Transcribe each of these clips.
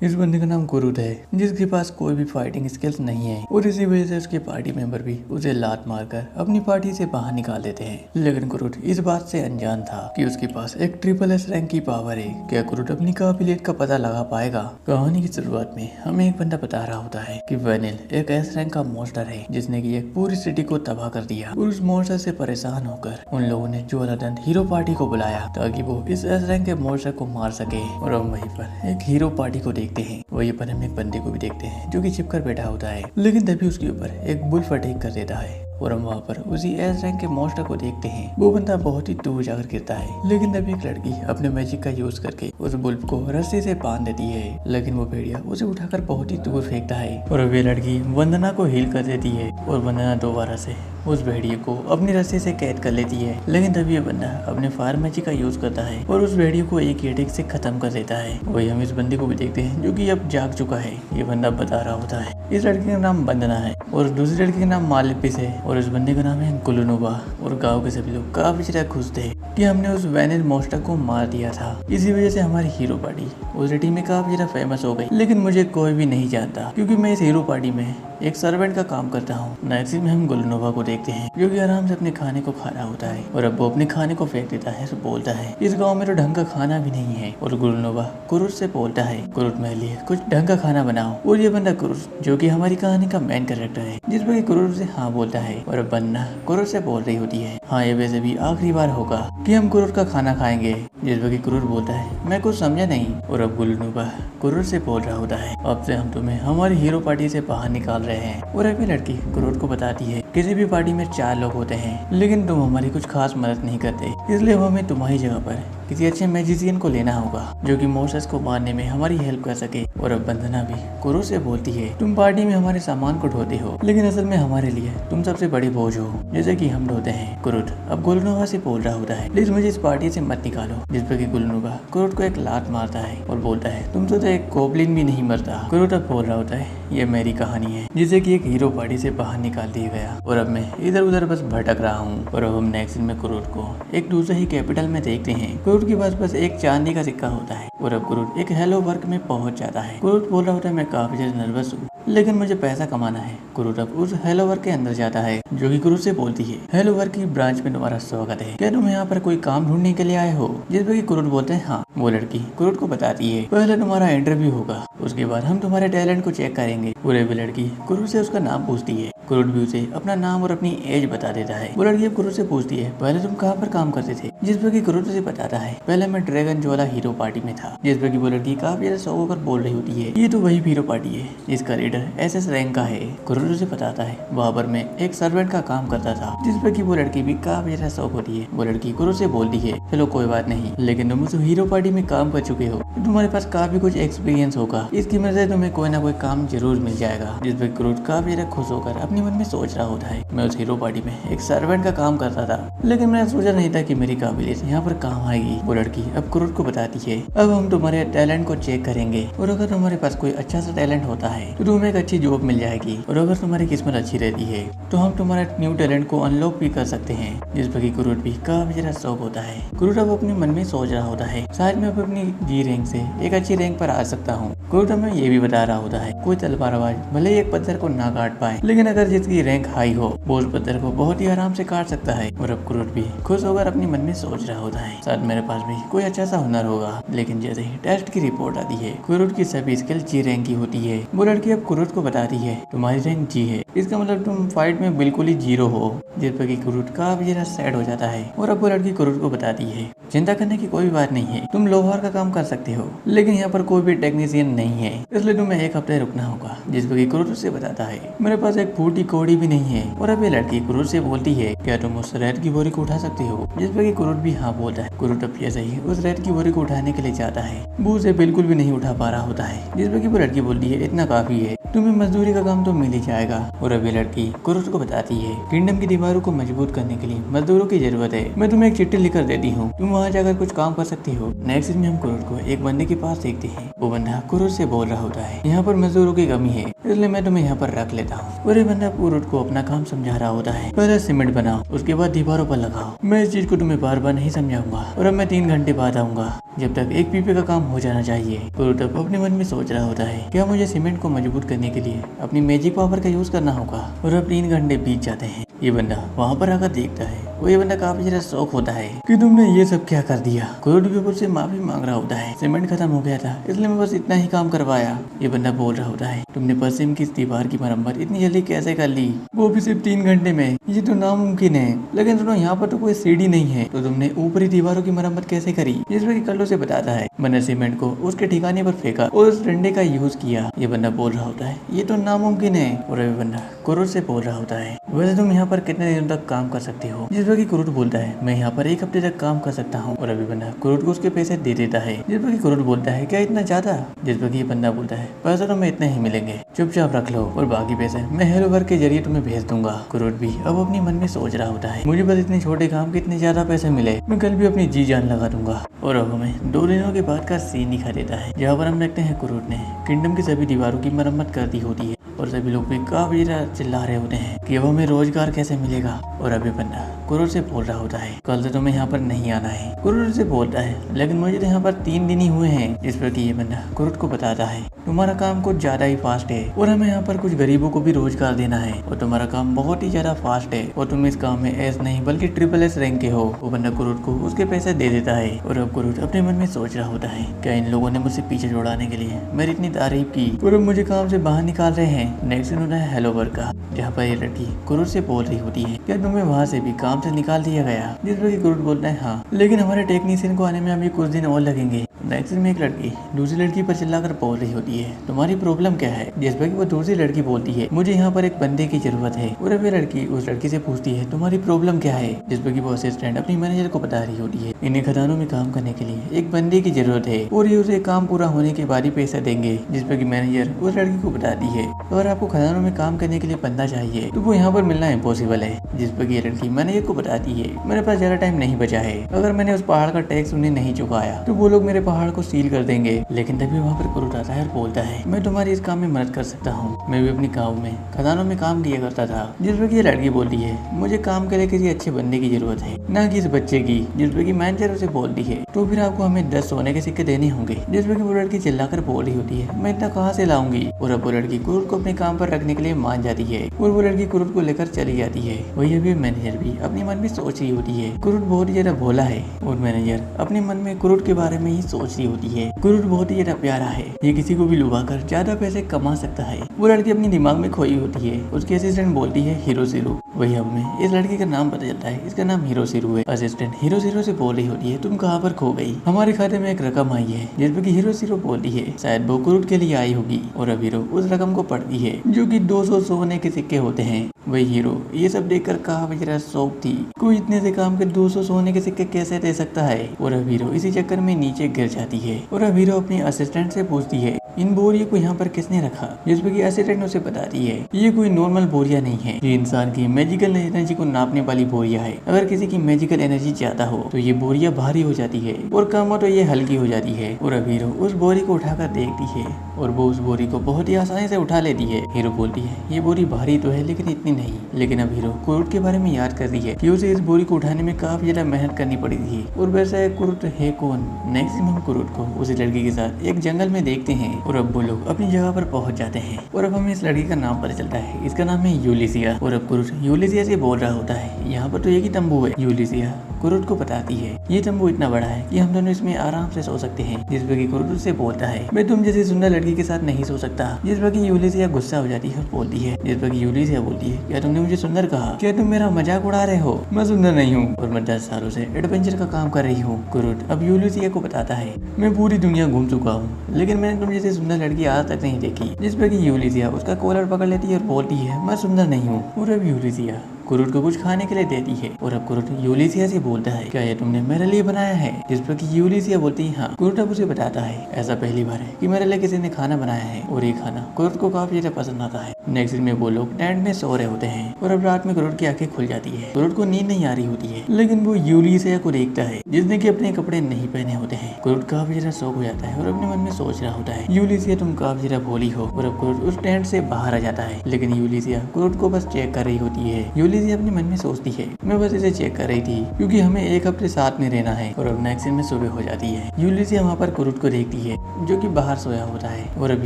इस बंदे का नाम कुरुद है, जिसके पास कोई भी फाइटिंग स्किल्स नहीं है और इसी वजह से उसके पार्टी मेंबर भी उसे लात मारकर अपनी पार्टी से बाहर निकाल देते हैं। लेकिन कुरुद इस बात से अनजान था कि उसके पास एक SSS रैंक की पावर है। क्या कुरुद अपनी काबिलियत का पता लगा पाएगा? कहानी की शुरुआत में हमें एक बंदा बता रहा होता है कि वेनिल एक S रैंक का मॉन्स्टर है जिसने की एक पूरी सिटी को तबाह कर दिया और उस मॉन्स्टर से परेशान होकर उन लोगों ने ज्वालादंत हीरो पार्टी को बुलाया ताकि वो इस S रैंक के मॉन्स्टर को मार सके। और हम वहीं पर एक हीरो पार्टी को देखते हैं। वहीं पर हम एक बंदे को भी देखते हैं जो कि छिपकर बैठा होता है, लेकिन तभी उसके ऊपर एक बुल्फ अटैक कर देता है और हम वहाँ पर उसी S रैंक के मॉन्स्टर को देखते हैं। वो बंदा बहुत ही दूर जाकर गिरता है, लेकिन तभी एक लड़की अपने मैजिक का यूज करके उस बुल्फ को रस्सी से बांध देती है, लेकिन वो भेड़िया उसे उठाकर बहुत ही दूर फेंकता है और वे लड़की वंदना को हील कर देती है और वंदना दोबारा से उस भेड़िए को अपनी रस्सी से कैद कर लेती है। लेकिन तभी ये बंदा अपने फायर मैजिक का यूज करता है और उस भेड़िए को एक अटैक से खत्म कर देता है। वही हम इस बंदे को भी देखते हैं जो कि अब जाग चुका है। ये बंदा बता रहा होता है इस लड़की का नाम वंदना है और दूसरी लड़की का नाम मालिपिस है और उस बंदे का नाम है गुलनुबा। और गाँव के सभी लोग काफी ज्यादा खुश थे कि हमने उस वेनिल मॉन्स्टर को मार दिया था। इसी वजह से हमारी हीरो पार्टी उस सिटी में काफी ज्यादा फेमस हो गई। लेकिन मुझे कोई भी नहीं जानता क्योंकि मैं इस हीरो पार्टी में एक सर्वेंट का काम करता हूँ। नेक्स्ट में हम गुलनुबा को देखते हैं जो कि आराम से अपने खाने को खा रहा होता है और अब वो अपने खाने को फेंक देता है। तो बोलता है इस गांव में तो ढंग का खाना भी नहीं है। और गुलनुबा कुरुद से बोलता है कुरुद मेरे लिए कुछ ढंग का खाना बनाओ। और ये बंदा कुरुद जो कि हमारी कहानी का मेन कैरेक्टर है, जिस पर कुरुद से हाँ बोलता है और अब बन्ना कुरुद से बोल रही होती है हाँ ये वैसे भी आखिरी बार होगा कि हम कुरुद का खाना खाएंगे। जिस पर कुरुद बोलता है मैं कुछ समझा नहीं। और अब गुलनुबा कुरुद से बोल रहा होता है अब से हम तुम्हें हमारी हीरो पार्टी से बाहर निकाल रहे हैं। और अभी लड़की कुरुद को बताती है किसी भी पार्टी में 4 लोग होते हैं, लेकिन तुम हमारी कुछ खास मदद नहीं करते, इसलिए हमें तुम्हारी जगह पर किसी अच्छे मैजिशियन को लेना होगा जो कि मॉन्स्टर्स को मारने में हमारी हेल्प कर सके। और अब वंदना भी कुरुद से बोलती है तुम पार्टी में हमारे सामान को ढोते हो, लेकिन असल में हमारे लिए तुम सबसे बड़ी बोझ हो जैसे कि हम ढोते हैं। कुरुद अब गुलनुबा से बोल रहा होता है प्लीज मुझे इस पार्टी से मत निकालो। जिस पर गुलनुबा कुरुद को एक लात मारता है और बोलता है तुम तो एक गोब्लिन भी नहीं मरता। कुरुद अब बोल रहा होता है ये मेरी कहानी है जिसे कि एक हीरो पार्टी से बाहर निकाल दिया गया और अब मैं इधर उधर बस भटक रहा हूँ। और अब हम नेक्स्ट में कुरुद को एक दूसरे ही कैपिटल में देखते हैं। कुरुद के पास बस एक चांदी का सिक्का होता है और अब कुरुद एक हेलो वर्क में पहुंच जाता है। कुरुद बोल रहा होता है मैं काफी ज्यादा नर्वस हूँ लेकिन मुझे पैसा कमाना है। कुरुद अब उस हेलो वर्क के अंदर जाता है जो कि कुरुद से बोलती है हेलो वर्क की ब्रांच में तुम्हारा स्वागत है, क्या तुम यहाँ पर कोई काम ढूंढने के लिए आए हो? जिस पर कुरुद बोलते हैं हाँ। वो लड़की कुरुद को बताती है पहले तुम्हारा इंटरव्यू होगा, उसके बाद हम तुम्हारे टैलेंट को चेक करेंगे। पूरे भी लड़की कुरुद से उसका नाम पूछती है। कुरुद भी उसे अपना नाम और अपनी एज बता देता है। वो लड़की अब कुरुद से पूछती है पहले तुम कहाँ पर काम करते थे? जिस पर कुरुद उसे बताता है पहले मैं ड्रैगन ज्वाला हीरो पार्टी में था। जिस पर वो लड़की काफी ज्यादा शौक होकर बोल रही होती है ये तो वही हीरो पार्टी है जिसका लीडर SS रैंक का है। कुरुद उसे बताता है वहाँ पर मैं एक सर्वेंट का काम करता था। जिस पर वो लड़की भी काफी ज्यादा शौक होती है। वो लड़की कुरुद से बोलती है चलो कोई बात नहीं, लेकिन तुम उस हीरो पार्टी में काम कर चुके हो, तुम्हारे पास काफी कुछ एक्सपीरियंस होगा, इसकी वजह से तुम्हें कोई ना कोई काम जरूर मिल जाएगा। जिस पर कुरुद काफी ज्यादा खुश होकर अपने मन में सोच रहा होता है मैं उस हीरो पार्टी में एक सर्वेंट का काम करता था, लेकिन मैंने सोचा नहीं था कि मेरी काबिलियत यहाँ पर काम आएगी। वो लड़की अब कुरुद को बताती है अब हम तुम्हारे टैलेंट को चेक करेंगे और अगर तुम्हारे पास कोई अच्छा सा टैलेंट होता है तो तुम्हें एक अच्छी जॉब मिल जाएगी और अगर तुम्हारी किस्मत अच्छी रहती है तो हम तुम्हारे न्यू टैलेंट को अनलॉक भी कर सकते हैं। जिस पर कुरुद भी काफी ज्यादा शौक होता है। कुरुद अब अपने मन में सोच रहा होता है शायद मैं अपनी जी रैंक से एक अच्छी रैंक पर आ सकता हूँ। कुरुद हमें ये भी बता रहा होता है कोई तलवारबाज भले ही एक पत्थर को ना काट पाए, लेकिन अगर जिसकी रैंक हाई हो वो उस पत्थर को बहुत ही आराम से काट सकता है। और अब कुरुद भी खुश होकर अपने मन में सोच रहा होता है शायद मेरे पास भी कोई अच्छा सा हुनर होगा। लेकिन जैसे ही टेस्ट की रिपोर्ट आती है कुरुद की सभी स्किल जी रैंक की होती है। वो लड़की अब कुरुद को बताती है तुम्हारी रैंक जी है, इसका मतलब तुम फाइट में बिल्कुल ही जीरो हो। जिस पर कुरुद काफी ज्यादा सैड हो जाता है और अब वो लड़की कुरुद को बताती है चिंता करने की कोई बात नहीं है, तुम लोहार का काम कर सकते हो, लेकिन यहाँ पर कोई भी टेक्नीशियन नहीं है, इसलिए तुम्हें एक हफ्ते रुकना होगा। जिस पर कुरुद उससे बताता है मेरे पास एक फूटी कौड़ी भी नहीं है। और अब ये लड़की कुरुद से बोलती है क्या तुम उस रेत की बोरी को उठा सकते हो? जिस पर कुरुद भी हाँ बोलता है। कुरुद अब जैसे ही उस रेत की बोरी को उठाने के लिए जाता है वो उसे बिल्कुल भी नहीं उठा पा रहा होता है। जिस पर वो लड़की बोलती है इतना काफी है, तुम्हें मजदूरी का काम तो मिल ही जाएगा। और अब ये लड़की कुरुद को बताती है किंगडम की दीवारों को मजबूत करने के लिए मजदूरों की जरूरत है, मैं तुम्हें एक चिट्ठी लिखकर देती हूँ, तुम वहाँ जाकर कुछ काम कर सकती हो। नेक्स्ट में हम कुरुद को एक बंदे के पास देखते हैं। वो बंदा कुरुद से बोल रहा होता है यहाँ पर मजदूरों की कमी है, इसलिए मैं तुम्हें यहाँ पर रख लेता हूँ। और ये बंदा कुरुद को अपना काम समझा रहा होता है पहले सीमेंट बनाओ उसके बाद दीवारों पर लगाओ। मैं इस चीज को तुम्हें बार बार नहीं समझाऊंगा और अब मैं 3 घंटे बाद आऊंगा। जब तक एक पीपे का काम हो जाना चाहिए। कुरुट अब अपने मन में सोच रहा होता है, क्या मुझे सीमेंट को मजबूत करने के लिए अपनी मैजिक पावर का यूज करना होगा। और अब 3 घंटे बीत जाते हैं। ये बंदा वहाँ पर आकर देखता है। वो ये बंदा काफी ज्यादा शौक होता है कि तुमने ये सब क्या कर दिया। कुरुट भी ऊपर से माफी मांग रहा होता है। सीमेंट खत्म हो गया था, इसलिए मैं बस इतना ही काम करवाया। ये बंदा बोल रहा होता है, तुमने पश्चिम की इस दीवार की मरम्मत इतनी जल्दी कैसे कर ली, वो भी सिर्फ 3 घंटे में। ये तो नामुमकिन है। लेकिन सुनो, यहाँ पर तो कोई सीढ़ी नहीं है, तो तुमने ऊपरी दीवारों की मरम्मत कैसे करी। जिसमें कि कल्लू से बताता है, मैंने सीमेंट को उसके ठिकाने पर फेंका और उस डंडे का यूज किया। ये बंदा बोल रहा होता है, ये तो नामुमकिन है। और ये बंदा कुरुट से बोल रहा होता है, वैसे तुम यहाँ पर कितने दिनों तक काम कर सकते हो। जिसमें कि कुरुट बोलता है, मैं यहाँ पर 1 हफ्ते तक काम कर सकता हूँ। और अभी बंदा कुरुट को उसके पैसे दे देता है। जिसमें कि कुरुट बोलता है, क्या इतना ज्यादा। जिसमें कि ये बंदा बोलता है, पैसे तो मैं इतने ही मिलेंगे, चुपचाप रख लो और बाकी पैसे मैं हेलो वर्क के जरिए तुम्हें भेज दूंगा। कुरुट भी अब अपने मन में सोच रहा होता है, मुझे बस इतने छोटे काम के इतने ज्यादा पैसे मिले, मैं कल भी अपनी जी जान लगा दूंगा। और अब हमें 2 दिनों के बाद का सीन दिखा देता है, जहाँ पर हम देखते हैं कुरुट ने किंगडम की सभी दीवारों की मरम्मत कर दी होती है और सभी लोग भी काफी चिल्ला रहे होते हैं कि अब हमें रोजगार कैसे मिलेगा। और अभी बंदा कुरुट से बोल रहा होता है, कल से तुम्हें यहाँ पर नहीं आना है। कुरुट से बोलता है, लेकिन मुझे तो यहाँ पर 3 दिन ही हुए हैं। जिस पर कि ये बंदा कुरुट को बताता है, तुम्हारा काम कुछ ज्यादा ही फास्ट है और हमें यहाँ पर कुछ गरीबों को भी रोजगार देना है और तुम्हारा काम बहुत ही ज्यादा फास्ट है और तुम इस काम में एस नहीं बल्कि SSS रैंक के हो। वो बंदा कुरुट को उसके पैसे दे देता है। और अब कुरुट अपने मन में सोच रहा होता है, क्या इन लोगों ने मुझसे पीछे छुड़ाने के लिए मेरी इतनी तारीफ की और अब मुझे काम से बाहर निकाल रहे हैं। नेक्स्ट सीन होता है हेलो वर्क का, जहाँ पर ये लड़की कुरुट से बोल रही होती है, क्या तुम्हें वहाँ से भी काम से निकाल दिया गया। जिस पर कुरुट बोलता है, हाँ, लेकिन हमारे टेक्नीशियन को आने में अभी कुछ दिन और लगेंगे। नेक्स्ट में एक लड़की दूसरी लड़की पर चिल्लाकर बोल रही होती है, तुम्हारी प्रॉब्लम क्या है। जिस पर वो दूसरी लड़की बोलती है, मुझे यहाँ पर एक बंदे की जरूरत है। और अब ये लड़की उस लड़की से पूछती है, तुम्हारी प्रॉब्लम क्या है। जिस पर वो असिस्टेंट अपनी मैनेजर को बता रही होती है, इन्हें खदानों में काम करने के लिए एक बंदे की जरूरत है और ये उसे काम पूरा होने के बाद ही पैसा देंगे। जिस पर मैनेजर उस लड़की को बताती है, अगर आपको खदानों में काम करने के लिए बंदा चाहिए तो वो यहाँ पर मिलना इम्पॉसिबल है। जिस पर ये लड़की मैनेजर को बताती है, मेरे पास ज्यादा टाइम नहीं बचा है, अगर मैंने उस पहाड़ का टैक्स उन्हें नहीं चुकाया तो वो लोग मेरे पहाड़ को सील कर देंगे। लेकिन तभी वहाँ पर कुरुट आता है और बोलता है, मैं तुम्हारी इस काम में मदद कर सकता हूँ, मैं भी अपनी गाँव में खदानों में काम किया करता था। जिस पर ये लड़की बोलती है, मुझे काम के लिए किसी अच्छे बंदे की जरूरत है, न कि इस बच्चे की। जिस पर मैनेजर उसे बोलती है, तो फिर आपको हमें 10 सोने के सिक्के देने होंगे। जिस पर वो लड़की चिल्लाकर बोल रही होती है, मैं इतना कहाँ से लाऊंगी। और अब वो लड़की कुरुट को अपने काम पर रखने के लिए मान जाती है और वो लड़की कुरुट को लेकर चली जाती है। वही अभी मैनेजर भी अपने मन में सोच रही होती है, कुरुट बहुत ही ज्यादा भोला है। और मैनेजर अपने मन में कुरुट के बारे में ही सोच रही होती है, कुरुट बहुत ही ज्यादा प्यारा है, ये किसी को भी लुभाकर ज्यादा पैसे कमा सकता है। वो लड़की अपनी दिमाग में खोई होती है। उसकी असिस्टेंट बोलती है हिरोशिरो। वही हमें इस लड़की का नाम पता चलता है, इसका नाम हिरोशिरो है। असिस्टेंट हिरोशिरो से बोल रही होती है, तुम कहाँ पर खो गई, हमारे खाते में एक रकम आई है। जिस पर हिरोशिरो बोलती है, शायद वो कुरुट के लिए आई होगी। और अब हीरो उस रकम को पढ़ती है, जो कि 200 सोने के सिक्के होते हैं। वही हीरो ये सब देखकर काफी ज्यादा शौक थी, कोई इतने से काम के 200 सोने के सिक्के कैसे दे सकता है। और अब हीरो इसी चक्कर में नीचे गिर जाती है। और अब हीरो अपनी असिस्टेंट से पूछती है, इन बोरियों को यहाँ पर किसने रखा। जिसपे कि असिस्टेंट उसे बताती है, ये कोई नॉर्मल बोरिया नहीं है, ये इंसान की मैजिकल एनर्जी को नापने वाली बोरिया है। अगर किसी की मैजिकल एनर्जी ज्यादा हो तो ये बोरिया भारी हो जाती है और कम हो तो ये हल्की हो जाती है। और अब हीरो उस बोरी को उठाकर देखती है और वो उस बोरी को बहुत ही आसानी से उठा लेती है। हीरो बोलती है, ये बोरी भारी तो है लेकिन इतनी नहीं। लेकिन अब हीरो कुरुट के बारे में याद कर रही है कि उसे इस बोरी को उठाने में काफी ज्यादा मेहनत करनी पड़ी थी। और वैसे कुरुट है कौन। नेक्स्ट हम कुरुट को उसी लड़की के साथ एक जंगल में देखते हैं और अब वो लोग अपनी जगह पर पहुंच जाते हैं। और अब हमें इस लड़की का नाम पता चलता है, इसका नाम है यूलिसिया। और अब कुरुट यूलिसिया से बोल रहा होता है, यहाँ पर तो एक ही तंबू है। यूलिसिया कुरुट को बताती है, ये तंबू इतना बड़ा है कि हम दोनों इसमें आराम से सो सकते हैं। जिस पर कुरुट से बोलता है, मैं तुम जैसी सुंदर लड़की के साथ नहीं सो सकता। जिस पर यूलिसिया गुस्सा हो जाती है और बोलती है, जिस पर यूलिसिया बोलती है, क्या तुमने मुझे सुंदर कहा, क्या तुम मेरा मजाक उड़ा रहे हो, मैं सुंदर नहीं हूँ और मैं 10 सालों से एडवेंचर का काम कर रही हूँ। कुरुट अब यूलिसिया को बताता है, मैं पूरी दुनिया घूम चुका हूँ लेकिन मैंने तुम जैसी सुंदर लड़की आज तक नहीं देखी। जिस पर यूलिसिया उसका कॉलर पकड़ लेती है और बोलती है, मैं सुंदर नहीं हूँ। और अब यूलिसिया कुरुट को कुछ खाने के लिए देती है और अब कुरुट यूलिसिया से बोलता है, क्या ये तुमने मेरे लिए बनाया है। जिस पर कि यूलिसिया बोलती है, हाँ। कुरुट अब उसे बताता है, ऐसा पहली बार है कि मेरे लिए किसी ने खाना बनाया है और ये खाना कुरुट को काफी ज्यादा पसंद आता है। नेक्स्ट दिन में वो लोग टेंट में सो रहे होते हैं और अब रात में कुरुट की आंखें खुल जाती है। कुरुट को नींद नहीं आ रही होती है लेकिन वो यूलिसिया को देखता है जिसने कि अपने कपड़े नहीं पहने होते हैं। कुरुट काफी ज्यादा शौक हो जाता है और अपने मन में सोच रहा होता है, यूलिसिया तुम काफी ज्यादा भोली हो। और अब कुरुट उस टेंट से बाहर आ जाता है लेकिन यूलिसिया कुरुट को बस चेक कर रही होती है। यूलिसिया यूलिसिया अपने मन में सोचती है, मैं बस इसे चेक कर रही थी क्योंकि हमें एक हफ्ते साथ में रहना है। और अब नेक्स्ट सीन में सुबह हो जाती है। यूलिसिया वहाँ पर कुरुट को देखती है जो कि बाहर सोया होता है। और अब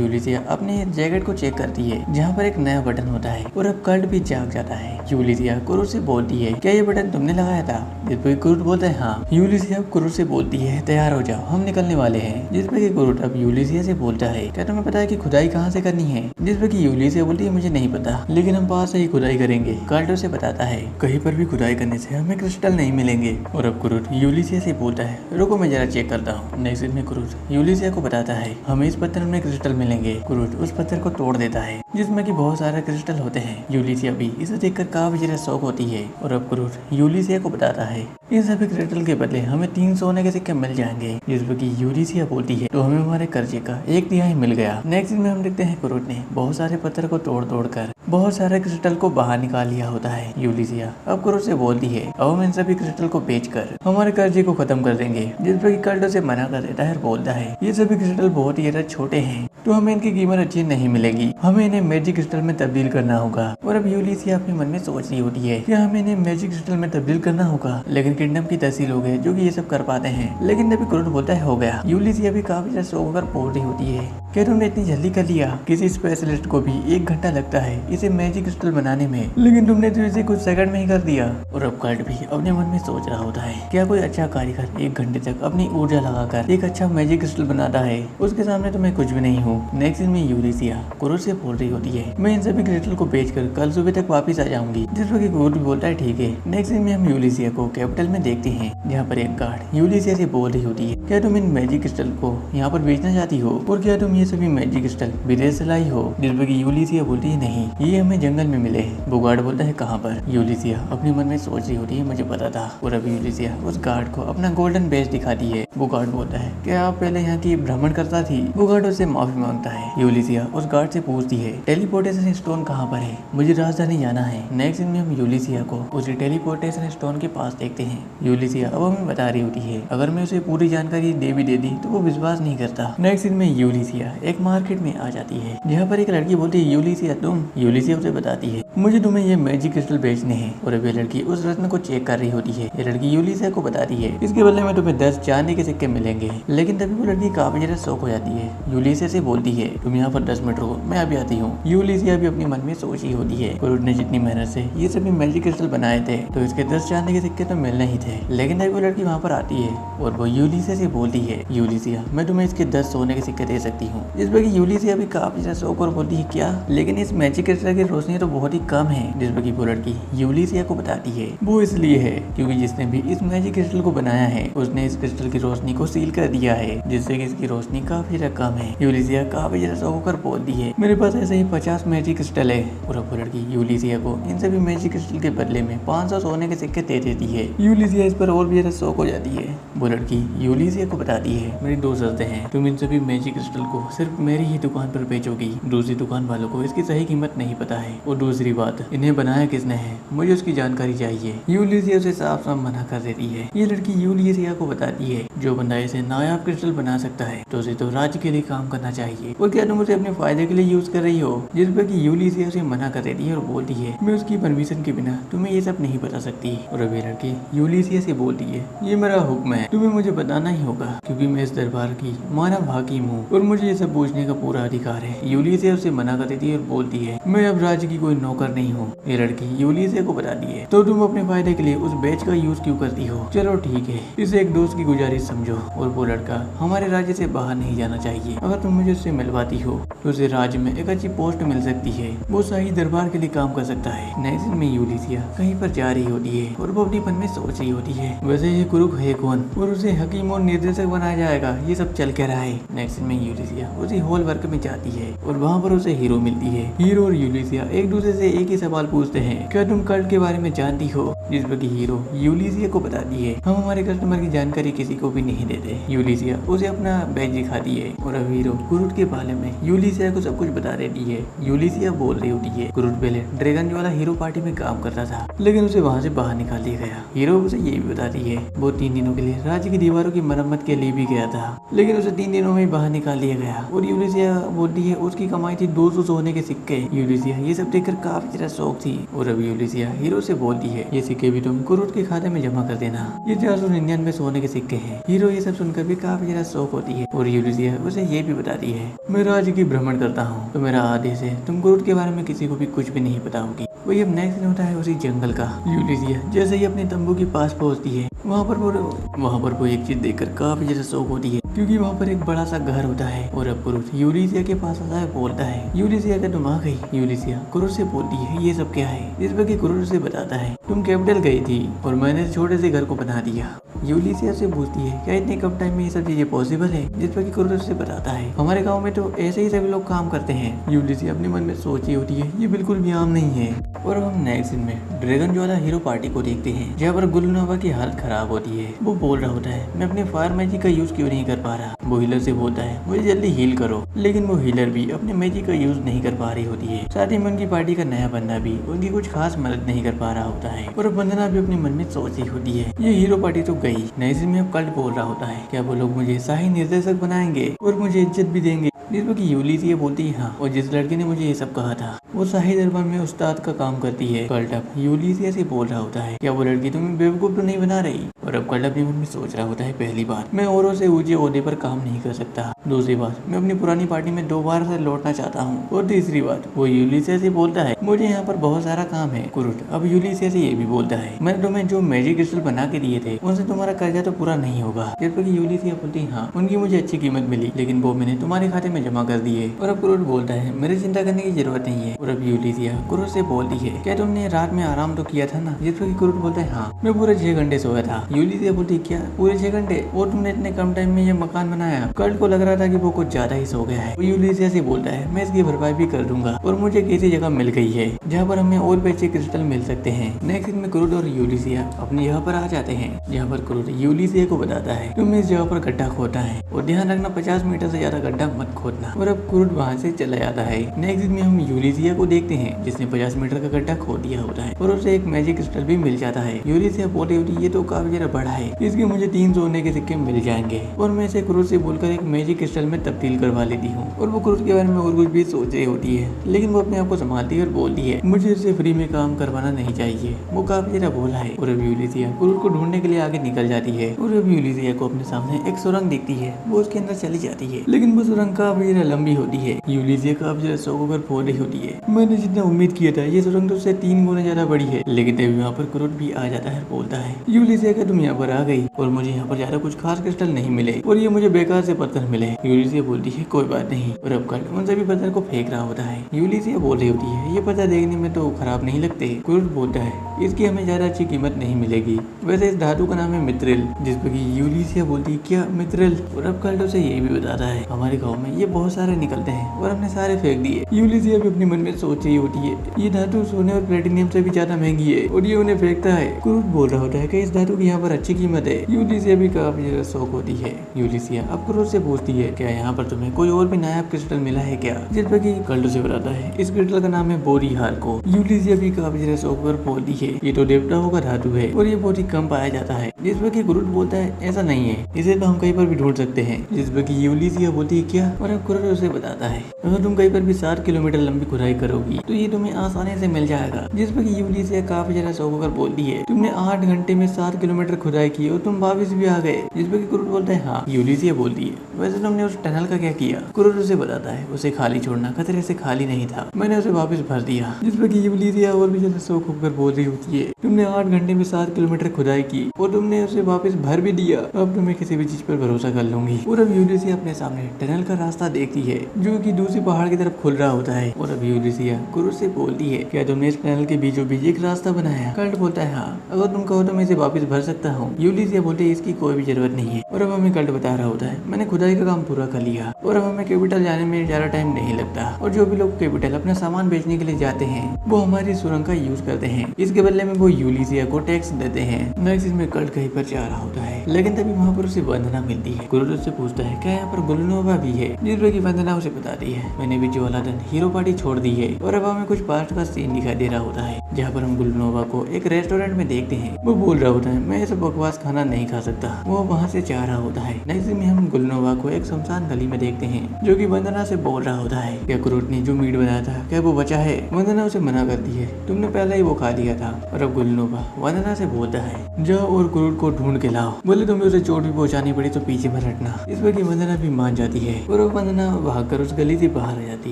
यूलिसिया अपने जैकेट को चेक करती है जहाँ पर एक नया बटन होता है। और अब कर्ट भी जाग जाता है। यूलिसिया कुरुट से बोलती है, क्या ये बटन तुमने लगाया था? जिस पर कुरुट बोलता है हाँ। यूलिसिया कुरुट से बोलती है, तैयार हो जाओ, हम निकलने वाले हैं। जिस पर कुरुट अब यूलिसिया से बोलता है, क्या तुम्हें पता है कि खुदाई कहाँ से करनी है? जिस पर यूलिसिया बोलती है, मुझे नहीं पता, लेकिन हम पास से ही खुदाई करेंगे। कर्ट उसे बताता है, कहीं पर भी खुदाई करने से हमें क्रिस्टल नहीं मिलेंगे। और अब कुरुट यूलिसिया से बोलता है, रुको मैं जरा चेक करता हूँ। नेक्स्ट सीन में कुरुट यूलिसिया को बताता है, हमें इस पत्थर में क्रिस्टल मिलेंगे। कुरुट उस पत्थर को तोड़ देता है जिसमें कि बहुत सारे क्रिस्टल होते हैं। यूलिसिया भी इसे देखकर काफी ज्यादा शौक होती है। और अब कुरुट यूलिसिया को बताता है, इन सभी क्रिस्टल के बदले हमें 3 सोने के सिक्के मिल जाएंगे। जिस पर कि यूलिसिया बोलती है, तो हमें हमारे कर्जे का 1/3 मिल गया। नेक्स्ट सीन में हम देखते हैं कुरुट ने बहुत सारे पत्थर को तोड़ कर बहुत सारे क्रिस्टल को बाहर निकाल लिया होता है। यूलिसिया अब कुरुट से बोलती है, अब हम इन सभी क्रिस्टल को बेचकर हमारे कर्जे को खत्म कर देंगे। जिस पर कि कर्ट उसे मना कर देता है और बोलता है, ये सभी क्रिस्टल बहुत ही ज्यादा छोटे हैं तो हमें इनकी कीमत अच्छी नहीं मिलेगी, हमें इन्हें मैजिक क्रिस्टल में तब्दील करना होगा। और अब यूलिसिया अपने मन में सोच रही होती है कि हमें इन्हें मैजिक क्रिस्टल में तब्दील करना होगा, लेकिन किंगडम की 10 ही लोग हैं जो कि ये सब कर पाते हैं। लेकिन तभी कुरुट बोलता है, हो गया। यूलिसिया भी काफी ज्यादा शौक होकर बोल रही होती है, क्या तुमने इतनी जल्दी कर लिया? किसी स्पेशलिस्ट को भी 1 घंटा लगता है इसे मैजिक क्रिस्टल बनाने में, लेकिन तुमने तो इसे कुछ सेकंड में ही कर दिया। और अब कर्ट भी अपने मन में सोच रहा होता है, क्या कोई अच्छा कारीगर 1 घंटे तक अपनी ऊर्जा लगाकर एक अच्छा मैजिक क्रिस्टल बनाता है? उसके सामने तो मैं कुछ भी नहीं हूँ। नेक्स्ट दिन में यूलिसिया कुरुट से बोल रही होती है, मैं इन सभी क्रिस्टल को बेचकर कल सुबह तक वापस आ जाऊंगी। जिस पर कि कुरुट बोलता है, ठीक है। नेक्स्ट दिन में हम यूलिसिया को कैपिटल में देखते हैं जहाँ पर एक गार्ड यूलिसिया से बोल रही होती है, क्या तुम इन मैजिक क्रिस्टल को यहाँ पर बेचना चाहती हो? और क्या तुम ये सभी मैजिक क्रिस्टल विदेश से लाई हो? जिस पर कि यूलिसिया बोलती है, नहीं, ये हमें जंगल में मिले हैं। वो गार्ड बोलता है, कहाँ पर? यूलिसिया अपने मन में सोच रही होती है, मुझे पता था। और अब यूलिसिया उस गार्ड को अपना गोल्डन बेच दिखाती है। वो गार्ड बोलता है, क्या आप पहले यहाँ की भ्रमण करता थी? वो गार्ड उससे माफी मांगता है। यूलिसिया उस गार्ड से पूछती है, टेलीपोर्टेशन स्टोन कहाँ पर है? मुझे राजधानी जाना है। नेक्स्ट दिन में हम यूलिसिया को उसी टेलीपोर्टेशन स्टोन के पास देखते हैं। यूलिसिया अब हमें बता रही होती है, अगर मैं उसे पूरी जानकारी दे दी तो वो विश्वास नहीं करता। नेक्स्ट दिन में यूलिसिया एक मार्केट में आ जाती है जहाँ पर एक लड़की बोलती है, यूलिसिया तुम? यूलिसिया उसे बताती है, मुझे तुम्हें ये मैजिक क्रिस्टल बेचने हैं। और अब ये लड़की उस रत्न को चेक कर रही होती है। ये लड़की यूलिसिया को बताती है, इसके बदले में तुम्हें 10 चांदी के सिक्के मिलेंगे। लेकिन तभी वो लड़की काफी ज्यादा शौक हो जाती है। यूलिसिया से बोलती है, तुम यहाँ पर 10 मिनट रुको, मैं अभी आती हूँ। यूलिसिया भी अपने मन में सोच रही होती है, कुरुट ने जितनी मेहनत से ये सभी मैजिक क्रिस्टल बनाए थे तो इसके 10 चांदी के सिक्के तो मिलने ही थे। लेकिन तभी वो लड़की वहाँ पर आती है और वो यूलिसिया से बोलती है, यूलिसिया मैं तुम्हें इसके 10 सोने के सिक्के दे सकती हूँ। इस पर यूलिसिया भी काफी ज्यादा शौक और बोलती है, क्या? लेकिन इस मैजिक क्रिस्टल की रोशनी तो बहुत ही कम है। जिस पर वो लड़की यूलिसिया को बताती है, वो इसलिए है क्योंकि जिसने भी इस मैजिक क्रिस्टल को बनाया है उसने इस क्रिस्टल की रोशनी को सील कर दिया है, जिससे कि इसकी रोशनी काफी ज्यादा कम है। यूलिसिया काफी ज्यादा शौक होकर बोलती है, मेरे पास ऐसे ही 50 मैजिक क्रिस्टल है। और अब वो लड़की यूलिसिया को इन सभी मैजिक क्रिस्टल के बदले में 500 सोने के सिक्के दे देती है। यूलिसिया इस पर और भी ज्यादा शौक हो जाती है। वो लड़की यूलिसिया को बताती है, मेरी 2 शर्तें हैं, तुम इन सभी मैजिक क्रिस्टल को सिर्फ मेरी ही दुकान पर बेचोगी, दूसरी दुकान वालों को इसकी सही कीमत नहीं पता है, और दूसरी बात, इन्हें बनाया किसने है मुझे उसकी जानकारी चाहिए। यूलिसिया उसे साफ साफ मना कर देती है। ये लड़की यूलिसिया को बताती है, जो बंदा इसे नायाब क्रिस्टल बना सकता है तो उसे तो राज्य के लिए काम करना चाहिए, और क्या तुम उसे अपने फायदे के लिए यूज कर रही हो? जिस पर कि यूलिसिया उसे मना कर देती है और बोलती है, मैं उसकी परमिशन के बिना तुम्हें ये सब नहीं बता सकती। और अब ये लड़की यूलिसिया से बोलती है, ये मेरा हुक्म है, तुम्हें मुझे बताना ही होगा क्योंकि मैं इस दरबार की मानव हाकिम हूँ और मुझे ये सब पूछने का पूरा अधिकार है। यूलिसिया उसे मना कर देती है और बोलती है, मैं अब राज्य की कोई नौकर नहीं हूँ। ये लड़की यूलिसिया को बताती है, तो तुम अपने फायदे के लिए उस बेच का यूज क्यों करती हो? चलो ठीक है, इसे एक दोस्त की गुजारिश समझो, और वो लड़का हमारे राज्य से बाहर नहीं जाना चाहिए। अगर तुम मुझे उससे मिलवाती हो तो उसे राज्य में एक अच्छी पोस्ट मिल सकती है, वो शाही दरबार के लिए काम कर सकता है। नेक्स्ट दिन में यूलिसिया कहीं पर जा रही होती है और वो अपने मन में सोच रही होती है, वैसे ये कुरुक है कौन और उसे हकीम और निर्देशक बनाया जाएगा, ये सब चल क्या रहा है। नेक्स्ट दिन में यूलिसिया उसी हॉल वर्क में जाती है और वहाँ पर उसे हीरो मिलती है। हीरो और यूलिसिया एक दूसरे से एक ही सवाल पूछते हैं, क्या तुम कल्ट के बारे में जानती हो? जिस पर कि हीरो यूलिसिया को बताती है हम हमारे कस्टमर की जानकारी किसी को भी नहीं देते। यूलिसिया उसे अपना बैज दिखाती है और अब हीरो क्रूड के बारे में यूलिसिया को सब कुछ बता देती है। यूलिसिया बोल रही होती है क्रूड पहले ड्रैगन वाला हीरो पार्टी में काम करता था, लेकिन उसे वहाँ से बाहर निकाल दिया गया। हीरो उसे ये भी बताती है वो 3 दिनों के लिए राज्य की दीवारों की मरम्मत के लिए भी गया था, लेकिन उसे 3 दिनों में बाहर निकाल दिया गया। और यूलिसिया बोलती है उसकी कमाई थी 200 सोने के सिक्के। यूलिसिया ये सब देखकर काफी ज्यादा शौक थी और अब यूलिसिया हीरो से बोलती है ये सिक्के भी तुम क्रूड के खाते में जमा कर देना, ये 499 सोने के सिक्के हैं। हीरो ये सब सुनकर भी काफी ज्यादा शौक होती है और यूलिसिया उसे ये भी बताती है मैं राज्य की भ्रमण करता हूँ तो मेरा आदेश है तुम क्रूड के बारे में किसी को भी कुछ भी नहीं बताओगी। वही अब नेक्स्ट होता है उसी जंगल का। यूलिसिया जैसे ही अपने तंबू के पास पहुंचती है वहाँ पर वो एक चीज देखकर काफी ज्यादा शौक होती है क्योंकि वहाँ पर एक बड़ा सा घर होता है और अब क्रूड यूलिसिया के पास आता है, बोलता है यूलिसिया का तुम आ गई। यूलिसिया क्रूड से बोलती है ये सब क्या है। इस पर क्रूड से बताता है तुम कैपिटल गई थी और मैंने छोटे से घर को बना दिया। यूलिसिया से पूछती है क्या इतने कम टाइम में ये सब चीजें पॉसिबल है। जिस पर क्रूड से बताता है हमारे गाँव में तो ऐसे ही सभी लोग काम करते हैं। यूलिसिया अपने मन में सोची होती है ये बिल्कुल भी आम नहीं है। और हम नेक्स्ट सीन में ड्रैगन वाला हीरो पार्टी को देखते हैं जहाँ पर गुलनोवा की हालत खराब होती है। वो बोल रहा होता है मैं अपने फायर मैजिक का यूज क्यों नहीं कर पा रहा। वो हीलर से बोलता है मुझे जल्दी हील करो, लेकिन वो हीलर भी अपने मैजिक का यूज नहीं कर पा रही होती है। साथ ही में उनकी पार्टी का नया बंदा भी उनकी कुछ खास मदद नहीं कर पा रहा होता है और वंदना भी अपने मन में सोच रही होती है ये हीरो पार्टी तो गई। नए सीन में अब कल्ट बोल रहा होता है क्या वो लोग मुझे शाही निर्देशक बनाएंगे और मुझे इज्जत भी देंगे। जिसमें यूलिसिया बोलती है हाँ, और जिस लड़के ने मुझे ये सब कहा था वो शाही दरबार में उस्ताद का काम करती है। कल्ट अब यूलिसिया से बोल रहा होता है क्या वो लड़की तुम्हें बेवकूफ तो नहीं बना रही। और अब कल्ट अपने मन में सोच रहा होता है पहली बात मैं औरों से ऊंचे ओहदे पर काम नहीं कर सकता, दूसरी बात मैं अपनी पुरानी पार्टी में दोबारा से लौटना चाहता हूँ, और तीसरी बात वो यूलिसिया से बोलता है मुझे यहाँ पर बहुत सारा काम है। क्रूड अब यूलिसिया से ये भी बोलता है मैंने तुम्हें जो मैजिक क्रिस्टल बना के दिए थे उनसे तुम्हारा कर्जा तो पूरा नहीं होगा। जिस पर यूलिसिया बोलती है हाँ, उनकी मुझे अच्छी कीमत मिली लेकिन वो मैंने तुम्हारे खाते में जमा कर दिए। और अब क्रूड बोलता है मेरे चिंता करने की जरूरत नहीं है। और अब यूलिसिया क्रूड से बोलती है क्या तुमने रात में आराम तो किया था ना। जिस पर क्रूड बोलता है हाँ, मैं पूरे 6 घंटे सोया था। यूलिसिया बोलती है क्या पूरे 6 घंटे और तुमने इतने कम टाइम में ये मकान बनाया। कल्ट को लग रहा था कि वो कुछ ज्यादा ही सो गया है। वो यूलिसिया से बोलता है मैं इसकी भरपाई भी कर दूंगा और मुझे किसी जगह मिल गई है जहाँ पर हमें और भी अच्छे क्रिस्टल मिल सकते हैं। नेक्स्ट में क्रूड और यूलिसिया अपनी जगह पर आ जाते हैं जहाँ पर क्रूड यूलिसिया को बताता है तुम इस जगह पर गड्ढा खोदना है और ध्यान रखना 50 मीटर से ज्यादा गड्ढा मत खोदना। और अब क्रूड वहाँ से चला जाता है। नेक्स्ट में हम यूलिसिया को देखते हैं जिसने 50 मीटर का गड्ढा खोद दिया होता है और उसे एक मैजिक क्रिस्टल भी मिल जाता है। यूलिसिया बोल रही होती है ये तो काफी ज्यादा बड़ा है, इसके मुझे 3 सोने के सिक्के मिल जाएंगे और मैं इसे क्रूड से बोलकर एक मैजिक क्रिस्टल में तब्दील करवा लेती हूँ। और वो क्रूड के बारे में और कुछ भी सोच रही होती है लेकिन वो अपने आप को संभालती है और बोलती है मुझे इसे फ्री में काम करवाना नहीं चाहिए। वो काफी ज्यादा बोला है और अब यूलिसिया क्रूड को ढूंढने के लिए आगे निकल जाती है। और अब यूलिसिया को अपने सामने एक सुरंग दिखती है, वो उसके अंदर चली जाती है लेकिन वो सुरंग काफी ज्यादा लंबी होती है। यूलिसिया काफी ज्यादा शौक होकर बोल रही होती है मैंने जितना उम्मीद किया था ये सुरंग तो उससे 3 गुना ज्यादा बड़ी है। लेकिन तभी वहाँ पर क्रूड भी आ जाता है, बोलता है यूलिसिया का तुम यहाँ पर आ गई और मुझे यहाँ पर ज्यादा कुछ खास क्रिस्टल नहीं मिले और ये मुझे बेकार से पत्थर मिले। यूलिसिया बोलती है कोई बात नहीं और अब कल उन सभी पत्थर को फेंक रहा होता है। यूलिसिया बोल रही होती है ये पत्थर देखने में तो खराब नहीं लगते। क्रूड बोलता है इसकी हमें ज्यादा अच्छी कीमत नहीं मिलेगी, वैसे इस धातु का नाम है मित्रिल। जिस पर यूलिसिया बोलती है क्या मित्रिल। और अब कल्ट उसे ये भी बताता है हमारे गाँव में ये बहुत सारे निकलते हैं और हमने सारे फेंक दिए। यूलिसिया भी अपने मन में सोच रही होती है ये धातु सोने और प्लेटिनियम से भी ज्यादा महंगी है और ये उन्हें फेंकता है। क्रूड बोल रहा होता है कि इस धातु की यहाँ पर अच्छी कीमत है। यूलिसिया भी काफी ज्यादा शौक होती है। यूलिसिया अब क्रूड से पूछती है क्या यहाँ पर तुम्हें कोई और भी नायाब क्रिस्टल मिला है क्या। जिस पर कल्ट उसे बताता है इस क्रिस्टल का नाम है बोरी हार्को। यूलिसिया भी काफी ज्यादा शौक पर बोलती है ये तो देवताओं का धातु है और ये बहुत ही कम पाया जाता है। जिस पर क्रूड बोलता है ऐसा नहीं है, इसे तो हम कहीं पर भी ढूंढ सकते हैं। जिस पर यूलिसिया बोलती है क्या। और अब क्रूड उसे बताता है अगर तुम कहीं पर भी 7 किलोमीटर लंबी खुदाई करोगी तो ये तुम्हें आसानी से मिल जाएगा। जिस पर यूलिसिया काफी ज्यादा शौक होकर बोलती है तुमने 8 घंटे में 7 किलोमीटर खुदाई की और तुम वापिस भी आ गए। जिस पर क्रूड बोलता है हाँ। यूलिसिया बोलती है वैसे तुमने उस टनल का क्या किया। क्रूड उसे बताता है उसे खाली छोड़ना खतरे से खाली नहीं था, मैंने उसे वापस भर दिया। जिस पर यूलिसिया और भी ज्यादा शौक होकर बोल रही होती है तुमने 8 घंटे में 7 किलोमीटर खुदाई की और तुमने उसे वापस भर भी दिया, अब तो मैं किसी भी चीज पर भरोसा कर लूंगी। और अब यूलिसिया अपने सामने टनल का रास्ता रास्ता देखती है जो कि दूसरी पहाड़ की तरफ खुल रहा होता है। और अब यूलिसिया क्रूर से बोलती है, क्या तुमने इस टनल के बीचों बीच एक रास्ता बनाया? कल्ट बोलता है, हाँ, अगर तुम कहो तो मैं इसे वापस भर सकता हूँ। यूलिसिया बोलती है, इसकी कोई भी जरूरत नहीं है। और अब हमें कल्ट बता रहा होता है, मैंने खुदाई का काम पूरा कर लिया और अब हमें कैपिटल जाने में ज्यादा टाइम नहीं लगता। और जो भी लोग कैपिटल अपना सामान बेचने के लिए जाते हैं वो हमारी सुरंग का यूज करते हैं। इसके बदले में वो यूलिसिया को टैक्स देते हैं। नेक्स्ट इसमें कल्ट कहीं पर जा रहा होता है, लेकिन तभी वहाँ पर उसे वंदना मिलती है। क्रूर उससे पूछता है, क्या यहाँ पर गुलनोवा भी है? जिस पर की वंदना उसे बताती है, मैंने भी ज्वाला दिन हीरो पार्टी छोड़ दी है। और अब हमें कुछ पास्ट का सीन दिखाई दे रहा होता है जहाँ पर हम गुलनोवा को एक रेस्टोरेंट में देखते हैं। वो बोल रहा होता है, मैं ऐसा बकवास खाना नहीं खा सकता। वो वहाँ से जा रहा होता है। नेक्स्ट में हम गुलनोवा को एक शमशान गली में देखते हैं जो कि वंदना से बोल रहा होता है, क्या क्रूर ने जो मीट बनाया था क्या वो बचा है? वंदना उसे मना करती है, तुमने पहले ही वो खा लिया था। और अब गुलनोवा वंदना से बोलता है, जाओ और क्रूर को ढूंढ के लाओ। बोले तुम्हें उसे चोट भी पहुंचानी पड़ी तो पीछे मत हटना। इस पर की वंदना भी मान जाती है और अब वंदना भागकर उस गली से बाहर आ जाती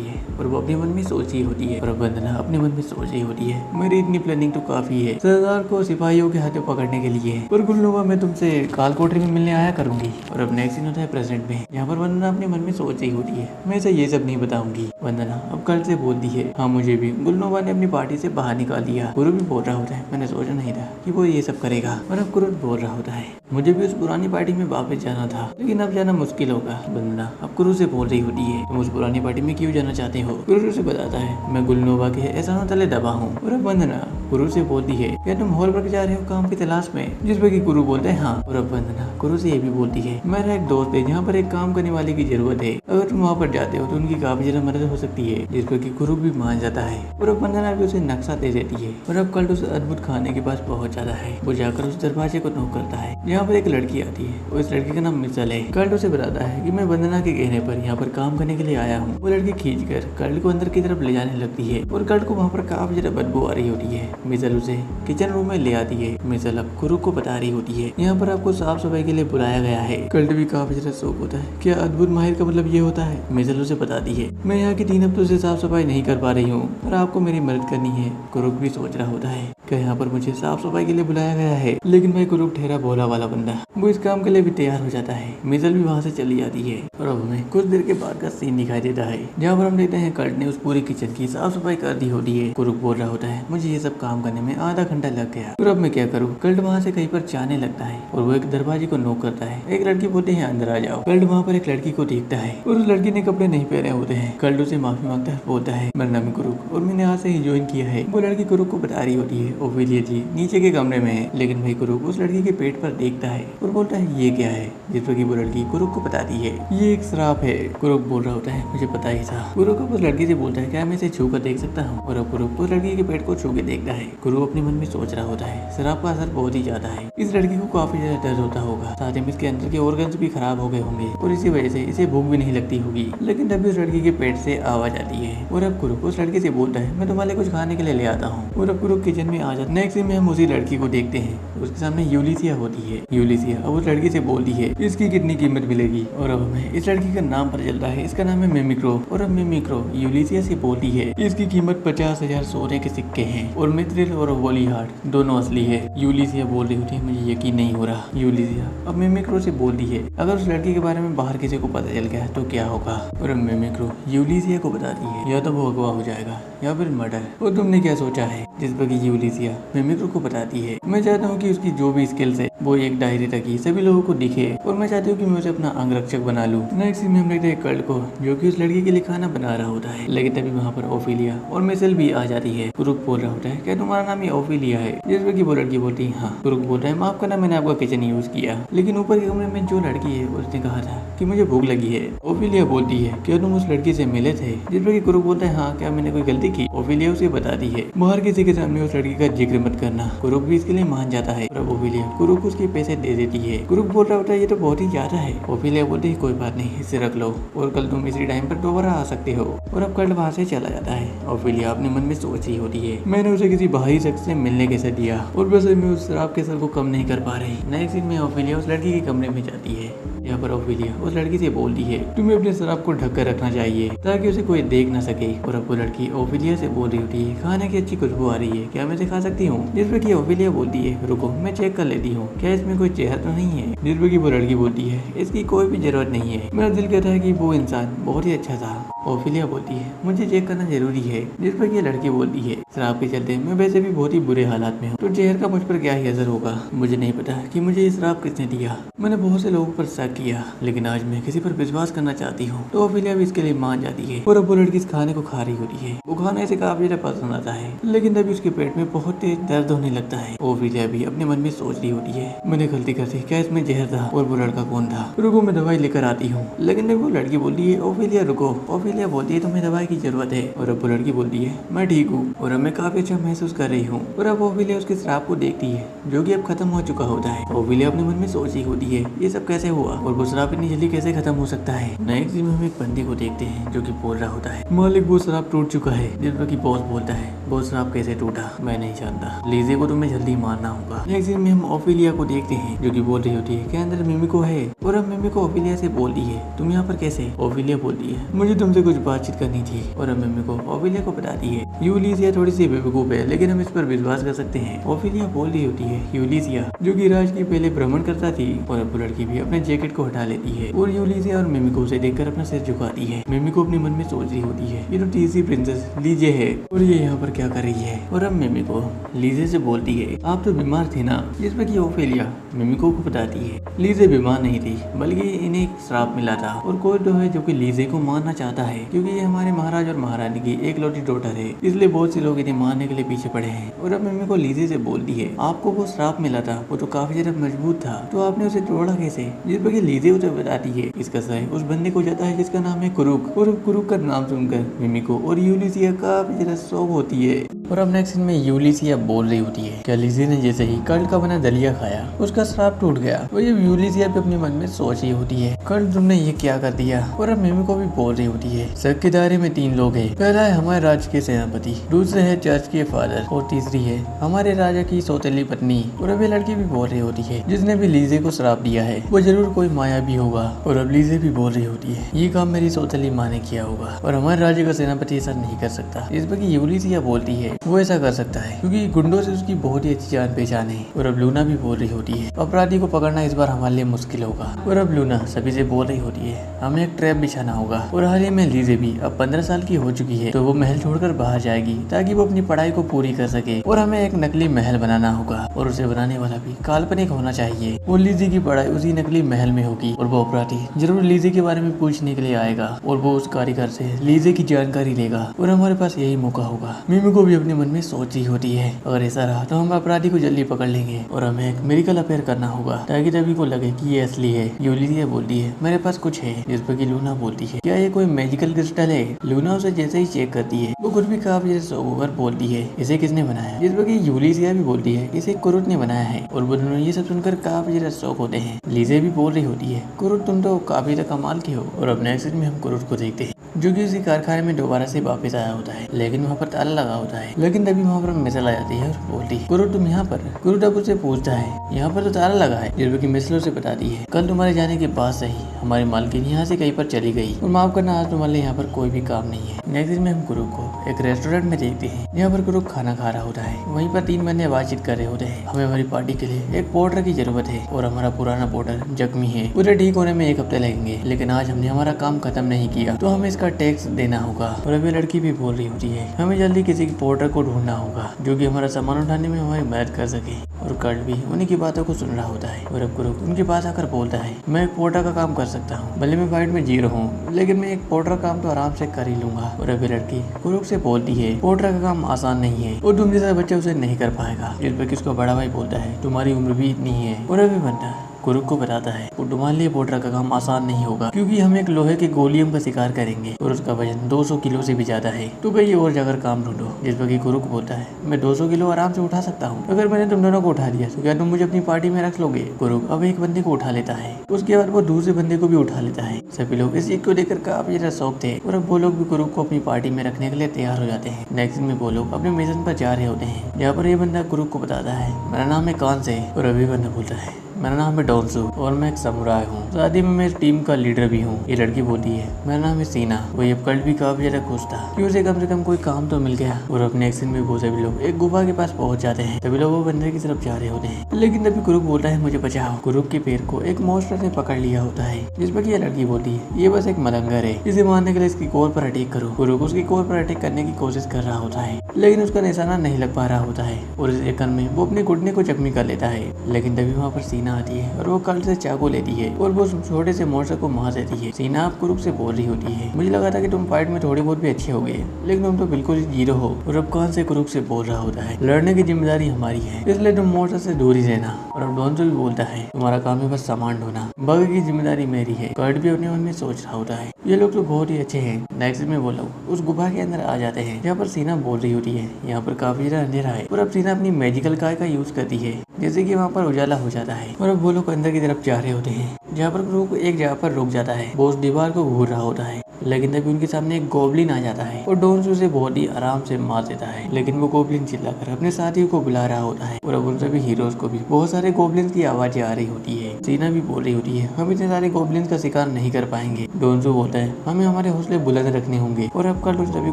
है। और वो अपने मन में सोच रही होती है, और अब वंदना अपने मन में सोच रही होती है, मेरी इतनी प्लानिंग तो काफी है सरदार को सिपाहियों के हाथों पकड़ने के लिए। पर गुलनोवा मैं तुमसे काल कोठरी में मिलने आया करूंगी। और अब नेक्स्ट सीन होता है प्रेजेंट में, यहाँ पर वंदना अपने मन में सोच रही होती है, मैं इसे ये सब नहीं बताऊंगी। वंदना अब कल से बोलती है, हाँ मुझे भी गुलनोवा ने अपनी पार्टी से बाहर निकाल दिया। गुरु भी बोल रहा होता है, मैंने सोचा नहीं था कि वो ये सब करेगा। और अब गुरु बोल रहा होता है, मुझे भी उस पुरानी पार्टी में वापस जाना था लेकिन अब जाना मुश्किल होगा। वंदना अब गुरु से बोल रही होती है, तुम उस पुरानी पार्टी में क्यों जाना चाहते हो? गुरु से बताता है, मैं गुलनोवा के एहसानों तले दबा हूँ। और अब वंदना गुरु से बोलती है, क्या तुम हॉल पर जा रहे हो काम की तलाश में? जिस पर की गुरु बोलते हैं, हाँ। और अब वंदना गुरु से ये भी बोलती है, मेरा एक दोस्त है जहाँ पर एक काम करने वाले की जरूरत है, अगर तुम वहाँ पर जाते हो तो उनकी काफी ज्यादा मदद हो सकती है। जिस पर की गुरु भी मान जाता है और अब वंदना भी उसे नक्शा दे देती है। और अब कल्ट उस अद्भुत खाने के पास पहुंच जाता है। वो जाकर उस दरवाजे को नॉक करता है जहाँ पर एक लड़की आती है और इस लड़की का नाम मिसल है। कल्ट उसे बताता है कि मैं वंदना के कहने पर यहाँ पर काम करने के लिए आया हूँ। वो लड़की खींचकर कल्ट को अंदर की तरफ ले जाने लगती है और कल्ट को वहाँ पर काफी ज्यादा बदबू आ रही होती है। मिसल उसे किचन रूम में ले आती है। मिसल अब गुरु को बता रही होती है, यहाँ पर आपको साफ सफाई के लिए बुलाया गया है। कल्ट भी काफी ज्यादा शौक होता है, क्या अद्भुत माहिर का मतलब ये होता है? मिसल उसे बताती है, मैं यहाँ के 3 हफ्तों से साफ सफाई नहीं कर पा रही हूँ और आपको मेरी मदद करनी है। कुरुक भी सोच रहा होता है, क्या यहाँ पर मुझे साफ सफाई के लिए बुलाया गया है? लेकिन भाई कुरुक ठहरा भोला वाला बंदा, वो इस काम के लिए भी तैयार हो जाता है। मिसल भी वहाँ से चली जाती है और अब हमें कुछ देर के बाद का सीन दिखाई देता है जहाँ पर हम देखते हैं कल्ट ने उस पूरी किचन की साफ सफाई कर दी होती है। कुरुक बोल रहा होता है, मुझे ये सब काम करने में आधा घंटा लग गया और अब मैं क्या करूँ? कल्ट वहाँ से कहीं पर जाने लगता है और वो एक दरवाजे को नॉक करता है। एक लड़की बोलती है, अंदर आ जाओ। कल्ट वहाँ पर एक लड़की को देखता है और उस लड़की ने कपड़े नहीं पहने होते हैं। कल्ट उसे माफी मांगता है, बोलता है, मेरा नाम कुरुक और मैंने आज से ही ज्वाइन किया है। वो लड़की कुरुक को बता रही होती है, ओफिलिया जी नीचे के कमरे में है। लेकिन भाई कुरुक उस लड़की के पेट पर देखता है और बोलता है, ये क्या है? जिस पर वो लड़की कुरुक को बताती है, ये एक श्राप है। कुरुक बोल रहा होता है, मुझे पता ही था। कुरुक उस लड़की से बोलता है, क्या मैं इसे छू कर देख सकता हूँ? और अब कुरुक उस लड़की के पेट को छू के देखता है। कुरुक अपने मन में सोच रहा होता है, श्राप का असर बहुत ही ज्यादा है, इस लड़की को काफी ज्यादा दर्द होता होगा, साथ ही में इसके अंदर के ऑर्गन्स भी खराब हो गए होंगे और इसी वजह से इसे भूख भी नहीं लगती होगी। लेकिन तभी उस लड़की के पेट से आवाज आती है और अब कुरुक उस लड़की से बोलता है, मैं तुम्हारे कुछ खाने के लिए ले आता हूँ। और अब कुरुक किचन में आ जाता है। नेक्स्ट में हम उसी लड़की को देखते हैं, उसके सामने यूलिसिया होती है। यूलिसिया अब उस लड़की से बोलती है, इसकी कितनी कीमत मिलेगी? और अब हमें इस लड़की का नाम पता चलता है, इसका नाम है मिमिक्रो। और अब मिमिक्रो यूलिसिया से बोलती है, इसकी कीमत 50,000 सोने के सिक्के हैं और मिथ्रिल और वोली हार्ट दोनों असली है। यूलिसिया बोल रही होती है, मुझे यकीन नहीं हो रहा। यूलिसिया अब मिमिक्रो से बोलती है, अगर उस लड़की के बारे में बाहर किसी को पता चल गया तो क्या होगा? और अब मिमिक्रो यूलिसिया को बताती है, या तो वो अगवा हो जाएगा या फिर मर्डर। और तुमने क्या सोचा है? जिस पर कि यूलिसिया मिमिक्रो को बताती है, मैं चाहता हूँ कि उसकी जो भी स्किल्स है वो एक डायरी तक ही सभी लोगों को दिखे और मैं चाहती हूँ कि मैं उसे अपना अंगरक्षक बना लूँ। नेक्स्ट में हम देखते हैं कल्ट को जो कि उस लड़की के लिए खाना बना रहा होता है। लेकिन तभी वहाँ पर ओफिलिया और मिसेल भी आ जाती है। कुरुक बोल रहा होता है, क्या तुम्हारा नाम ये ओफिलिया है? जिस पर कि वो लड़की बोलती है, हाँ। कुरुक बोल रहा है, माफ करना मैंने आपका किचन यूज किया, लेकिन ऊपर के कमरे में जो लड़की है उसने कहा था कि मुझे भूख लगी है। ओफिलिया बोलती है, क्या तुम उस लड़की से मिले थे? जिस पर कि कुरुक बोलता है, हाँ, क्या मैंने कोई गलती की? ओफिलिया उसे बताती है, बाहर किसी के सामने उस लड़की का जिक्र मत करना। कुरुक भी इसके लिए मान जाता है और ओफिलिया कुरुक को उसके पैसे दे देती है। कुरुक बोल रहा होता है, ये तो बहुत ही ज्यादा है। ओफिलिया बोलती है, कोई बात नहीं, इसे रख लो और कल तुम इसी टाइम पर दोबारा आ सकते हो। और अब कल्ट वहाँ से चला जाता है। ओफिलिया अपने मन में सोच रही होती है, मैंने उसे किसी बाहरी शख्स से मिलने कैसे दिया और वैसे मैं उस शराब के असर को कम नहीं कर पा रही। नेक्स्ट सीन में ओफिलिया उस लड़की के कमरे में जाती है यहाँ पर ओफिलिया उस लड़की से बोलती है तुम्हें अपने शराब को ढक कर रखना चाहिए ताकि उसे कोई देख न सके। और अब वो लड़की ओफिलिया से बोल रही होती है खाने की अच्छी खुशबू आ रही है, क्या मैं सिखा सकती हूँ? जिस पर की ओफिलिया बोलती है रुको मैं चेक कर लेती हूँ, क्या इसमें कोई चेहरा तो नहीं है? जिस पर की वो लड़की बोलती है इसकी कोई भी जरूरत नहीं है, मेरा दिल कहता है कि वो इंसान बहुत ही अच्छा था। ओफिलिया बोलती है मुझे चेक करना जरूरी है। जिस पर की लड़की बोलती है शराब के चलते मैं वैसे भी बहुत ही बुरे हालात में हूँ, तो जहर का मुझ पर क्या ही असर होगा, मुझे नहीं पता कि मुझे ये शराब किसने दिया। मैंने बहुत से लोगों पर शक किया लेकिन आज मैं किसी पर विश्वास करना चाहती हूँ। तो ओफिलिया भी इसके लिए मान जाती है और अब वो लड़की इस खाने को खा रही होती है। वो खाना इसे काफी ज्यादा पसंद आता है लेकिन तभी उसके पेट में बहुत तेज दर्द होने लगता है। ओफिलिया भी अपने मन में सोच रही होती है मैंने गलती कर दी, क्या इसमें जहर था और वो लड़का कौन था? रुको मैं दवाई लेकर आती हूँ। लेकिन वो लड़की बोलती है ओफिलिया रुको। ओफिलिया बोलती है तुम्हें दवाई की जरूरत है और अब वो लड़की बोलती है मैं ठीक हूँ और अब मैं काफी अच्छा महसूस कर रही हूँ। और अब ओफिलिया उसके शराब को देखती है जो कि अब खत्म हो चुका होता है। ओफिलिया अपने मन में सोच रही होती है ये सब कैसे हुआ और वो शराब इतनी जल्दी कैसे खत्म हो सकता है। नेक्स्ट सीन में हम एक बंदे को देखते हैं जो कि बोल रहा होता है मालिक वो शराब टूट चुका है। जिस पर की बॉस बोलता है वो शराब कैसे टूटा मैं नहीं जानता, लीजे को तुम्हें जल्दी मारना होगा। नेक्स्ट सीन में हम ओफिलिया को देखते हैं जो कि बोल रही होती है क्या अंदर मिमिको है? और अब मिमिको ओफिलिया से बोलती है तुम यहाँ पर कैसे? ओफिलिया बोलती है मुझे तुमसे कुछ बातचीत करनी थी। और अब मिमिको ओफिलिया को बताती है यूलिसिया थोड़ी सी बेवकूफ है लेकिन हम इस पर विश्वास कर सकते हैं। ओफिलिया बोल रही होती है यूलिसिया जो कि राज की पहले भ्रमण करता थी। और अब लड़की भी अपने जैकेट को हटा लेती है और यूलिसिया और मिमिको से देखकर अपना सिर झुकाती है। मिमिको अपने मन में सोच रही होती है ये तो तीसरी प्रिंसेस लीजे है और ये यहाँ पर क्या कर रही है? और अब मिमिको लीजे से बोलती है आप तो बीमार थे ना? जिस पर की ओफिलिया मिमिको को बताती है लीजे बीमार नहीं थी बल्कि इन्हें एक श्राप मिला था और कोई तो है जो कि लीजे को मारना चाहता है क्योंकि ये हमारे महाराज और महारानी की एक लौटी डॉटर है, इसलिए बहुत से लोग इन्हें मारने के लिए पीछे पड़े हैं। और अब मिमिको लीजे से बोलती है आपको वो श्राप मिला था वो तो काफी ज्यादा मजबूत था तो आपने उसे तोड़ा कैसे? जिस पर लीजे उसे बताती है इसका श्रेय उस बंदे को जाता है जिसका नाम है कुरुक। और कुरुक का नाम सुनकर मिमिको और यूलिसिया काफी ज्यादा शौक होती है। और अब नेक्स्ट सीन में यूलिसिया बोल रही होती है क्या लीजे ने जैसे ही कल का बना दलिया खाया उसका श्राप टूट गया। और ये यूलिसिया भी अपने मन में सोच रही होती है कल तुमने ये क्या कर दिया। और अब मिमिको भी बोल रही होती है शक के दायरे में 3 लोग हैं, पहला है हमारे राज्य के सेनापति, दूसरे है चर्च के फादर और तीसरी है हमारे राजा की सौतेली पत्नी। और अब ये लड़की भी बोल रही होती है जिसने भी लीजे को श्राप दिया है वो जरूर कोई माया भी होगा। और अब लीजे भी बोल रही होती है ये काम मेरी सौतेली माँ ने किया होगा और हमारे राज्य का सेनापति ऐसा नहीं कर सकता। इस पर यूलिसिया बोलती है वो ऐसा कर सकता है क्योंकि गुंडों से उसकी बहुत ही अच्छी जान पहचान है। और अब लूना भी बोल रही होती है अपराधी को पकड़ना इस बार हमारे लिए मुश्किल होगा। और अब लूना सभी से बोल रही होती है हमें एक ट्रैप बिछाना होगा। और हाल ही में लीजे भी अब 15 साल की हो चुकी है तो वो महल छोड़कर बाहर जाएगी ताकि वो अपनी पढ़ाई को पूरी कर सके। और हमें एक नकली महल बनाना होगा और उसे बनाने वाला भी काल्पनिक होना चाहिए। वो लीजे की पढ़ाई उसी नकली महल में होगी और वो अपराधी जरूर लीजे के बारे में पूछने के लिए आएगा और वो उस कारीगर से लीजे की जानकारी लेगा और हमारे पास यही मौका होगा। मिमिको भी अपने मन में सोच रही होती है अगर ऐसा रहा तो हम अपराधी को जल्दी पकड़ लेंगे और हमें एक मेडिकल अफेयर करना होगा ताकि तभी को लगे कि ये असली है। यूलिसिया बोलती है मेरे पास कुछ है। जिस पर कि लूना बोलती है क्या ये कोई मैजिकल क्रिस्टल है? लूना उसे जैसे ही चेक करती है वो कुछ भी काफी सोबर बोलती है इसे किसने बनाया? जिस पर कि यूलिसिया भी बोलती है इसे कुरुट ने बनाया है। और वो दोनों ये सब सुनकर काफी ज्यादा शौक होते हैं। लीजे भी बोल रही होती है कुरुट तुम तो काफी ज्यादा कमाल की हो। और अब नेक्स्ट में हम कुरुट को देखते हैं जो कि उसी कारखाने में दोबारा से वापस आया होता है लेकिन वहाँ पर ताला लगा होता है। लेकिन तभी वहाँ पर मिसल आ जाती है और बोलती है कुरुट तुम यहाँ पर? कुरुट अब उसे पूछता है यहाँ पर तो ताला लगा है। जिस पर कि मिसल उसे बताती है कल तुम्हारे जाने के बाद से ही हमारी मालकिन यहाँ से कहीं पर चली गई और माफ करना आज तुम्हारे यहाँ पर कोई भी काम नहीं है। नेक्स्ट दिन में हम कुरुक को एक रेस्टोरेंट में देखते हैं यहाँ पर कुरुक खाना खा रहा होता है। वहीं पर 3 बंदे बातचीत कर रहे होते हैं हमें हमारी पार्टी के लिए एक पोर्टर की जरूरत है और हमारा पुराना पोर्टर जख्मी है, उसे ठीक होने में 1 हफ्ते लगेंगे लेकिन आज हमने हमारा काम खत्म नहीं किया तो हमें इसका टैक्स देना होगा। और अभी लड़की भी बोल रही होती है हमें जल्दी किसी पोर्टर को ढूंढना होगा जो कि हमारा सामान उठाने में हमारी मदद कर सके। और कर्ट भी उन्हीं की बातों को सुन रहा होता है और अब कुरुक उनके पास आकर बोलता है मैं एक पोर्टर का काम कर सकता हूँ, भले मैं फाइट में 0 हूँ लेकिन मैं एक पोर्टर काम तो आराम से कर ही लूंगा। और अभी लड़की कुरुक से बोलती है पोर्टर का काम आसान नहीं है और तुम जैसा बच्चा उसे नहीं कर पाएगा। जिस पर किसको बड़ा भाई बोलता है तुम्हारी उम्र भी इतनी ही है। और अभी बनता कुरुक को बताता है वो तुम्हारे लिए पोर्टर का काम आसान नहीं होगा क्योंकि हम एक लोहे के गोलियम का शिकार करेंगे और उसका वजन 200 किलो से भी ज्यादा है तो कहीं और जाकर काम ढूंढो। जिस पर कि कुरुक बोलता है मैं 200 किलो आराम से उठा सकता हूँ, अगर मैंने तुम दोनों को उठा दिया तो क्या तुम मुझे अपनी पार्टी में रख लोगे? कुरुक अब एक बंदे को उठा लेता है उसके बाद वो दूसरे बंदे को भी उठा लेता है। सभी लोग इस चीज को देखकर काफी ज्यादा शौक थे और अब वो लोग भी कुरुक को अपनी पार्टी में रखने के लिए तैयार हो जाते हैं। नेक्स्ट में वो लोग अपने मिशन पर जा रहे होते हैं जहाँ पर ये बंदा कुरुक को बताता है मेरा नाम है कांस है। और अभी बंदा बोलता है मेरा नाम है डोंसू और मैं एक समुराई हूँ, शादी में मैं टीम का लीडर भी हूँ। ये लड़की बोलती है मेरा नाम है सीना। वही अब कल भी काफी ज्यादा खुश था कि उसे कम से कम कोई काम तो मिल गया। और अपने एक्शन में वो सभी लोग एक गुफा के पास पहुंच जाते हैं। सभी लोग वो बंदर की तरफ जा रहे होते हैं, लेकिन तभी कुरुक बोलता है मुझे बचाओ। कुरुक के पैर को एक मॉन्स्टर ने पकड़ लिया होता है, जिस पर ये लड़की बोलती है ये बस एक मलंगर है, इसे मारने के लिए इसकी कोर पर अटैक करो। कुरुक उसकी कोर पर अटैक करने की कोशिश कर रहा होता है, लेकिन उसका निशाना नहीं लग पा रहा होता है और इस एकन में वो अपने घुटने को जख्मी कर लेता है। लेकिन तभी वहाँ पर सीना आती है और वो कल से चाकू लेती है और वो छोटे से मॉन्स्टर को मार देती है। सीना अब कुरुक से बोल रही होती है मुझे लगा था कि तुम फाइट में थोड़ी बहुत भी अच्छे हो गए, लेकिन तुम तो बिल्कुल ही जीरो हो। और अब कौन से कुरुक से बोल रहा होता है लड़ने की जिम्मेदारी हमारी है, इसलिए तुम मॉन्स्टर से दूर ही रहना। और अब डोंसो भी बोलता है तुम्हारा काम है बस सामान ढोना, बाकी की जिम्मेदारी मेरी है। कर्ट भी अपने मन में सोच रहा होता है ये लोग तो बहुत ही अच्छे हैं। नेक्स्ट में वो लोग उस गुफा के अंदर आ जाते हैं जहाँ पर सीना बोल रही होती है यहाँ पर काफी ज्यादा अंधेरा है। और अब सीना अपनी मैजिकल काय का यूज करती है जैसे कि वहाँ पर उजाला हो जाता है। और अब वो लोग अंदर की तरफ जा रहे होते हैं जहाँ पर एक जगह पर रुक जाता है। वो उस दीवार को घूर रहा होता है, लेकिन तभी उनके सामने एक गोबलिन आ जाता है और डोंसू उसे बहुत ही आराम से मार देता है। लेकिन वो गोबलिन चिल्लाकर अपने साथियों को बुला रहा होता है और अब उन सभी हीरोज को भी बहुत सारे गोबलिन की आवाजें आ रही होती है। सीना भी बोल रही होती है हम इतने सारे गोबलिन का शिकार नहीं कर पाएंगे। डोंसू बोलता है हमें हमारे हौसले बुलंद रखने होंगे। और अब कार्ल उस सभी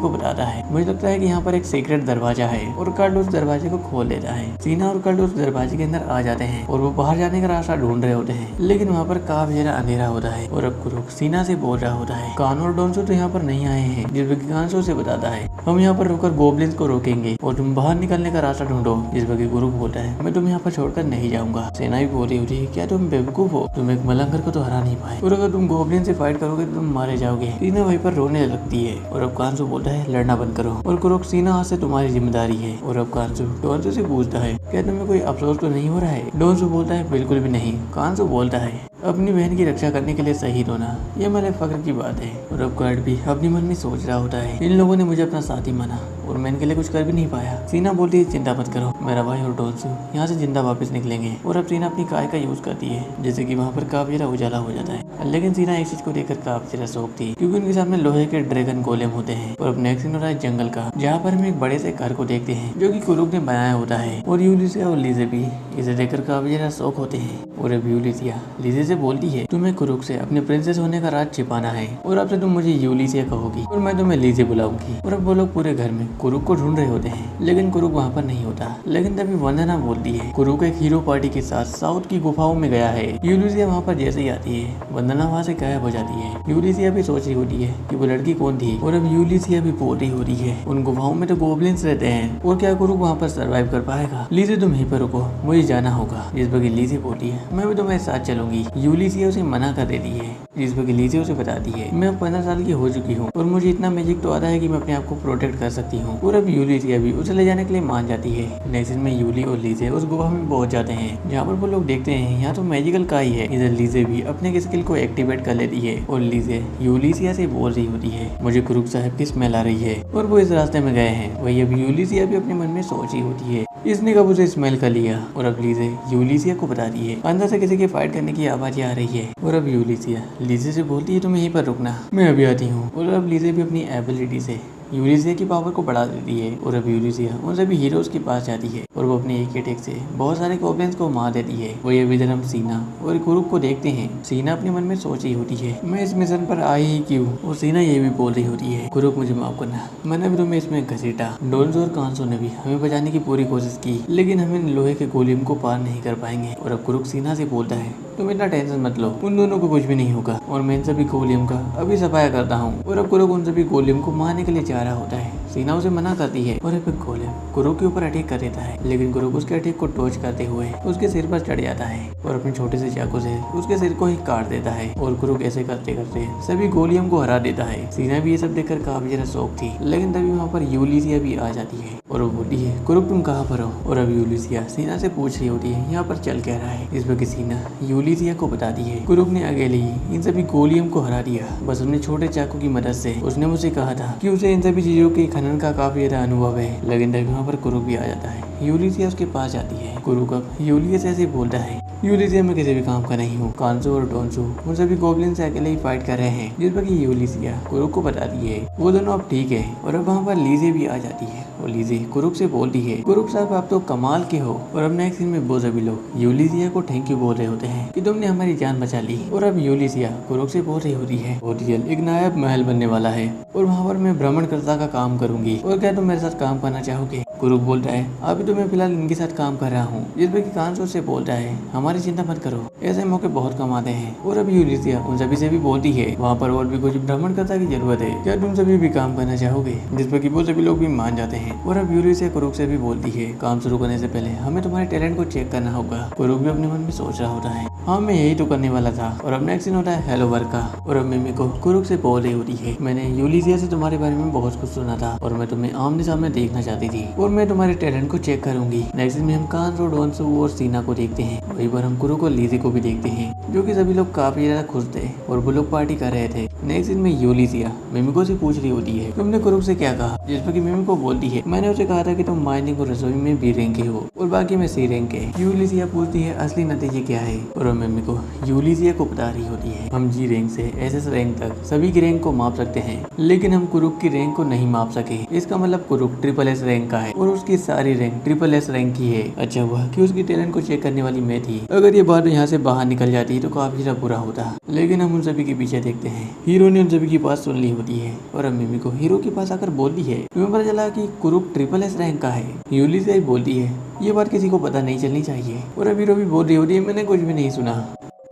को बताता है मुझे लगता है कि यहाँ पर एक सीक्रेट दरवाजा है और कार्ल उस दरवाजे को खोल देता है। सीना और कार्ल उस दरवाजे के अंदर आ जाते हैं और वो बाहर जाने का रास्ता ढूंढ रहे होते हैं, लेकिन वहाँ पर काफी ज्यादा अंधेरा होता है। और अब कुरुक सीना से बोल रहा होता है कानो और डोंसू तो यहाँ पर नहीं आए हैं, जिस पर कांसो से बताता है हम यहाँ पर रुककर गोबलिन्स को रोकेंगे और तुम बाहर निकलने का रास्ता ढूंढो। जिस पर कुरुक बोलता है मैं तुम यहाँ पर छोड़कर नहीं जाऊंगा। सेना भी बोल रही होती है क्या तुम बेवकूफ हो, तुम एक मलंगर को तो हरा नहीं पाए और अगर तुम गोबलिन से फाइट करोगे तो तुम मारे जाओगे। सीना वहीं पर रोने लगती है और अब कांसो बोलता है लड़ना बंद करो। और कुरुक सीना आज से तुम्हारी जिम्मेदारी है। और अब कांसो डोंसू से पूछता है क्या तुम्हें कोई अफसोस तो नहीं हो रहा है। डोंसू बोलता है बिल्कुल भी नहीं। कांसो बोलता है अपनी बहन की रक्षा करने के लिए शहीद होना यह मेरे फख्र की बात है। और अब कर्ट भी अपने मन में सोच रहा होता है इन लोगों ने मुझे अपना साथी माना और मैं इनके लिए कुछ कर भी नहीं पाया। सीना बोलती है चिंता मत करो, मेरा भाई और डोंसू यहाँ से जिंदा वापस निकलेंगे। और अब सीना अपनी काय का यूज करती है जैसे कि वहाँ पर काफी ज्यादा उजाला हो जाता है। लेकिन सीना एक चीज को देखकर काफी ज्यादा शौक थी क्योंकि उनके सामने लोहे के ड्रैगन गोलेम होते हैं। और अब नेक्स्ट सीन हो रहा है जंगल का, जहाँ पर हम एक बड़े से घर को देखते हैं जो कि कुरुक ने बनाया होता है। और यूलिसिया और लीजे भी इसे देखकर काफी ज्यादा शौक होते हैं। और अब यूलिसिया लीजे से बोलती है तुम्हें कुरुक से अपने प्रिंसेस होने का राज छिपाना है और अब से तुम मुझे यूलिसिया कहोगी और मैं तुम्हें लीजे बुलाऊंगी। और अब वो लोग पूरे घर में कुरुक को ढूंढ रहे होते हैं, लेकिन कुरुक वहाँ पर नहीं होता। लेकिन तभी वंदना बोलती है कुरुक एक हीरो पार्टी के साथ साउथ की गुफाओं में गया है। यूलिसिया वहाँ पर जैसे ही आती है वंदना वहाँ से गायब हो जाती है। यूलिसिया भी सोच रही होती है कि वो लड़की कौन थी। और अब यूलिसिया भी बोल रही होती है उन गुफाओं में तो गोबलिन्स रहते हैं और क्या कुरुक वहाँ पर सर्वाइव कर पाएगा। लीजे तुम यहीं पर रुको, मुझे जाना होगा। जिस पर लीजे बोलती है मैं भी तुम्हारे साथ चलूंगी। यूलिसिया उसे मना कर देती है, जिस पर लीजे उसे बताती है मैं अब 15 साल की हो चुकी हूँ और मुझे इतना मैजिक तो आता है कि मैं अपने आप को प्रोटेक्ट कर सकती हूँ। और अब यूलिसिया भी उसे ले जाने के लिए मान जाती है। नेक्स्ट में यूली और लीजे उस गुफा में पहुंच जाते हैं जहाँ पर वो लोग देखते हैं यहाँ तो मैजिकल काई है। इधर लीजे भी अपने स्किल को एक्टिवेट कर लेती है और लीजे यूलिसिया से बोल रही होती है मुझे कुरुक साहब की स्मेल आ रही है और वो इस रास्ते में गए हैं। वही अब यूलिसिया भी अपने मन में सोच रही होती है इसने कब उसे स्मेल कर लिया। और अब लीजे यूलिसिया को बताती है अंदर से किसी के फाइट करने की आवाज़ें आ रही है। और अब यूलिसिया लीजे से बोलती है तुम यहीं पर रुकना, मैं अभी आती हूँ। और अब लीजे भी अपनी एबिलिटी से यूलिसिया की पावर को बढ़ा देती है और अब यूलिसिया उन सभी हीरोज के पास जाती है और वो अपने एक अटैक से बहुत सारे गोब्लिन्स को मार देती है। वही अभी इधर हम सीना और कुरुक को देखते हैं। सीना अपने मन में सोच रही होती है मैं इस मिशन पर आई ही क्यों। और सीना ये भी बोल रही होती है कुरुक मुझे माफ करना, मैंने भी तुम्हें इसमें घसीटा। डोंसो और कांसो ने भी हमें बचाने की पूरी कोशिश की, लेकिन हम इन लोहे के गोलेम को पार नहीं कर पाएंगे। और अब कुरुक सीना से बोलता है तुम इतना टेंशन मत लो, उन दोनों को कुछ भी नहीं होगा और मैं इन सभी गोलेम का अभी सफाया करता हूँ। और अब कुरुक उन सभी गोलेम को मारने के लिए जा रहा होता है। सीना उसे मना करती है और अब गोलेम कुरुक के ऊपर अटैक कर देता है, लेकिन कुरुक उसके अटैक को डॉज करते हुए उसके सिर पर चढ़ जाता है और अपने छोटे से चाकू से उसके सिर को ही काट देता है। और कुरुक ऐसे करते करते सभी गोलियम को हरा देता है। सीना भी ये सब देखकर काफी ज्यादा शौक थी, लेकिन तभी वहाँ पर यूलिसिया भी आ जाती है और वो बोलती है कुरुक तुम कहाँ पर हो। और अब यूलिसिया सीना से पूछ रही होती है यहाँ पर चल क्या रहा है। इस वक्त सीना यूलिसिया को बताती है कुरुक ने अकेले ही इन सभी गोलियम को हरा दिया, बस अपने छोटे चाकू की मदद से। उसने मुझे कहा था कि उसे इन सभी चीजों के खनन का काफी ज्यादा अनुभव है, लेकिन तभी वहाँ पर कुरुक भी आ जाता है। यूलिसिया उसके पास जाती है। कुरुक अब यूलिसिया से बोलता है यूलिसिया मैं किसी भी काम का नहीं हूँ। कांसो और डोंसो उन सभी गोब्लिन से अकेले ही फाइट कर रहे हैं, जिस पर कि यूलिसिया कुरुक को बताती है वो दोनों अब ठीक है। और अब वहाँ पर लीजे भी आ जाती है और लीजे कुरुक से बोलती है, कुरुक साहब आप तो कमाल के हो। और अब नेक्स्ट सीन में वो सभी लोग यूलिसिया को थैंक यू बोल रहे होते हैं कि तुमने हमारी जान बचा ली। और अब यूलिसिया कुरुक से बोल रही होती है और रियल एक नायाब महल बनने वाला है और वहाँ पर मैं भ्रमणकर्ता का काम करूंगी और क्या तुम मेरे साथ काम करना चाहोगे। कुरुक बोलता है अभी तो मैं फिलहाल इनके साथ काम कर रहा हूँ, जिस पर कि कांसो से बोलता है हमारी चिंता मत करो, ऐसे मौके बहुत कम आते हैं। और अब यूलिसिया उन सभी से भी बोलती है वहाँ पर और भी कुछ भ्रमणकर्ता की जरूरत है, क्या तुम सभी भी काम करना चाहोगे, जिस पर कि वो सभी लोग भी मान जाते हैं। और अब यूलिसिया कुरुक से भी बोलती है काम शुरू करने से पहले हमें तुम्हारे टैलेंट को चेक करना होगा। कुरुक भी अपने मन में सोच रहा होता है हाँ मैं यही तो करने वाला था। और अब नेक्स्ट सीन होता है हेलो वर्क का। और अब मिमिको कुरुक से बोल रही होती है मैंने यूलिसिया से तुम्हारे बारे में बहुत कुछ सुना था और मैं तुम्हें आमने सामने देखना चाहती थी और मैं तुम्हारे टैलेंट को चेक करूंगी। नेक्स्ट सीन में हम कांसो, डोंसो और सीना को देखते हैं। वहीं पर हम कुरुक और लीजे को भी देखते हैं जो कि सभी लोग काफी ज्यादा खुश थे और वो लोग पार्टी कर रहे थे। नेक्स्ट सीन में यूलिसिया मिमिको से पूछ रही होती है तुमने कुरुक से क्या कहा, जिस पर कि मिमिको बोलती है मैंने उसे कहा था कि तुम माइनिंग और रसोई में बी रैंक के हो और बाकी में सी रैंक के। यूलिसिया पूछती है असली नतीजे क्या है और मिमिको यूलिसिया को बता रही होती है हम जी रैंक से एसएस रैंक तक सभी की रैंक को माप सकते हैं, लेकिन हम कुरुक की रैंक को नहीं माप सके। इसका मतलब कुरुक ट्रिपल एस रैंक का है और उसकी सारी रैंक ट्रिपल एस रैंक की है। अच्छा हुआ कि उसकी टैलेंट को चेक करने वाली मैं थी, अगर ये बात यहाँ से बाहर निकल जाती तो काफी ज्यादा बुरा होता। लेकिन हम उन सभी के पीछे देखते हैं हीरो ने उन सभी की बात सुन ली होती है और अब मिमिको हीरो के पास आकर बोलती है तुम्हें पता चला कि कुरुक ट्रिपल एस रैंक का है। यूलिसिया बोलती है ये बात किसी को पता नहीं चलनी चाहिए। और अब हीरो भी बोल रही होती है मैंने कुछ भी नहीं सुना।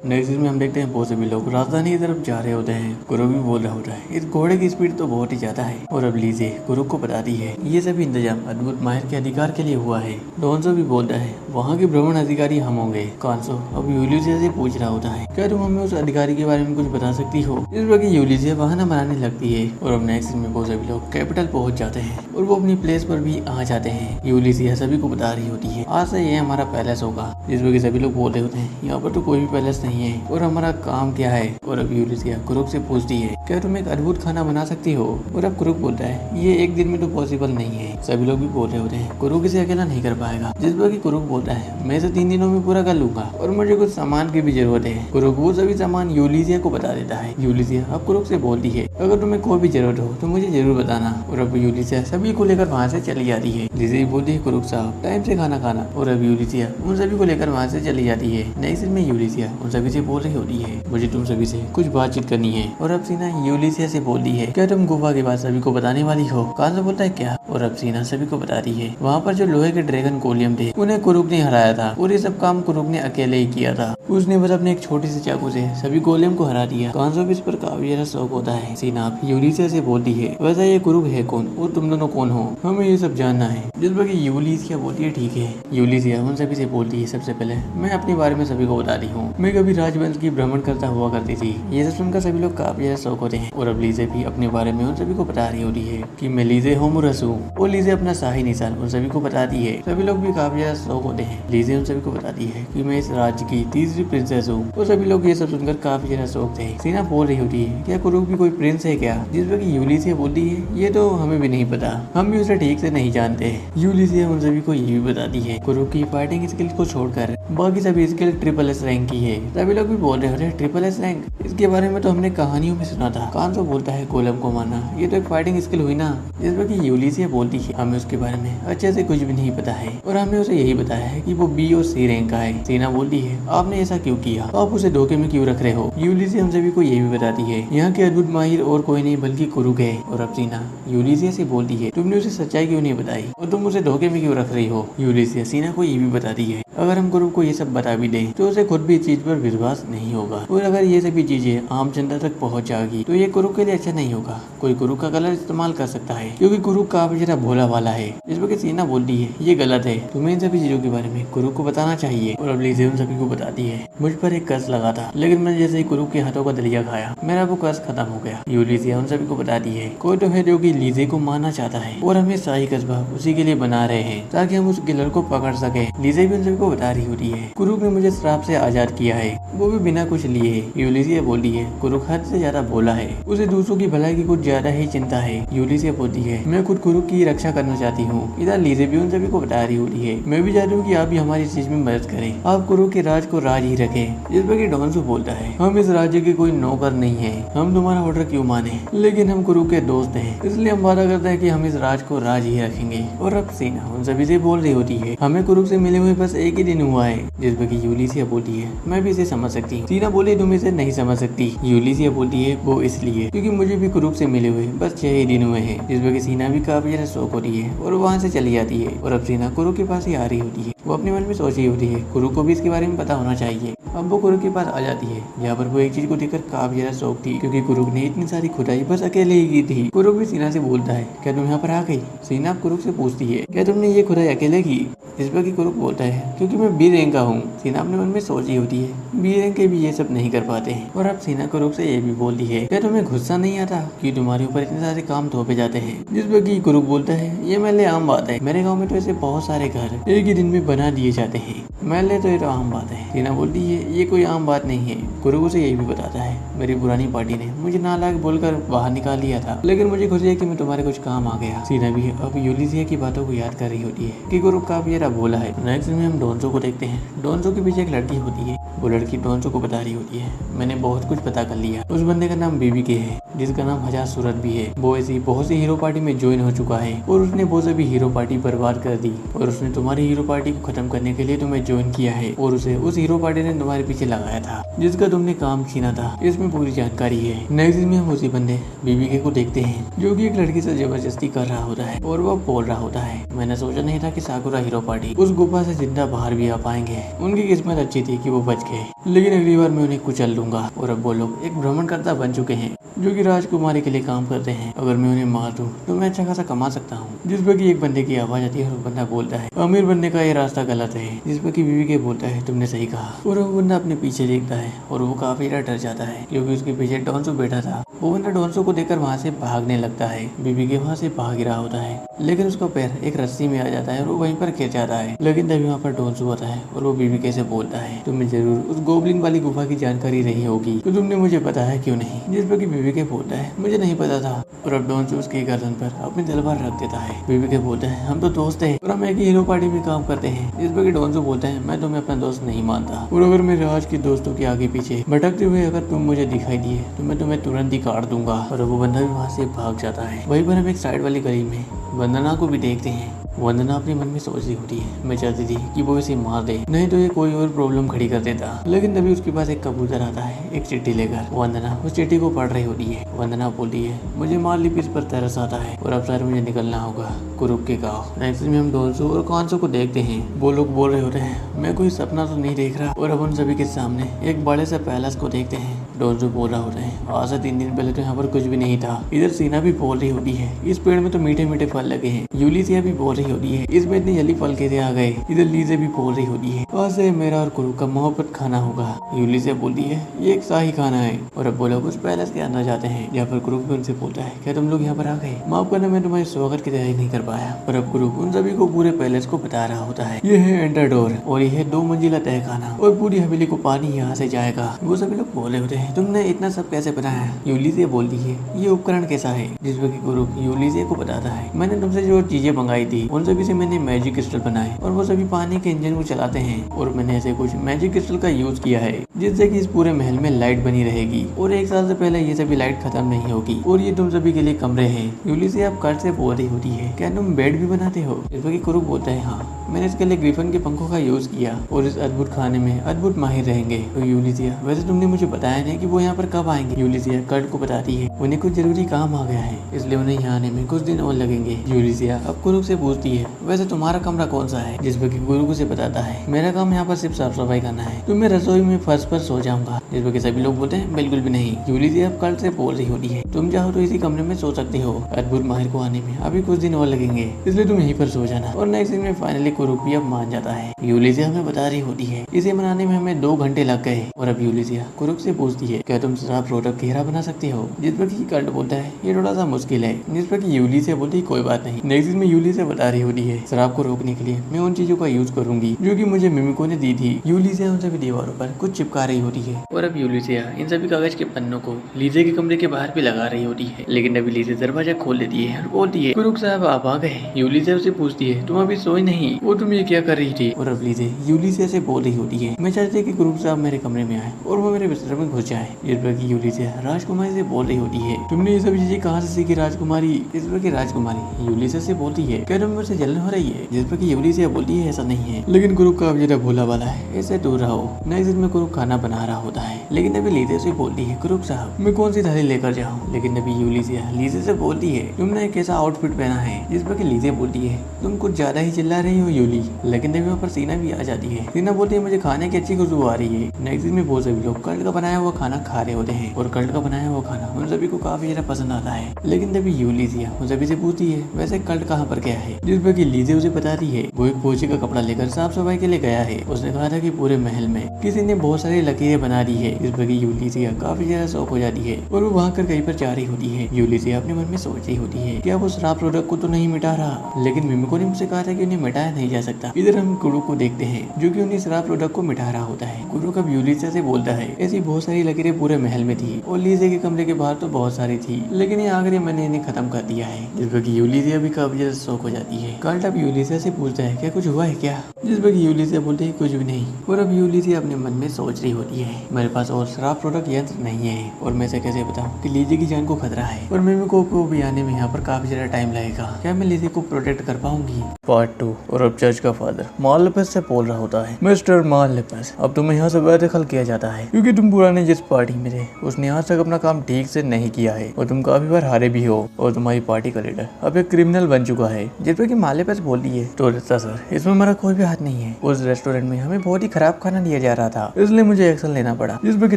नेक्स्ट में हम देखते हैं बहुत सभी लोग राजधानी की तरफ जा रहे होते हैं। कुरुक भी बोल रहा होता है इस घोड़े की स्पीड तो बहुत ही ज्यादा है। और अब लीजे कुरुक को बताती है ये सभी इंतजाम अद्भुत माहिर के अधिकार के लिए हुआ है। डोंसो भी बोलता है वहाँ के भ्रमण अधिकारी हम होंगे। कांसो अब यूलिसिया से पूछ रहा होता है क्या तुम हमें उस अधिकारी के बारे में कुछ बता सकती हो, इस वक्त यूलिसिया बहाना बनाने लगती है। और अब नेक्स्ट में बहुत सभी लोग कैपिटल पहुंच जाते हैं और वो अपनी प्लेस पर भी आ जाते हैं। यूलिसिया सभी को बता रही होती है आज से ये हमारा पैलेस होगा, जिस वक्त सभी लोग बोल रहे होते हैं यहाँ पर तो कोई भी पैलेस नहीं है और हमारा काम क्या है। और अब यूलिसिया कुरुक से पूछती है क्या तुम एक अद्भुत खाना बना सकती हो। और अब कुरुक बोलता है ये एक दिन में तो पॉसिबल नहीं है। सभी लोग भी बोल रहे होते हैं कुरुक इसे अकेला नहीं कर पाएगा, जिस पर कि कुरुक बोलता है मैं इसे 3 दिनों में पूरा कर लूंगा और मुझे कुछ सामान की भी जरूरत है। कुरुक वो सभी सामान यूलिसिया को बता देता है। यूलिसिया अब कुरुक से बोलती है अगर तुम्हें कोई भी जरूरत हो तो मुझे जरूर बताना। और अब यूलिसिया सभी को लेकर वहाँ से चली जाती है। लीजे बोलती है कुरुक साहब टाइम से खाना खाना। और अब यूलिसिया उन सभी को लेकर वहाँ से चली जाती है। नेक्स्ट में यूलिसिया उन सभी से बोल रही होती है मुझे तुम सभी से कुछ बातचीत करनी है। और अब सीना यूलिसिया से बोलती है क्या तुम गुफा के बाद सभी को बताने वाली हो। कांसो बोलता है क्या। और अब सीना सभी को बताती है वहाँ पर जो लोहे के ड्रैगन गोलियम थे उन्हें कुरुक ने हराया था और ये सब काम कुरुक ने अकेले ही किया था। उसने बस अपने एक छोटी सी चाकू से सभी गोलियम को हरा दिया। कांसो भी इस पर काफी ज्यादा शौक होता है। सीना यूलिसिया से बोलती है वैसा ये कुरुक है कौन और तुम दोनों कौन हो, हमें ये सब जानना है। जिस पर यूलिसिया बोलती है ठीक है। यूलिसिया उन सभी से बोलती है सबसे पहले मैं अपने बारे में सभी को बता रही हूँ, मैं कभी राजवंश की भ्रमण करता हुआ करती थी। ये सब सुनकर सभी लोग काफी ज्यादा शौक होते हैं। और अब लीजे भी अपने बारे में उन सभी को बता रही होती है कि मैं लीजे होमुरस हूँ। और लीजे अपना शाही निशान उन सभी को बताती है। सभी लोग भी काफी ज्यादा शौक होते हैं। लीजे उन सभी को बताती है कि मैं इस राज्य की तीसरी प्रिंसेस हूँ। और सभी लोग ये सब सुनकर काफी ज्यादा शौक थे। सीना बोल रही होती है क्या कुरुक भी कोई प्रिंस है क्या, जिस पर यूलिसिया बोलती है ये तो हमें भी नहीं पता, हम भी उसे ठीक से नहीं जानते। यूलिसिया उन सभी को ये भी बताती है कुरुक की फाइटिंग स्किल्स को छोड़कर बाकी सभी स्किल ट्रिपल एस रैंक की है। सभी लोग भी बोल रहे होते हैं ट्रिपल एस रैंक, इसके बारे में तो हमने कहानियों में सुना था। कांसो बोलता है गोलम को मारना ये तो एक फाइटिंग स्किल हुई ना, जिस पर कि यूलिसिया बोलती है हमें उसके बारे में अच्छे से कुछ भी नहीं पता है और हमने उसे यही बताया है कि वो बी और सी रैंक का है। सीना बोलती है आपने ऐसा क्यों किया, आप उसे धोखे में क्यों रख रहे हो। यूलिसिया हम सभी को ये भी बताती है यहाँ के अद्भुत माहिर और कोई नहीं बल्कि कुरुक है। और अब सीना यूलिसिया से बोलती है तुमने उसे सच्चाई क्यों नहीं बताई और तुम उसे धोखे में क्यों रख रही हो। यूलिसिया सीना को ये भी बताती है अगर हम कुरुक को ये सब बता भी दें तो उसे खुद भी इस चीज पर विश्वास नहीं होगा और अगर ये सभी चीजें आम जनता तक पहुंच जाएगी तो ये कुरुक के लिए अच्छा नहीं होगा। कोई कुरुक का कलर इस्तेमाल कर सकता है क्योंकि कुरुक काफी ज्यादा भोला वाला है। इस वक्त सीना बोलती है ये गलत है, तुम्हें इन सभी चीजों के बारे में कुरुक को बताना चाहिए। और अब लीजे उन सभी को बताती है मुझ पर एक कर्ज लगा था लेकिन मैंने जैसे ही कुरुक के हाथों का दलिया खाया मेरा वो कर्ज खत्म हो गया। यूलिसिया उन सभी को बताती है कोई तो है जो कि लीजे को मारना चाहता है और हमें शाही कस्बा उसी के लिए बना रहे हैं ताकि हम उस किलर को पकड़ सके। लीजे भी उन सभी को बता रही होती है कुरुक ने मुझे श्राप से आजाद किया है, वो भी बिना कुछ लिए। यूलिसिया बोलती है कुरुक हद से ज्यादा बोला है, उसे दूसरों की भलाई की कुछ ज्यादा ही चिंता है। यूलिसिया बोलती है मैं खुद कुरुक की रक्षा करना चाहती हूँ। इधर लीजे भी उन सभी को बता रही होती है मैं भी चाहती हूँ कि आप भी हमारी चीज में मदद करें, आप कुरुक के राज को राज ही रखें। इस पर कि डॉन्सो बोलता है हम इस राज्य के कोई नौकर नहीं है, हम तुम्हारा ऑर्डर क्यों माने, लेकिन हम कुरुक के दोस्त हैं, इसलिए हम वादा करते हैं कि हम इस राज को राज ही रखेंगे। और अब सीना उन सभी से बोल रही होती है हमें कुरुक से मिले हुए बस एक ही दिन हुआ है। जिस पर कि यूलिसिया बोलती है मैं भी इसे समझ सकती हूँ। सीना बोली तुम इसे नहीं समझ सकती। यूलिसिया बोलती है वो इसलिए क्योंकि मुझे भी कुरुक से मिले हुए बस 6 ही दिन हुए हैं। जिस पर कि सीना भी काफी ज्यादा शौक हो रही है और वहाँ से चली जाती है। और अब सीना कुरुक के पास ही आ रही होती है। वो अपने मन में सोच रही होती है कुरुक को भी इसके बारे में पता होना चाहिए। अब वो कुरुक के पास आ जाती है जहाँ पर वो एक चीज को देखकर काफी ज्यादा शौक थी क्योंकि कुरुक ने इतनी सारी खुदाई बस अकेले ही की थी। कुरुक भी सीना से बोलता है क्या तुम यहाँ पर आ गई। सीना कुरुक से पूछती है क्या तुमने ये खुदाई अकेले की। जिस पर कि कुरुक बोलता है क्योंकि मैं बी रैंक का हूँ। सीना अपने मन में सोच रही होती है बी रैंक के भी ये सब नहीं कर पाते हैं। और अब सीना कुरुक से ये भी बोलती है क्या तुम्हें गुस्सा नहीं आता कि तुम्हारे ऊपर इतने सारे काम थोपे जाते हैं। जिस पर कि कुरुक बोलता है ये मेरे लिए आम बात है, मेरे गाँव में तो ऐसे बहुत सारे घर एक ही दिन में बना दिए जाते हैं, मेरे लिए तो ये तो आम बात है। सीना बोलती है ये कोई आम बात नहीं है। कुरुक उसे यही भी बताता है मेरी पुरानी पार्टी ने मुझे नालायक बोलकर बाहर निकाल लिया था, लेकिन मुझे खुशी है कि मैं तुम्हारे कुछ काम आ गया। सीना भी अब यूलिसिया की बातों को याद कर रही होती है कि कुरुक काफी ज्यादा बोला है। नेक्स्ट में हम डॉन्सो को देखते हैं। डॉन्सो के पीछे एक लड़की होती है, वो लड़की डॉन्सो को बता रही होती है मैंने बहुत कुछ पता कर लिया। उस बंदे का नाम बीबी के है जिसका नाम हजार सूरत भी है। वो ऐसी बहुत सी हीरो पार्टी में ज्वाइन हो चुका है और उसने वो सभी हीरो पार्टी बर्बाद कर दी और उसने तुम्हारी हीरो पार्टी को खत्म करने के लिए तुम्हें ज्वाइन किया है और उसे उस हीरो पार्टी ने तुम्हारे पीछे लगाया था जिसका तुमने काम छीना था। इसमें पूरी जानकारी है। नेक्स्ट दिन में हम उसी बंदे बीबी के को देखते हैं जो कि एक लड़की से जबरदस्ती कर रहा होता है और वो बोल रहा होता है मैंने सोचा नहीं था कि साकुरा हीरो पार्टी उस गुफा से जिंदा बाहर भी आ पाएंगे। उनकी किस्मत अच्छी थी कि वो बच गए, लेकिन अगली बार मैं उन्हें कुचल दूंगा। और अब वो लोग एक भ्रमणकर्ता बन चुके हैं जो कि राजकुमारी के लिए काम करते हैं। अगर मैं उन्हें मार दूं तो मैं अच्छा खासा कमा सकता हूँ। जिस पर कि एक बंदे की आवाज आती है और बंदा बोलता है अमीर बनने का ये रास्ता गलत है। जिस पर कि बीवी के बोलता है तुमने सही कहा। और वो बंदा अपने पीछे देखता है और वो काफी डर जाता है क्योंकि उसके पीछे डॉन्सो बैठा था। वो बंदा डॉन्सो को देखकर वहाँ से भागने लगता है। बीबी के वहाँ से भाग रहा होता है लेकिन उसका पैर एक रस्सी में आ जाता है और वो वहीं पर गिर जाता है। लेकिन तभी वहाँ पर डॉन्सो आता है और वो बीबी के से बोलता है तुम्हें जरूर उस गोबलिन वाली गुफा की जानकारी रही होगी तो तुमने मुझे बताया क्यों नहीं। जिस पर कि बीबी के बोलता है मुझे नहीं पता था। और अब डॉन्सो उसकी गर्दन पर अपनी तलवार रख देता है। बीबी के बोलता है हम तो दोस्त हैं और हम एक ही हीरो पार्टी में काम करते हैं। जिस पर कि डॉन्सो बोलता है मैं तुम्हें अपना दोस्त नहीं मानता और अगर मेरे आज के दोस्तों के आगे पीछे भटकते हुए अगर तुम मुझे दिखाई दिए तो मैं तुम्हें तुरंत ही काट दूंगा। और वो बंदा भी वहाँ से भाग जाता है। वहीं पर हम एक साइड वाली गली में वंदना को भी देखते हैं। वंदना अपने मन में सोच रही होती है मैं चाहती थी कि वो इसे मार दे, नहीं तो ये कोई और प्रॉब्लम खड़ी कर देता। लेकिन तभी उसके पास एक कबूतर आता है एक चिट्ठी लेकर। वंदना उस चिट्ठी को पढ़ रही होती है। वंदना बोलती है मुझे मारलिपिस पर तरस आता है और अब सर मुझे निकलना होगा कुरुक के गाँव। नेक्स्ट में हम डॉन्सो और कांसो को देखते हैं। वो लोग बोल रहे होते हैं मैं कोई सपना तो नहीं देख रहा। और अब उन सभी के सामने एक बड़े से पैलेस को देखते हैं। डॉन्सो बोल रहा होता है आज से 3 दिन पहले तो यहाँ पर कुछ भी नहीं था। इधर सीना भी बोल रही होती है इस पेड़ में तो मीठे मीठे फल लगे हैं। यूलिसिया भी बोल रही होती है इसमें इतनी जल्दी फल कैसे आ गए। इधर लीजे भी बोल रही होती है आज से मेरा और कुरुक का मोहब्बत खाना होगा। यूलिसिया बोलती है ये एक शाही खाना है। और अब वो लोग उस पैलेस के अंदर जाते हैं जहाँ पर कुरुक भी उनसे बोलता है क्या तुम लोग यहाँ पर आ गए, माफ करना मैं तुम्हारे स्वागत की तैयारी नहीं कर पाया। और अब कुरुक उन सभी को पूरे पैलेस को बता रहा होता है ये है एंटर डोर और ये है 2 मंजिला तहखाना और पूरी हवेली को पानी यहाँ से जाएगा। वो सभी लोग बोले होते हैं तुमने इतना सब कैसे बनाया। यूलिसिया बोलती है ये उपकरण कैसा है। जिस पर कुरुक यूलिसिया को बताता है मैंने तुमसे जो चीजें मंगाई थी उन सभी से मैंने मैजिक क्रिस्टल बनाए और वो सभी पानी के इंजन को चलाते हैं और मैंने ऐसे कुछ मैजिक क्रिस्टल का यूज किया है जिससे कि इस पूरे महल में लाइट बनी रहेगी और 1 साल से पहले ये सभी लाइट खत्म नहीं होगी और ये तुम सभी के लिए कमरे हैं। यूलिसिया अब कर्ज से बोल रही होती है क्या तुम बेड भी बनाते हो। जिस पर कुरुक बोलता है हाँ मैंने इसके लिए ग्रिफन के पंखों का यूज किया और इस अद्भुत खाने में अद्भुत माहिर रहेंगे। तो यूलिसिया वैसे तुमने मुझे बताया नहीं कि वो यहाँ पर कब आएंगे। यूलिसिया कर्ट को बताती है उन्हें कुछ जरूरी काम आ गया है इसलिए उन्हें यहाँ आने में कुछ दिन और लगेंगे। यूलिसिया अब कुरुक से पूछती है वैसे तुम्हारा कमरा कौन सा है। जिस पर कुरुक उसे बताता है मेरा काम यहाँ पर सिर्फ साफ सफाई करना है, तो मैं रसोई में फर्श पर सो जाऊंगा। जिस पर सभी लोग बोलते हैं बिल्कुल भी नहीं। यूलिसिया अब कर्ट से बोल रही होती है तुम चाहो तो इसी कमरे में सो सकते हो, अद्भुत माहिर को आने में अभी कुछ दिन और लगेंगे इसलिए तुम यहीं पर सो जाना। और नेक्स्ट दिन में फाइनली कुरुक भी अब मान जाता है। यूलिसिया हमें बता रही होती है इसे बनाने में हमें 2 घंटे लग गए और अब यूलिसिया कुरुक से पूछती है क्या तुम शराब प्रोडक्ट गहरा बना सकते हो, जिस पर कि कर्ट बोलता है ये थोड़ा सा मुश्किल है, जिस पर कि यूलिसिया बोलती है कोई बात नहीं। नेक्स्ट में यूलिसिया बता रही होती है शराब को रोकने के लिए मैं उन चीजों का यूज करूंगी जो कि मुझे मिमिको ने दी थी। यूलिसिया उन सभी दीवारों पर कुछ चिपका रही होती है और अब यूलिसिया इन सभी कागज के पन्नों को लीजे के कमरे के बाहर भी लगा रही होती है, लेकिन अभी लीजे दरवाजा खोल देती है और बोलती है कुरुक साहब आप आ गए। यूलिसिया उसे पूछती है तुम अभी सोई नहीं, वो तुम ये क्या कर रही थी। और अब लीजे यूलिसिया से बोल रही होती है मैं चाहती कि कुरुक साहब मेरे कमरे में आए और वो मेरे बिस्तर में घुस जाए। इस पर की यूलिसिया राजकुमारी से बोल रही होती है तुमने ये सभी चीजें कहाँ से सीखी राजकुमारी। इस पर की राजकुमारी यूलिसिया से बोलती है क्या तुम मुझसे जलन हो रही है, जिस पर की यूलिसिया बोलती है ऐसा नहीं है, लेकिन कुरुक का जरा भोला वाला है इससे दूर रहो। नेक्स्ट में कुरुक खाना बना रहा होता है, लेकिन अभी लीजे से बोलती है कुरुक साहब मैं कौन सी थाली लेकर जाऊँ, लेकिन अभी यूलिसिया लीजे से बोलती है तुमने एक ऐसा आउटफिट पहना है, जिस पर की लीजे बोलती है तुम कुछ ज्यादा ही चिल्ला रही हो यूली, लेकिन अभी वहाँ पर सीना भी आ जाती है। सीना बोलती है मुझे खाने की अच्छी खुशबू आ रही है। नेक्स्ट में बहुत सभी लोग कल्ट का बनाया हुआ खाना खा रहे होते हैं और कल्ट का बनाया हुआ खाना उन सभी को काफी ज्यादा पसंद आता है, लेकिन तभी यूलिसिया उन सभी से पूछती है वैसे कल्ट कहाँ पर गया है, जिस पर की लीजे उसे बताती है वो एक फौजी का कपड़ा लेकर साफ सफाई के लिए गया है। उसने कहा था कि पूरे महल में किसी ने बहुत सारी लकीरें बना दी है, जिस पर की यूलिसिया काफी ज्यादा शौक हो जाती है और वो वहाँ कर कहीं पर जा रही होती है। यूलिसिया अपने मन में सोच रही होती है क्या वो शराब प्रोडक्ट को तो नहीं मिटा रहा, लेकिन मिमिको ने मुझसे कहा था कि उन्हें मिटाया नहीं जा सकता। इधर हम कुरुक को देखते हैं जो कि उन्हें शराब प्रोडक्ट को मिटा रहा होता है। कुरुक अब यूलिसिया से बोलता है ऐसी बहुत सारी लकीरें पूरे महल में थी और लीजे के कमरे के बाहर तो बहुत सारी थी, लेकिन ये आखिर मैंने इन्हें खत्म कर दिया है। जिस पर की यूलिसिया भी काफी ज्यादा शौक हो जाती है। कर्ट अब यूलिसिया से पूछता है क्या कुछ हुआ है क्या, जिस पर की यूलिसिया बोलती है कुछ भी नहीं। और अब यूलिसिया अपने मन में सोच रही होती है मेरे पास और शराब प्रोडक्ट यंत्र नहीं है और मैं इसे कैसे बताऊं कि लीजे की जान को खतरा है और मिमिको को भी आने में यहाँ पर काफी ज्यादा टाइम लगेगा, क्या मैं लीजे को प्रोटेक्ट कर पाऊंगी। पार्ट 2। और अब चर्च का फादर मालपेस से बोल रहा होता है मिस्टर मालपेस अब तुम्हें यहाँ से बेदखल किया जाता है क्योंकि तुम पुराने जिस पार्टी में थे उसने आज तक अपना काम ठीक से नहीं किया है और तुम काफी बार हारे भी हो और तुम्हारी पार्टी का लीडर अब एक क्रिमिनल बन चुका है। जिस पर की मालपेस बोलती है तो सर इसमें हमारा कोई भी हाथ नहीं है, उस रेस्टोरेंट में हमें बहुत ही खराब खाना दिया जा रहा था इसलिए मुझे एक्शन लेना पड़ा। जिस पर की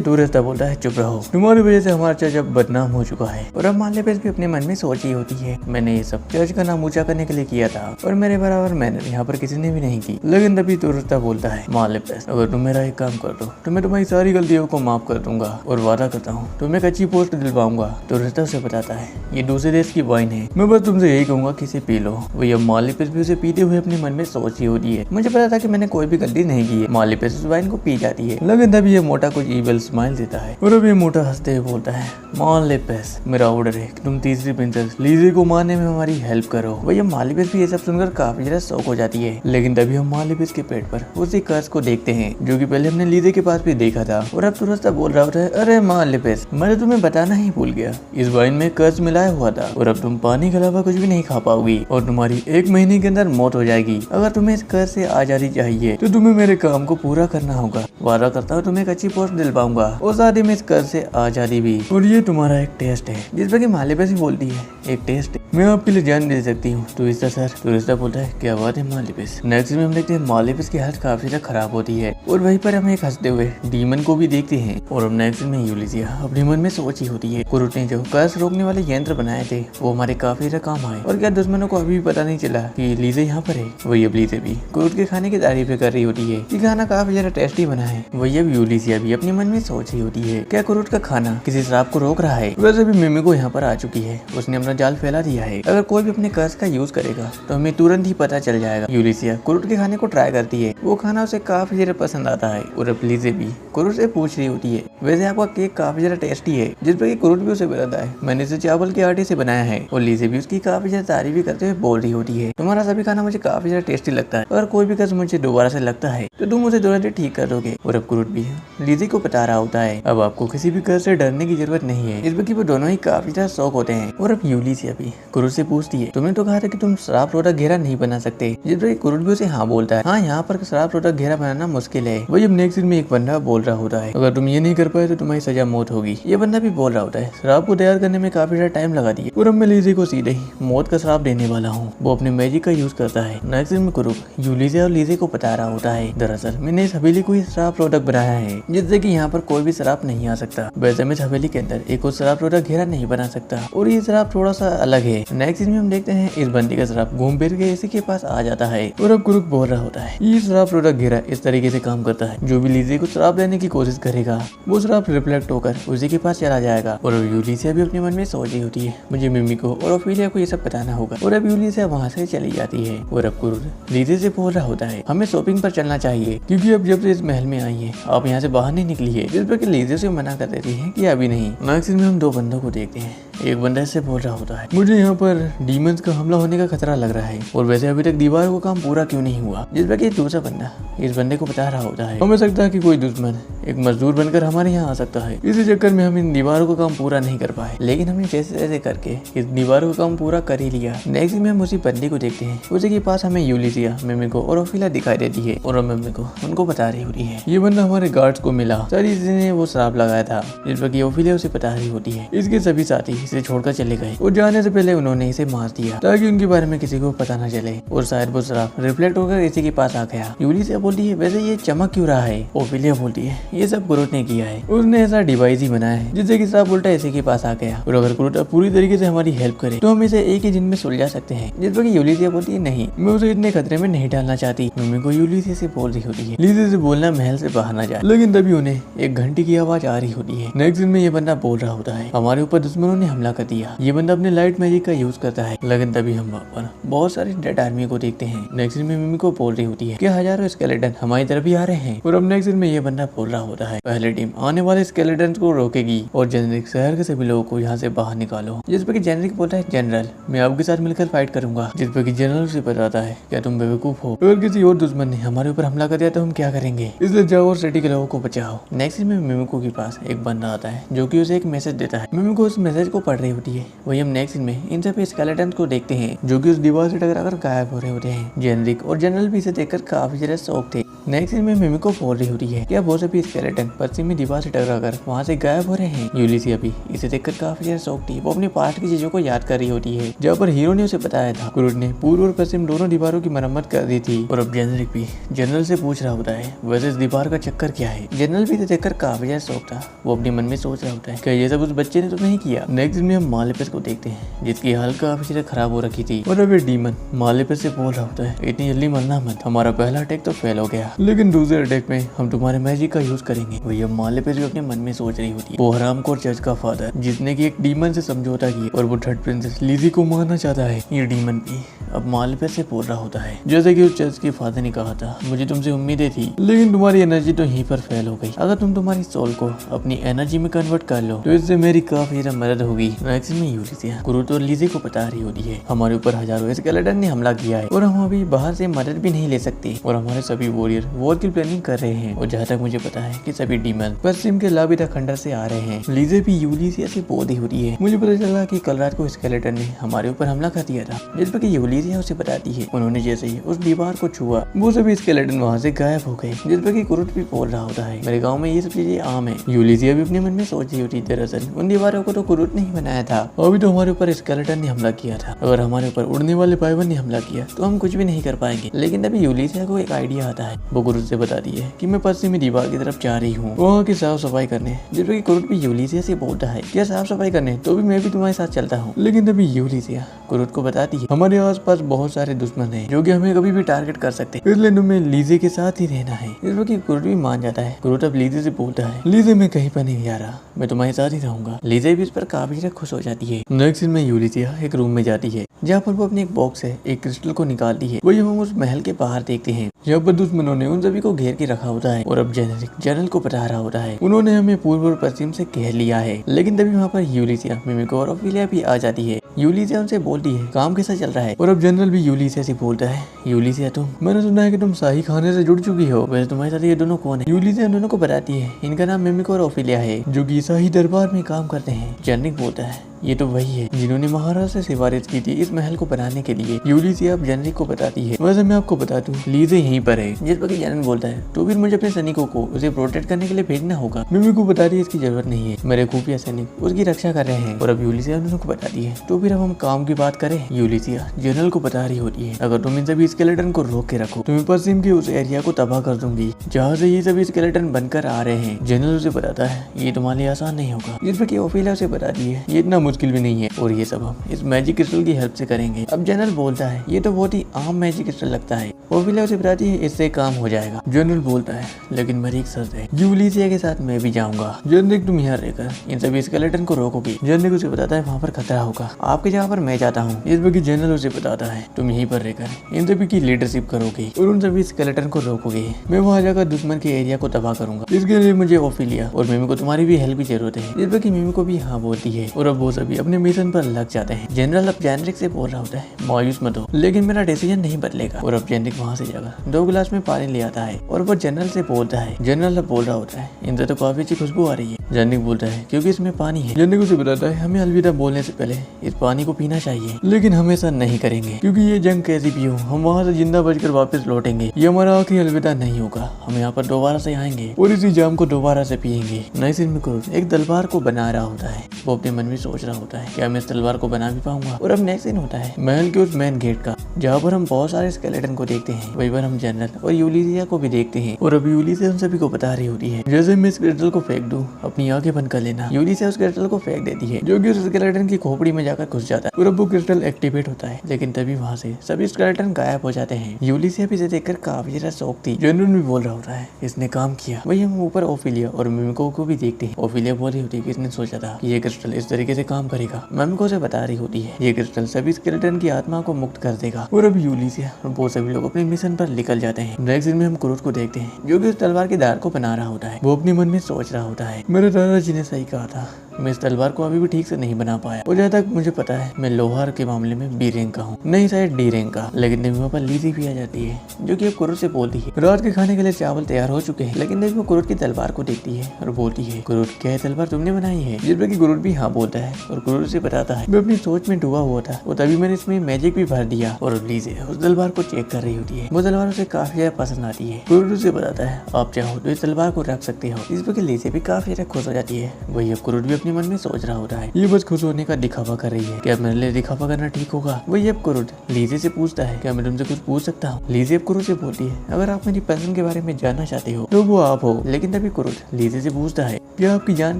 टूरिस्ट बोलता है चुप रहो तुम्हारी वजह से हमारा चर्च अब बदनाम हो चुका है। और अब मालपेस भी अपने मन में सोच ही होती है मैंने ये सब चर्च का नाम ऊंचा करने के लिए किया था और मेरे बराबर मेहनत यहाँ पर किसी ने भी नहीं की, लेकिन तभी टूरिस्ट बोलता है मालपेस अगर तुम मेरा एक काम कर दो तो मैं तुम्हारी सारी गलतियों को माफ कर दूंगा और वादा करता हूँ तुम्हें एक अच्छी पोस्ट दिलवाऊंगा। टूरिस्ट उसे बताता है ये दूसरे देश की वाइन है, मैं बस तुमसे यही कहूंगा कि इसे पी लो। वही मालपेस भी उसे पीते हुए अपने मन में सोच ही होती है मुझे पता था कि मैंने कोई भी गलती नहीं की है। मालपेस उस वाइन को पी जाती है, लेकिन तभी ये मोटा कुछ ईविल स्माइल देता है और अब ये मोटा हंसते हुए बोलता है मालपेस मेरा ऑर्डर है कि तुम तीसरी प्रिंसेस लीजे को मारने में हमारी हेल्प करो। वही मालपेस भी ये सब सुनकर काफी ज्यादा शौक हो जाती है, लेकिन तभी हम मालपेस के पेट पर उसी कर्ज को देखते हैं जो कि पहले हमने लीजे के पास भी देखा था। और अब तुरंत बोल रहा होता है अरे मालपेस मैं तो तुम्हें बताना ही भूल गया इस वाइन में कर्ज मिलाया हुआ था और अब तुम पानी के अलावा कुछ भी नहीं खा पाओगी और तुम्हारी 1 महीने के अंदर मौत हो जाएगी। अगर तुम्हें इस कर्ज से आजादी चाहिए तो तुम्हें मेरे काम को पूरा करना होगा, वादा करता हूँ तुम्हें एक अच्छी पोस्ट दिलवाऊंगा और साथ ही में इस कर्ज से आजादी भी। और ये तुम्हारा एक टेस्ट है, जिस पर की मालपेस भी बोलती है एक टेस्ट मैं आपके लिए जान दे सकती हूँ तो इसका सर टूरिस्ट बोलता है क्या बात है मालपेस। नेक्स्ट में हम देखते हैं मालपेस की हालत काफी ज्यादा खराब होती है और वहीं पर हम एक हंसते हुए डीमन को भी देखते हैं। और अब नेक्स्ट में यूलिसिया अपने मन में सोच ही होती है कुरुट ने जो कर्ज रोकने वाले यंत्र बनाए थे वो हमारे काफी ज्यादा काम आए और क्या दुश्मनों को अभी भी पता नहीं चला कि लीजे यहाँ पर है। वही अब लीजे भी कुरुट के खाने की तारीफें कर रही होती है कि खाना काफी ज्यादा टेस्टी बना है। वही अब यूलिसिया भी अपने मन में सोच ही होती है क्या कुरुट का खाना किसी शराब को रोक रहा है। वैसे भी मिमिको यहाँ पर आ चुकी है, उसने अपना जाल फैला दिया है, अगर कोई भी अपने कर्ज का यूज करेगा तो हमें तुरंत ही पता चल जाएगा। यूलिसिया कुरुट के खाने को ट्राई करती है, वो खाना उसे काफी ज्यादा पसंद आता है और अब लीजे भी कुरुट से पूछ रही होती है वैसे आपका केक काफी ज्यादा टेस्टी है, जिस पर कुरुट भी उसे बताता है मैंने इसे चावल के आटे से बनाया है। और लीजे भी उसकी काफी ज्यादा तारीफ करते हुए बोल रही होती है तुम्हारा सभी खाना मुझे काफी ज्यादा टेस्टी लगता है, अगर कोई भी कर्ज मुझे दोबारा से लगता है तो तुम उसे तुरंत ठीक कर दोगे। और अब कुरुट भी लीजे को बता रहा होता है अब आपको किसी भी कर्ज से डरने की जरूरत नहीं है, इस पर वो दोनों ही काफी ज्यादा शौक होते हैं। और अब यूलिसिया भी कुरुट से पूछती है तुमने तो कहा था कि तुम शराब प्रोडक्ट घेरा नहीं बना सकते, जिस पर कुरुट भी उसे हाँ बोलता है हाँ यहाँ पर शराब प्रोडक्ट घेरा बनाना मुश्किल है। वही अब नेक्स्ट सीन में एक बंदा बोल रहा होता है अगर तुम ये नहीं कर पाए तो तुम्हारी सजा मौत होगी। ये बंदा भी बोल रहा होता है शराब को तैयार करने में काफी ज्यादा टाइम लगा दिया और अब मैं लीजे को सीधे ही मौत का शराब देने वाला हूँ, वो अपने मैजिक का यूज करता है। नेक्स्ट सीन में कुरुट यूलिसिया और लीजे को बता रहा होता है दरअसल मैंने इस हवेली को शराब प्रोडक्ट बनाया है जिससे कि यहाँ पर कोई भी शराब नहीं आ सकता, वैसे मैं इस हवेली के अंदर एक और शराब प्रोडक्ट घेरा नहीं बना सकता और ये शराब थोड़ा सा अलग है। नेक्स्ट सीन में हम देखते हैं इस बंदी का शराब घूम फिर के इसी के पास आ जाता आता है और अब कुरुक बोल रहा होता है ये श्राप प्रोडक्ट घेरा इस तरीके से काम करता है, जो भी लीजे को श्राप लेने की कोशिश करेगा वो श्राप रिफ्लेक्ट होकर उसी के पास चला जाएगा। और अब यूलिसिया भी अपने मन में सोच रही होती है मुझे मिमिको और ओफिलिया को ये सब बताना होगा। और अब यूलिसिया वहाँ से चली जाती है और अब कुरुक लीजे से बोल रहा होता है हमें शॉपिंग पर चलना चाहिए, क्योंकि अब जब से इस महल में आई है आप यहाँ से बाहर नहीं निकली है। जिस पर लीजे से मना कर देती है कि अभी नहीं। नेक्स्ट में हम दो बंदों को देखते हैं। एक बंदा इससे बोल रहा होता है मुझे यहाँ पर डीमंस का हमला होने का खतरा लग रहा है और वैसे अभी तक दीवार को काम पूरा क्यों नहीं हुआ। जिस पर दूसरा बंदा इस बंदे को बता रहा होता है हमें सकता है कि कोई दुश्मन एक मजदूर बनकर हमारे यहाँ आ सकता है, इसी चक्कर में हम इन दीवारों का काम पूरा नहीं कर पाए, लेकिन हमने जैसे तैसे करके इस दीवारों का काम पूरा कर ही लिया। नेक्स्ट में हम उसी बंदी को देखते हैं, उसी के पास हमें यूलिसिया, मिमिको और ओफिलिया दिखाई देती है और मिमिको उनको बता रही होती है ये बंदा हमारे गार्ड्स को मिला सारी ने वो श्राप लगाया था। जिस पर ओफिलिया उसे बता रही होती है इसके सभी साथी इसे छोड़कर चले गए और जाने से पहले उन्होंने इसे मार दिया ताकि उनके बारे में किसी को पता न चले और शायद वो श्राप रिफ्लेक्ट होकर इसी के पास आ गया। यूलिसिया बोलती है वैसे ये चमक क्यों रहा है। ओफिलिया बोलती है ये सब कुरुट ने किया है, उसने ऐसा डिवाइस ही बनाया है जिससे कि श्राप उल्टा इसी के पास आ गया और अगर कुरुट पूरी तरीके से हमारी हेल्प करे तो हम इसे एक ही दिन में सुलझा सकते हैं। जिस पर यूलिसिया बोलती है नहीं मैं उसे इतने खतरे में नहीं डालना चाहती। मिमिको यूलिसिया से बोल रही होती है लीजे से बोलना महल से बाहर न जाए, लेकिन तभी उन्हें एक घंटी की आवाज आ रही होती है। नेक्स्ट दिन में ये बंदा बोल रहा होता है हमारे ऊपर दुश्मनों ने हमला कर दिया। ये बंदा अपने लाइट मैजिक का यूज करता है, लेकिन तभी हम वहाँ पर बहुत सारी डेड आर्मी को देखते हैं। नेक्स्ट दिन में मिमिको बोल रही होती है कि हजारों स्केलेटन हमारी तरफ ही आ रहे हैं और अब नेक्स्ट दिन में ये बंदा बोल रहा होता है पहले टीम आने वाले स्केलेटन को रोकेगी और जेनरिक शहर के सभी लोगों को यहाँ से बाहर निकालो। जिस पर जेनरिक बोलता है जनरल मैं आपके साथ मिलकर फाइट करूंगा। जिस पर जनरल से बताता है क्या तुम बेवकूफ हो, अगर किसी और दुश्मन ने हमारे ऊपर हमला कर दिया तो हम क्या करेंगे, इसलिए जाओ और सिटी के लोगों को बचाओ। नेक्स्ट में मिमिको के पास एक बंदा आता है जो कि उसे एक मैसेज देता है। मिमिको उस मैसेज को पढ़ रही होती है। वही हम नेक्स्ट में इन सभी स्केलेटन को देखते हैं जो कि उस दीवार से टकराकर गायब हो रहे होते हैं। जेनरिक और जनरल भी इसे देखकर काफी ज्यादा शौक थे। नेक्स्ट में मिमिको बोल रही होती है क्या वो सभी स्केलेटन पश्चिमी दीवार से टकराकर वहाँ से गायब हो रहे हैं। यूलिसिया भी इसे देखकर काफी ज्यादा शौक थी। वो अपनी पास्ट की चीजों को याद कर रही होती है जहाँ पर हीरो ने उसे बताया था कुरुट ने पूर्व और पश्चिम दोनों दीवारों की मरम्मत कर दी थी। और अब जेनरिक भी जनरल से पूछ रहा होता है वैसे इस दीवार का चक्कर क्या है। जनरल भी इसे देखकर काफी ज्यादा शौक था। वो अपने मन में सोच रहा होता है क्या ये सब उस बच्चे ने तो नहीं किया। नेक्स्ट में हम मालेपस को देखते हैं जिसकी हालत काफी ज्यादा खराब हो रखी थी और अब ये डीमन मालेपस से बोल रहा होता है इतनी जल्दी मरना मत, हमारा पहला अटैक तो फेल हो गया लेकिन दूसरे अटैक में हम तुम्हारे मैजिक का यूज करेंगे। वही अब मालेपस भी अपने मन में सोच रही होती है वो हरामखोर चर्च का फादर जिसने की एक डीमन से समझौता किया और वो थर्ड प्रिंसेस लिजी को मारना चाहता है। ये डीमन भी अब मालेपस से बोल रहा होता है जैसे कि उस चर्च के फादर ने कहा था मुझे तुमसे उम्मीदें थी लेकिन तुम्हारी एनर्जी तो यहीं पर फेल हो गई। अगर तुम तुम्हारी सोल को अपनी एनर्जी में कन्वर्ट कर लो तो इससे मेरी काफी ज्यादा मदद होगी। नेक्स्ट में यूलिसिया कुरुट और लिजी को बता रही होती है हमारे ऊपर हजारों स्केलेटन ने हमला किया है और हम अभी बाहर से मदद भी नहीं ले सकते और हमारे सभी वॉरियर वॉर की प्लानिंग कर रहे हैं और जहाँ तक मुझे पता है कि सभी डीमन पश्चिम के लाबिदा खंडर से आ रहे हैं। लिजे भी यूलिसिया से बोल रही होती है मुझे पता चला कि कल रात को स्केलेटन ने हमारे ऊपर हमला कर दिया था। जिस पर यूलिसिया उसे बताती है उन्होंने जैसे ही उस दीवार को छुआ वो सभी स्केलेटन वहाँ से गायब हो गए। जिस पर कुरुट भी बोल रहा होता है मेरे गाँव में ये सब चीजें आम है। यूलिसिया भी अपने मन में सोच रही होती दरअसल उन दीवारों को तो कुरुट ने ही बनाया था, अभी तो हमारे ऊपर स्केलेटन ने हमला किया था। अगर हमारे ऊपर उड़ने वाले पाइवन ने हमला किया तो हम कुछ भी नहीं कर पाएंगे। लेकिन तभी यूलिसिया को एक आइडिया आता है। वो कुरुट से बताती है कि मैं पश्चिमी दीवार की तरफ जा रही हूँ वहाँ की साफ सफाई करने। जिस पर कुरुट भी यूलिसिया से बोलता है क्या साफ सफाई करने, तो भी मैं भी तुम्हारे साथ चलता हूँ। लेकिन तभी यूलिसिया कुरुट को बताती है हमारे आसपास बहुत सारे दुश्मन हैं जो कि हमें कभी भी टारगेट कर सकते हैं, इसलिए तुम्हें लीजे के साथ ही रहना है। इस पर कुरुट भी मान जाता है। कुरुट अब लीजे से बोलता है लीजे मैं कहीं पर नहीं जा रहा, मैं तुम्हारे साथ ही रहूंगा। लीजे भी इस पर काफी खुश हो जाती है। नेक्स्ट में यूलिसिया एक रूम में जाती है जहाँ पर वो अपने एक बॉक्स से एक क्रिस्टल को निकालती है। वही हम उस महल के बाहर देखते हैं जहाँ पर दुश्मनों ने उन सभी को घेर के रखा होता है और अब जनरल को बता रहा होता है उन्होंने हमें पूर्व और पश्चिम से घेर लिया है। लेकिन तभी वहाँ पर यूलिसिया, मिमिको और ओफिलिया भी आ जाती है। यूलिसिया उनसे बोलती है काम कैसा चल रहा है और अब जनरल भी यूलिसिया से बोलता है यूलिसिया मैंने सुना है कि तुम शाही खाने से जुड़ चुकी हो, वैसे तुम्हारे साथ ये दोनों कौन है। यूलिसिया दोनों को बताती है इनका नाम मिमिको और ओफिलिया है जो कि शाही दरबार में काम करते हैं। जनरल बोलता है ये तो वही है जिन्होंने महाराज से सिफारिश की थी इस महल को बनाने के लिए। यूलिसिया अब जनरल को बताती है वैसे मैं आपको बता दूं लीजे यहीं यहीं पर है। जिस पर जनरल बोलता है तो फिर मुझे अपने सैनिकों को उसे प्रोटेक्ट करने के लिए भेजना होगा। मिमी को बता दी इसकी जरूरत नहीं है, मेरे खुफिया सैनिक उसकी रक्षा कर रहे हैं। और अब यूलिसिया ने उनको बता दी है। तो फिर अब हम काम की बात करें। यूलिसिया जनरल को बता रही होती है अगर तुम इन सभी स्केलेटन को रोक के रखो तो मैं पश्चिम के उस एरिया को तबाह कर दूंगी जहाँ से ये सभी स्केलेटन बनकर आ रहे हैं। जनरल उसे बताता है ये तुम्हारे लिए आसान नहीं होगा। जिस पर ओफिलिया उसे बता दी है ये इतना मुश्किल भी नहीं है और ये सब हम इस मैजिक क्रिस्टल की हेल्प से करेंगे। अब जनरल बोलता है ये तो बहुत ही आम मैजिक क्रिस्टल लगता है। ओफिलिया उसे बताती है इससे काम हो जाएगा। जनरल बोलता है लेकिन मेरी एक शर्त है, यूलिसिया के साथ मैं भी जाऊंगा। जनरल तुम यहाँ रहकर इन सभी स्केलेटन को रोकोगी। जनरल उसे बताता है वहाँ पर खतरा होगा, आपके जगह पर मैं जाता हूँ। इस वक्त जनरल उसे बताता है तुम यहीं पर रहकर इन सभी की लीडरशिप करोगे और उन सभी स्केलेटन को रोकोगे। मैं वहाँ जाकर दुश्मन के एरिया को तबाह करूंगा। इसके लिए मुझे ओफिलिया और मिमी को तुम्हारी भी हेल्प की जरूरत है। इस वक्त मिमी को भी हाँ बोलती है और अब वो सभी अपने मिशन पर लग जाते हैं। जनरल अब जेनरिक से बोल रहा होता है मायूस मत हो, लेकिन मेरा डिसीजन नहीं बदलेगा। और अब जेनरिक वहाँ से जाकर 2 गिलास में पानी ले आता है और वो जनरल से बोलता है। जनरल अब बोल रहा होता है इनसे तो काफी अच्छी खुशबू आ रही है। जेनरिक बोलता है क्योंकि इसमें पानी है। जेनरिक उसे बताता है हमें अलविदा बोलने से पहले इस पानी को पीना चाहिए, लेकिन हमेशा नहीं करेंगे क्योंकि ये जंग कैसी भी हो हम वहाँ से जिंदा बचकर वापस लौटेंगे। ये हमारा आखिरी अलविदा नहीं होगा, हम यहाँ पर दोबारा से आएंगे और इसी जाम को दोबारा से पियेंगे। नए सीन में क्रूज एक तलवार को बना रहा होता है। वो अपने मन में सोच रहा होता है क्या मैं इस तलवार को बना भी पाऊंगा। और अब नेक्स्ट सीन होता है महल के उस मेन गेट का जहाँ पर हम बहुत सारे स्केलेटन को देखते हैं। वहीं पर हम जनरल और यूलिसिया को भी देखते हैं और अब यूलिसिया उन सभी को बता रही होती है जैसे मैं इस क्रिस्टल को फेंक दूं अपनी आंखें बंद कर लेना। यूलिसिया उस क्रिस्टल को फेंक देती है जो कि उस स्केलेटन की खोपड़ी में जाकर घुस जाता है और अब वो क्रिस्टल एक्टिवेट होता है, लेकिन तभी वहाँ से सभी स्केलेटन गायब हो जाते हैं। यूलिसिया भी इसे देखकर काफी ज्यादा शौक थी। जनरल भी बोल रहा होता है इसने काम किया। वही हम ऊपर ओफिलिया और मिमिको को भी देखते हैं। ओफिलिया बोल रही होती है कि इसने सोचा था कि ये क्रिस्टल इस तरीके से काम करेगा। मिमिको से बता रही होती है ये क्रिस्टल सभी स्केलेटन की आत्मा को मुक्त कर देगा। और अब यूलिसिया और वो सभी लोग अपने मिशन पर निकल जाते हैं। नेक्स्ट सीन में हम क्रूज को देखते हैं जो कि उस तलवार की धार को बना रहा होता है। वो अपने मन में सोच रहा होता है मेरे दादाजी ने सही कहा था, मैं इस तलवार को अभी भी ठीक से नहीं बना पाया और जहाँ तक मुझे पता है मैं लोहार के मामले में बी रैंक का हूँ, नहीं शायद डी रैंक का। लेकिन देवी वहाँ पर लीजी भी आ जाती है जो कि अब क्रूज से बोलती है रात के खाने के लिए चावल तैयार हो चुके हैं। लेकिन देवी वो क्रूज की तलवार को देखती है और बोलती है क्रूज क्या है तलवार तुमने बनाई है। जिस पर क्रूज भी हाँ बोलता है और क्रूज से बताता है मैं अपनी सोच में डूबा हुआ था और तभी मैंने इसमें मैजिक भी भर दिया। और लीजे उस तलवार को चेक कर रही होती है। वो तलवार उसे काफी ज्यादा पसंद आती है। क्रूज उसे बताता है आप चाहो तो इस तलवार को रख सकते हो। इस पर लीजे भी काफी ज्यादा खुश हो जाती है। वही अब क्रूज भी अपने मन में सोच रहा होता है ये बस खुश होने का दिखावा कर रही है, क्या मेरे लिए दिखावा करना ठीक होगा। वही अब क्रूज लीजे से पूछता है क्या मैं तुमसे कुछ पूछ सकता हूँ। लीजे अब क्रूज से बोलती है अगर आप मेरी पसंद के बारे में जानना चाहते हो तो वो आप हो। लेकिन तभी क्रूज लीजे से पूछता है क्या आपकी जान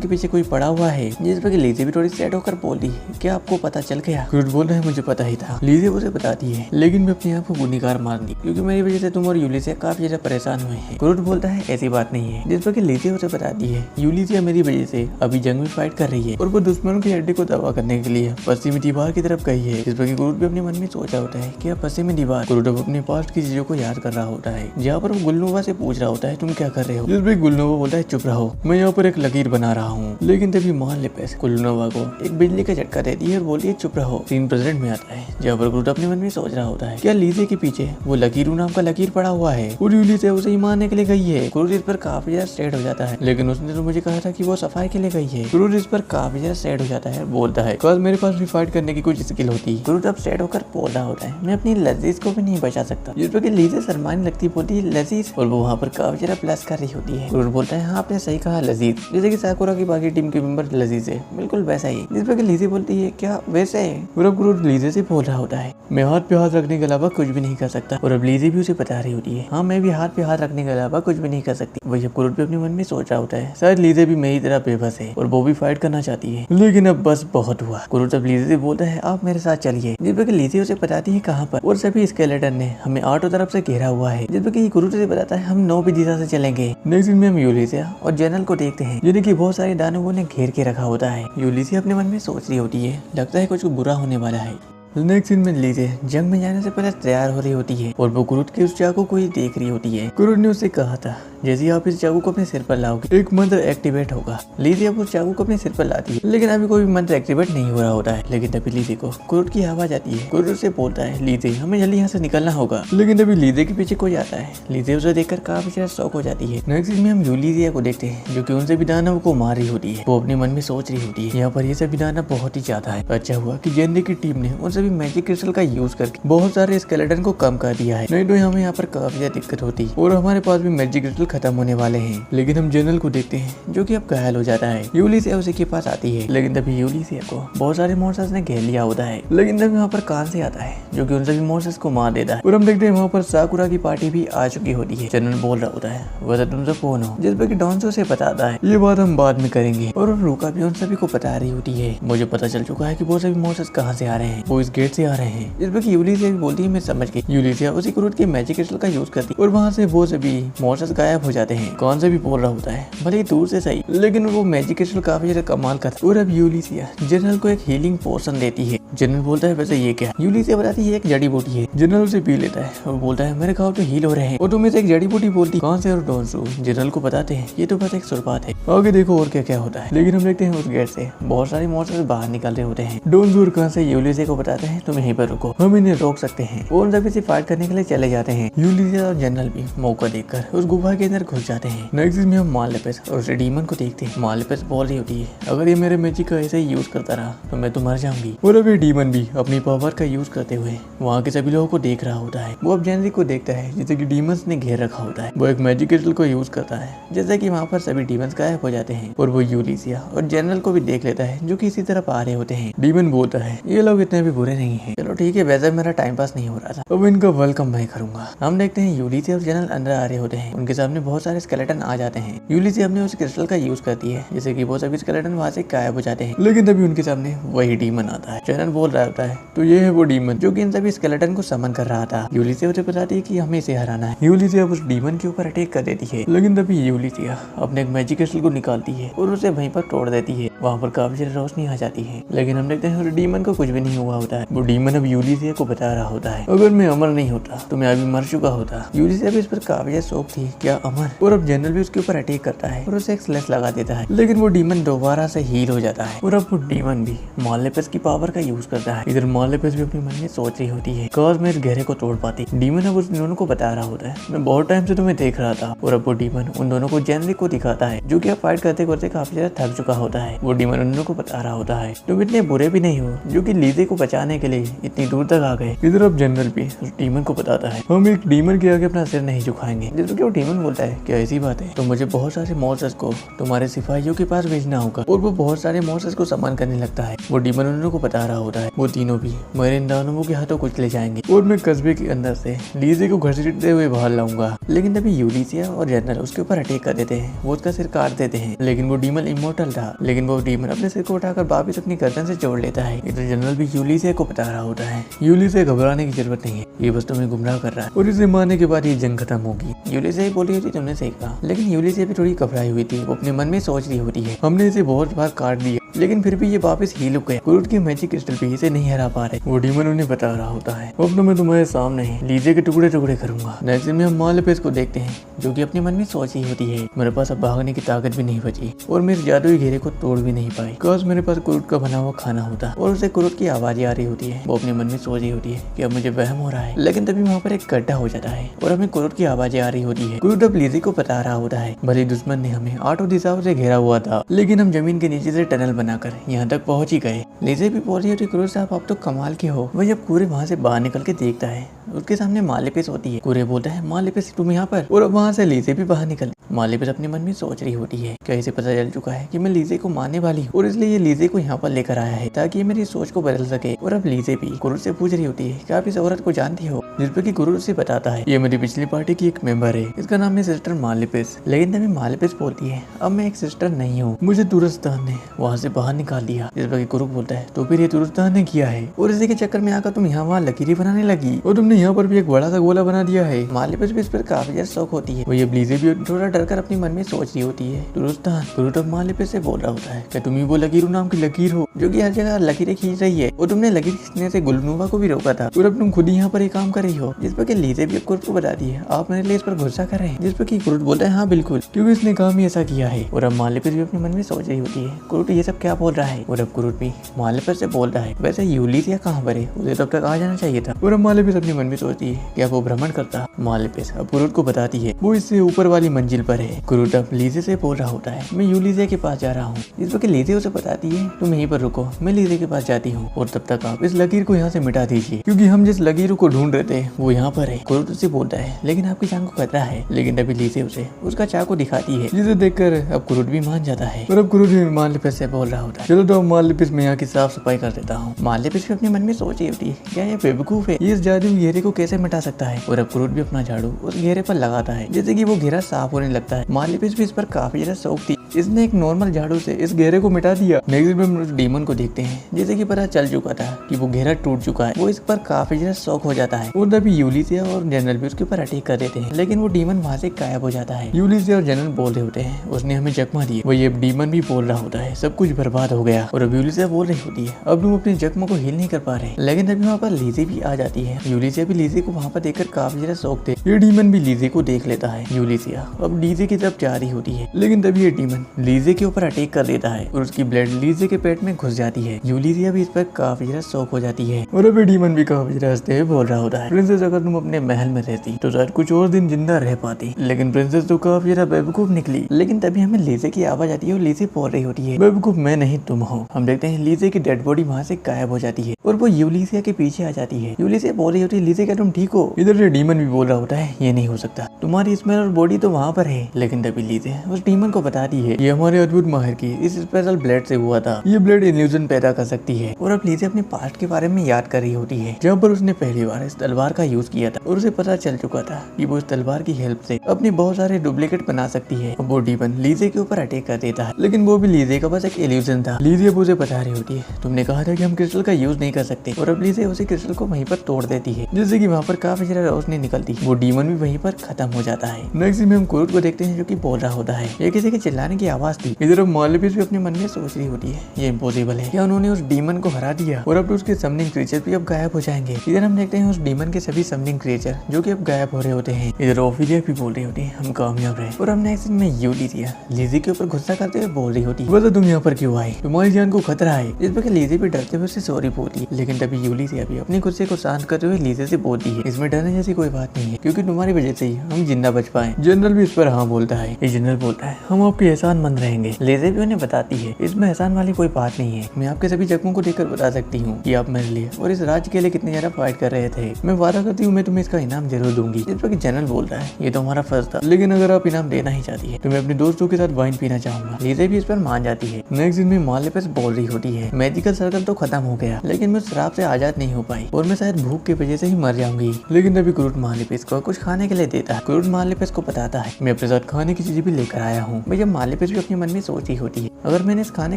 के पीछे कोई पड़ा हुआ है। जिस पर लीजे भी थोड़ी सेट होकर बोलती है क्या आपको पता चल गया। क्रूज बोल रहा है मुझे पता ही था। लीजे उसे बताती है लेकिन मैं अपने आप को गुनहगार मान दी क्योंकि मेरी वजह से तुम और यूलिसिया काफी ज्यादा परेशान हुए हैं। क्रूज बोलता है ऐसी बात नहीं है। जिस पर लीजे उसे बताती है यूलिसिया मेरी वजह से अभी जंग में फाइट कर रही है और वो दुश्मनों की हड्डी को दबा करने के लिए पश्चिमी दीवार की तरफ गई है। जिस पर क्रूज भी अपने मन में सोचा होता है कि पश्चिमी दीवार। क्रूज अपने पास्ट की चीजों को याद कर रहा होता है जहाँ पर वो गुलनोवा से पूछ रहा होता है तुम क्या कर रहे हो। जिस पर गुलनोवा बोलता है चुप रहो मैं यहाँ पर एक लकीर बना रहा हूँ। लेकिन तभी मान लेपेस गुलनोवा को एक बिजली का झटका देती है और बोलती है चुप रहो। सीन प्रेजेंट में आता है जहाँ पर क्रूज अपने मन में सोच रहा होता है क्या लीजे के पीछे वो लकीरू नाम का लकीर पड़ा हुआ है और यूलिसिया उसे ही मारने के लिए गई है। क्रूज इस पर काफी ज्यादा सैड हो जाता है लेकिन उसने तो मुझे कहा था कि वो सफाई के लिए गई है। क्रूज इस पर काफी ज्यादा सैड हो जाता है बोलता है कल मेरे पास भी फाइट करने की कुछ स्किल होती। क्रूज अब सैड होकर बोल रहा होता है मैं अपनी लजीज को भी नहीं बचा सकता। जिस पर लीजे शर्माने लगती बोलती है लजीज और वो वहाँ पर काफी ज्यादा प्लस कर रही होती है। क्रूज बोलता है हाँ आपने सही कहा लजीज, जैसे कि साकुरा की बाकी टीम के मेंबर लजीज है बिल्कुल वैसा ही। जिस पर लीजे बोलती है क्या वैसे है। और अब क्रूज लीजे से बोल रहा होता है मैं हाथ पे हाथ रखने के अलावा कुछ भी नहीं कर सकता। और अब लीजे भी उसे बता रही होती है हाँ मैं भी हाथ पे हाथ रखने के अलावा कुछ भी नहीं कर सकती। वही अब क्रूज भी अपने मन में सोच रहा होता है शायद लीजे भी मेरी तरह बेबस है और वो भी फाइट करना चाहती है लेकिन अब बस बहुत हुआ। क्रूज अब लीजे से बोलता है आप मेरे साथ चलिए। जिस पर लीजे उसे बताती है कहाँ पर और सभी स्केलेटन ने हमें आठों तरफ से घेरा हुआ है। जिस पर क्रूज से बताता है हम 9 भी दिशा से चलेंगे। नेक्स्ट दिन में हम यूलिसिया और जनरल को देखते हैं जिन्हें की बहुत सारे दानवों ने घेर के रखा होता है। यूलिसिया अपने मन में सोच रही होती है लगता है कुछ बुरा होने वाला है। नेक्स्ट सीन में लीजे जंग में जाने से पहले तैयार हो रही होती है और वो क्रूज के उस चाकू को ही देख रही होती है। क्रूज ने उससे कहा था जैसे ही आप इस चाकू को अपने सिर पर लाओगे एक मंत्र एक्टिवेट होगा। लीजी अब उस चाकू को अपने सिर पर लाती है, लेकिन अभी कोई मंत्र एक्टिवेट नहीं हो रहा होता है। लेकिन तभी लीजी को क्रूड की आवाज आती है। क्रूड उससे बोलता है, लीजी हमें जल्दी यहाँ से निकलना होगा। लेकिन तभी लीजी के पीछे कोई आता है। लीजी उसे देखकर काफी ज्यादा शॉक हो जाती है। नेक्स्ट में हम यूलिजिया को देखते हैं, जो कि उन सभी दानवों को मार रही होती है। वो अपने मन में सोच रही होती है, यहाँ पर ये सभी दानव बहुत ही ज्यादा है। अच्छा हुआ कि जेनरी की टीम ने उन सभी मैजिक क्रिस्टल का यूज करके बहुत सारे स्केलेटन को कम कर दिया है, नहीं तो हमें यहाँ पर काफी ज्यादा दिक्कत होती और हमारे पास भी मैजिक क्रिस्टल खत्म होने वाले हैं। लेकिन हम जनरल को देखते हैं, जो कि अब घायल हो जाता है। यूलिजिया उसी के पास आती है, लेकिन तभी यूलिजिया को बहुत सारे मॉन्स्टर्स ने घेर लिया होता है। लेकिन तभी वहाँ पर कान से आता है, जो कि उन सभी मॉन्स्टर्स को मार देता है। और हम देखते हैं वहाँ पर साकुरा की पार्टी भी आ चुकी होती है। जनरल बोल रहा होता है, वैसे तुम सब कौन हो? जिस पर कि डॉन्सो से बताता है, ये बात हम बाद में करेंगे। और रूका भी उन सभी को बता रही होती है, मुझे पता चल चुका है कि वो सभी मॉन्स्टर्स कहाँ से आ रहे हैं, वो इस गेट से आ रहे हैं। जिस पर कि यूलिजिया भी बोलती है, मैं समझ गई। यूलिजिया उसी क्रूड के मैजिक क्रिस्टल का यूज करती और वहाँ से वो सभी मॉन्स्टर्स गायब हो जाते हैं। कौन से भी बोल रहा होता है, भले ही दूर से सही, लेकिन वो मैजिक क्रिस्टल काफी ज्यादा कमाल का था। और अब यूलिजिया जनरल को एक हीलिंग पोशन देती है। जनरल बोलता है, वैसे ये क्या? यूलिजिया बताती है, एक जड़ी बूटी है। जनरल उसे पी लेता है और बोलता है, मेरे घाव तो हील हो रहे हैं और तुम इसे एक जड़ी बूटी बोलती कौन से? और डॉन्सो जनरल को बताते हैं, ये तो बस एक सुरपात है, आगे देखो और क्या क्या होता है। लेकिन हम देखते हैं उस गेट से बहुत सारे मॉन्स्टर्स बाहर निकल रहे होते हैं। डॉन्सो और कान से यूलिजिया को बताते हैं, तुम यहीं पर रुको, हम इन्हें रोक सकते हैं। और उन सभी से फाइट करने के लिए चले जाते हैं। यूलिजिया और जनरल भी मौका देखकर उस गुफा के अंदर घुस जाते हैं। नेक्स्ट में हम मालेफिस और उस डीमन को देखते हैं। मालेफिस बोल रही होती है, अगर ये मेरे मैजिक का ऐसे ही यूज करता रहा तो मैं तो मर जाऊंगी। और अब ये डीमन भी अपनी पावर का यूज करते हुए वहाँ के सभी लोगों को देख रहा होता है। वो अब जेनरी को देखता है, जैसे कि डीमंस ने घेर रखा होता है। वो एक मैजिक क्रिस्टल को यूज करता है, जैसे कि वहाँ पर सभी डीमंस गायब हो जाते हैं। और वो यूलिजिया और जनरल को भी देख लेता है, जो कि इसी तरफ आ रहे होते हैं। डीमन बोलता है, ये लोग इतने भी बुरे नहीं है, चलो ठीक है, वैसे मेरा टाइम पास नहीं हो रहा था, अब इनका वेलकम मैं करूंगा। हम देखते हैं यूलिजिया और जनरल अंदर आ रहे होते हैं। उनके सामने बहुत सारे स्केलेटन आ जाते हैं। यूलिजिया अपने उस क्रिस्टल का यूज करती है, जैसे कि वो सभी स्केलेटन वहाँ से गायब हो जाते हैं। लेकिन तभी उनके सामने वही डीमन आता है। जनरल बोल रहा होता है, तो ये है वो डीमन जो कि इन सभी स्केलेटन को समन कर रहा था। यूलिजिया उसे बताती है कि हमें इसे हराना है। यूलिजिया उस डीमन के ऊपर अटैक कर देती है, लेकिन तभी यूलिजिया अपने एक मैजिक क्रिस्टल को निकालती है और उसे वहीं पर तोड़ देती है। वहाँ पर काफी सारी रोशनी आ जाती है। लेकिन हम देखते हैं उस डीमन को कुछ भी नहीं हुआ होता है। वो डीमन अब यूलिजिया को बता रहा होता है, अगर मैं अमर नहीं होता तो मैं अभी मर चुका होता। यूलिजिया भी इस पर काफी ज्यादा शौक थी, क्या अमर? और अब जनरल भी उसके ऊपर अटैक करता है और उसे एक स्लैश लगा देता है, लेकिन वो डीमन दोबारा से हील हो जाता है। और अब वो डीमन भी मालेफिस की पावर का यूज करता है। इधर मालेफिस भी अपने मन में सोच रही होती है, काश मैं इस घेरे को तोड़ पाती। डीमन अब उस दोनों को बता रहा होता है, मैं बहुत टाइम से तुम्हें देख रहा था। और अब वो डीमन उन दोनों को जेनरी को दिखाता है, जो कि अब फाइट करते करते काफी ज्यादा थक चुका होता है। वो डीमन उन दोनों को बता रहा होता है, तुम इतने बुरे भी नहीं हो जो कि लीजे को बचाने के लिए इतनी दूर तक आ गए। इधर अब जनरल भी उस डीमन को बताता है, हम एक डीमन के आगे अपना सिर नहीं झुकाएंगे। जिसको वो डीमन बोलता है, क्या ऐसी बात है? तो मुझे बहुत सारे मॉन्स्टर्स को तुम्हारे सिपाहियों के पास भेजना होगा। और वो बहुत सारे मॉन्स्टर्स को सम्मान करने लगता है। वो डीमन उन को बता रहा होता है, वो तीनों भी मेरे इन दानवों के हाथों कुचले जाएंगे और मैं कस्बे के अंदर से लीजे को घसीटते हुए बाहर लाऊंगा। लेकिन तभी यूलिजिया और जनरल उसके ऊपर अटैक कर देते हैं, वो उसका सिर काट देते हैं। लेकिन वो डीमन इमोर्टल था, लेकिन वो डीमन अपने सिर को उठाकर वापिस अपनी गर्दन से जोड़ लेता है। इधर जनरल भी यूलिजिया को बता रहा होता है, यूलिजिया घबराने की जरूरत नहीं है, ये बस तुम्हें गुमराह कर रहा है और इसे मारने के बाद ये जंग खत्म होगी। यूलिजिया बोल रही होती, तुमने सही कहा। लेकिन यूलिजिया भी थोड़ी घबराई हुई थी, वो अपने मन में सोच रही होती है, हमने इसे बहुत बार काट दिया लेकिन फिर भी ये वापस हील हो गया। क्रूड की मैजिक क्रिस्टल भी इसे नहीं हरा पा रहे। वो डीमन उन्हें बता रहा होता है, अब तो मैं तुम्हारे सामने ही लीजे के टुकड़े टुकड़े करूंगा। नेक्स्ट में हम मालेफिस को देखते हैं, जो कि अपने मन में सोच रही होती है, मेरे पास अब भागने की ताकत भी नहीं बची और मेरे जादुई घेरे को तोड़ भी नहीं पाई। काश मेरे पास क्रूड का बना हुआ खाना होता। और उसे क्रूड की आवाज आ रही होती है, वो अपने मन में सोच रही होती है कि अब मुझे वहम हो रहा है। लेकिन तभी वहाँ पर एक गड्ढा हो जाता है और हमें क्रूड की आवाजें आ रही होती है। क्रूड अब लीजे को बता रहा होता है, भले दुश्मन ने हमें आठों दिशाओं से घेरा हुआ था, लेकिन हम जमीन के नीचे से टनल बनाकर यहाँ तक पहुंच ही गए। लीजे भी बोल रही होती, क्रूड साहब आप तो कमाल के हो। वह जब कूरे वहाँ से बाहर निकल के देखता है, उसके सामने मालेफिस होती है। कूरे बोलता है, मालेफिस तुम यहाँ पर? और अब वहाँ से लीजे भी बाहर निकल। मालेफिस अपने मन में सोच रही होती है, क्या इसे पता चल चुका है कि मैं लीजे को मारने वाली हूँ और इसलिए ये लीजे को यहाँ पर लेकर आया है ताकि ये मेरी सोच को बदल सके। और अब लीजे भी क्रूड से पूछ रही होती है, क्या आप इस औरत को जानती हो? जिस पर कि क्रूड से बताता है, ये मेरी पिछली पार्टी की एक मेंबर है, इसका नाम है सिस्टर मालेफिस। लेकिन तभी मालेफिस बोलती है, अब मैं एक सिस्टर नहीं हूँ, मुझे तुरस्तान ने वहाँ से बाहर निकाल दिया। जिस पर कि क्रूड बोलता है, तो फिर ये तुरस्तान ने किया है और इसी के चक्कर में आकर तुम यहाँ वहाँ लकीरें बनाने लगी और तुमने यहाँ पर भी एक बड़ा सा गोला बना दिया है। मालेफिस भी इस पर काफी ज्यादा शौक होती है। वो ये लीजे भी थोड़ा डर कर अपने मन में सोच रही होती है। दुरुस्तान क्रूट अब मालिपिस से बोल रहा होता है कि तुम ही वो लकीरू नाम की लकीर हो जो कि हर जगह लकीरें खींच रही है, और तुमने लकीर खींचने से गुलनुमा को भी रोका था, और अब तुम खुद ही यहाँ पर एक काम कर रही हो जिस पर लीजे भी कुरुट को बताती है आप मेरे लिए इस पर गुस्सा कर रहे हैं, जिस पर कुरुट बोलता है हाँ बिल्कुल, क्योंकि इसने काम ही ऐसा किया है। और अब मालिपिस भी अपने मन में सोच रही होती है कुरुट ये सब क्या बोल रहा है, और अब कुरुट भी मालिपिस से बोल रहा है वैसे यूलिसिया कहाँ पर है, उसे तब तक आ जाना चाहिए था। और अब मालिपिस अपने मन में सोचती है क्या वो भ्रमण करता। मालिपिस अब कुरुट को बताती है वो इससे ऊपर वाली मंजिल पर है। कुरुट अब लीजे से बोल रहा होता है मैं यूलिसिया के पास जा रहा हूँ, जिस पर लीजे उसे बताती है तुम यहीं पर रुको, मैं लीजे के पास जाती हूँ, और तब तक आप इस लकीर को यहाँ से मिटा दीजिए क्योंकि हम जिस लकीर को ढूंढ रहे थे वो यहाँ पर है। कुरुट उसे बोलता है लेकिन आपकी जान को खतरा है, लेकिन तभी लीजे उसे उसका चाकू दिखाती है, जिसे देखकर अब कुरुट भी मान जाता है। और अब कुरुट भी मालिपिस से बोल रहा होता है चलो तो मालिपिस मैं यहाँ की साफ सफाई कर देता हूँ। मालिपिस भी अपने मन में सोच रही होती है क्या ये बेवकूफ है, ये इस जादू घेरे को कैसे मिटा सकता है। और अब कुरुट भी अपना झाड़ू उस घेरे पर लगाता है जैसे कि वो घेरा साफ होने लगता है। मालिपिस भी इस पर काफी ज्यादा शौक थी, इसने एक नॉर्मल झाड़ू से इस घेरे को मिटा दिया। नेक्स्ट में हम उस डीमन को देखते हैं जैसे कि पता चल चुका था कि वो घेरा टूट चुका है, वो इस पर काफी ज्यादा शौक हो जाता है। और तभी यूलिसिया और जनरल भी उसके ऊपर अटैक कर देते हैं, लेकिन वो डीमन वहाँ से गायब हो जाता है। यूलिसिया और जनरल बोल रहे होते हैं उसने हमें जख्मा दिए, वही अब डीमन भी बोल रहा होता है सब कुछ बर्बाद हो गया। और अब यूलिसिया बोल रही होती है अब तुम अपने जख्मों को हील नहीं कर पा रहे, लेकिन तभी वहाँ पर लीजे भी आ जाती है। यूलिसिया भी लीजे को वहाँ पर देखकर काफी ज्यादा शौक थे, ये डीमन भी लीजे को देख लेता है। यूलिसिया अब लीजे की तरफ जा रही होती है, लेकिन तभी ये डीमन लीजे के ऊपर अटैक कर देता है और उसकी ब्लड लीजे के पेट में घुस जाती है। यूलिसिया भी इस पर काफी ज्यादा शौक हो जाती है। और अब डीमन भी काफी ज्यादा हंसते हुए बोल रहा होता है प्रिंसेस अगर तुम अपने महल में रहती तो शायद कुछ और दिन जिंदा रह पाती, लेकिन प्रिंसेस तो काफी ज्यादा बेवकूफ निकली। लेकिन तभी हमें लीजे की आवाज आती है और लीजे बोल रही होती है बेवकूफ मैं नहीं तुम हो। हम देखते हैं लीजे की डेड बॉडी वहाँ से गायब हो जाती है और वो यूलिसिया के पीछे आ जाती है। यूलिसिया बोल रही होती है लीजे क्या तुम ठीक हो। इधर से डीमन भी बोल रहा होता है ये नहीं हो सकता, तुम्हारी स्मेल और बॉडी तो वहाँ पर है। लेकिन तभी लीजे उस डीमन को बताती है ये हमारे अद्भुत माहिर की इस स्पेशल ब्लेड से हुआ था, ये ब्लेड इल्यूजन पैदा कर सकती है। और अब लीजे अपने पास्ट के बारे में याद कर रही होती है जहाँ पर उसने पहली बार इस तलवार का यूज किया था और उसे पता चल चुका था कि वो इस तलवार की हेल्प से अपने बहुत सारे डुप्लीकेट बना सकती है। अब वो डीमन लीजे के ऊपर अटैक कर देता है, लेकिन वो भी लीजे का बस एक इल्यूजन था। लीजे अब उसे बता रही होती है तुमने कहा था कि हम क्रिस्टल का यूज नहीं कर सकते, और अब लीजे उसे क्रिस्टल को वहीं पर तोड़ देती है जिससे कि वहाँ पर काफी ज्यादा रोशनी निकलती है। वो डीमन भी वहीं पर खत्म हो जाता है। नेक्स्ट में हम कुरुट को देखते हैं जो कि बोल रहा होता है ये किसी के चिल्लाने की आवाज थी। इधर अब मालिपिस भी अपने मन में सोच रही होती है ये इम्पॉसिबल है, क्या उन्होंने उस डीमन को हरा दिया और अब उसके समनिंग क्रिएचर भी अब गायब हो जाएंगे। इधर हम देखते हैं उस डीमन के सभी समनिंग क्रिएचर जो कि अब गायब हो रहे होते हैं। इधर ओफिलिया भी बोल रही होती है हम कामयाब रहे। और हम नेक्स्ट में यूलिसिया लीजे के ऊपर गुस्सा करते हुए बोल रही होती है वैसे तुम यहाँ पर क्यों आए, तुम्हारी जान को खतरा है। इस पर लीजे भी डरते हुए उससे सॉरी बोलती है, लेकिन तभी यूलिसिया भी अपने गुस्से को शांत करते हुए लीजे से बोलती है इसमें डरने जैसी कोई बात नहीं है क्योंकि तुम्हारी वजह से ही हम जिंदा बच पाए। जनरल भी इस पर हाँ बोलता है। ये जनरल बोलता है हम आपके एहसानमंद रहेंगे। लीजे भी उन्हें बताती है इसमें एहसान वाली कोई बात नहीं है, मैं आपके सभी जख्मों को देखकर बता सकती हूँ कि आप मेरे लिए और इस राज्य के लिए कितने ज्यादा फाइट कर रहे थे। मैं वादा करती हूँ मैं तुम्हें इसका इनाम जरूर दूंगी। इस पर जनरल बोलता है ये तो हमारा फर्ज था, लेकिन अगर आप इनाम देना ही चाहती है तो मैं अपने दोस्तों के साथ वाइन पीना चाहूंगा। लीजे भी इस पर मान जाती है। नेक्स्ट दिन में मालिपिस बोल रही होती है मैजिकल सर्कल तो खत्म हो गया, लेकिन मैं शराब से आजाद नहीं हो पाई और मैं शायद भूख की वजह से ही मर जाऊंगी। लेकिन तभी कुरुट मालिपिस को कुछ खाने के लिए देता है। कुरुट मालिपिस को बताता है मैं अपने साथ खाने की चीज भी लेकर आया हूँ। भैया मालिपिस भी अपने मन में सोच रही होती है अगर मैंने इस खाने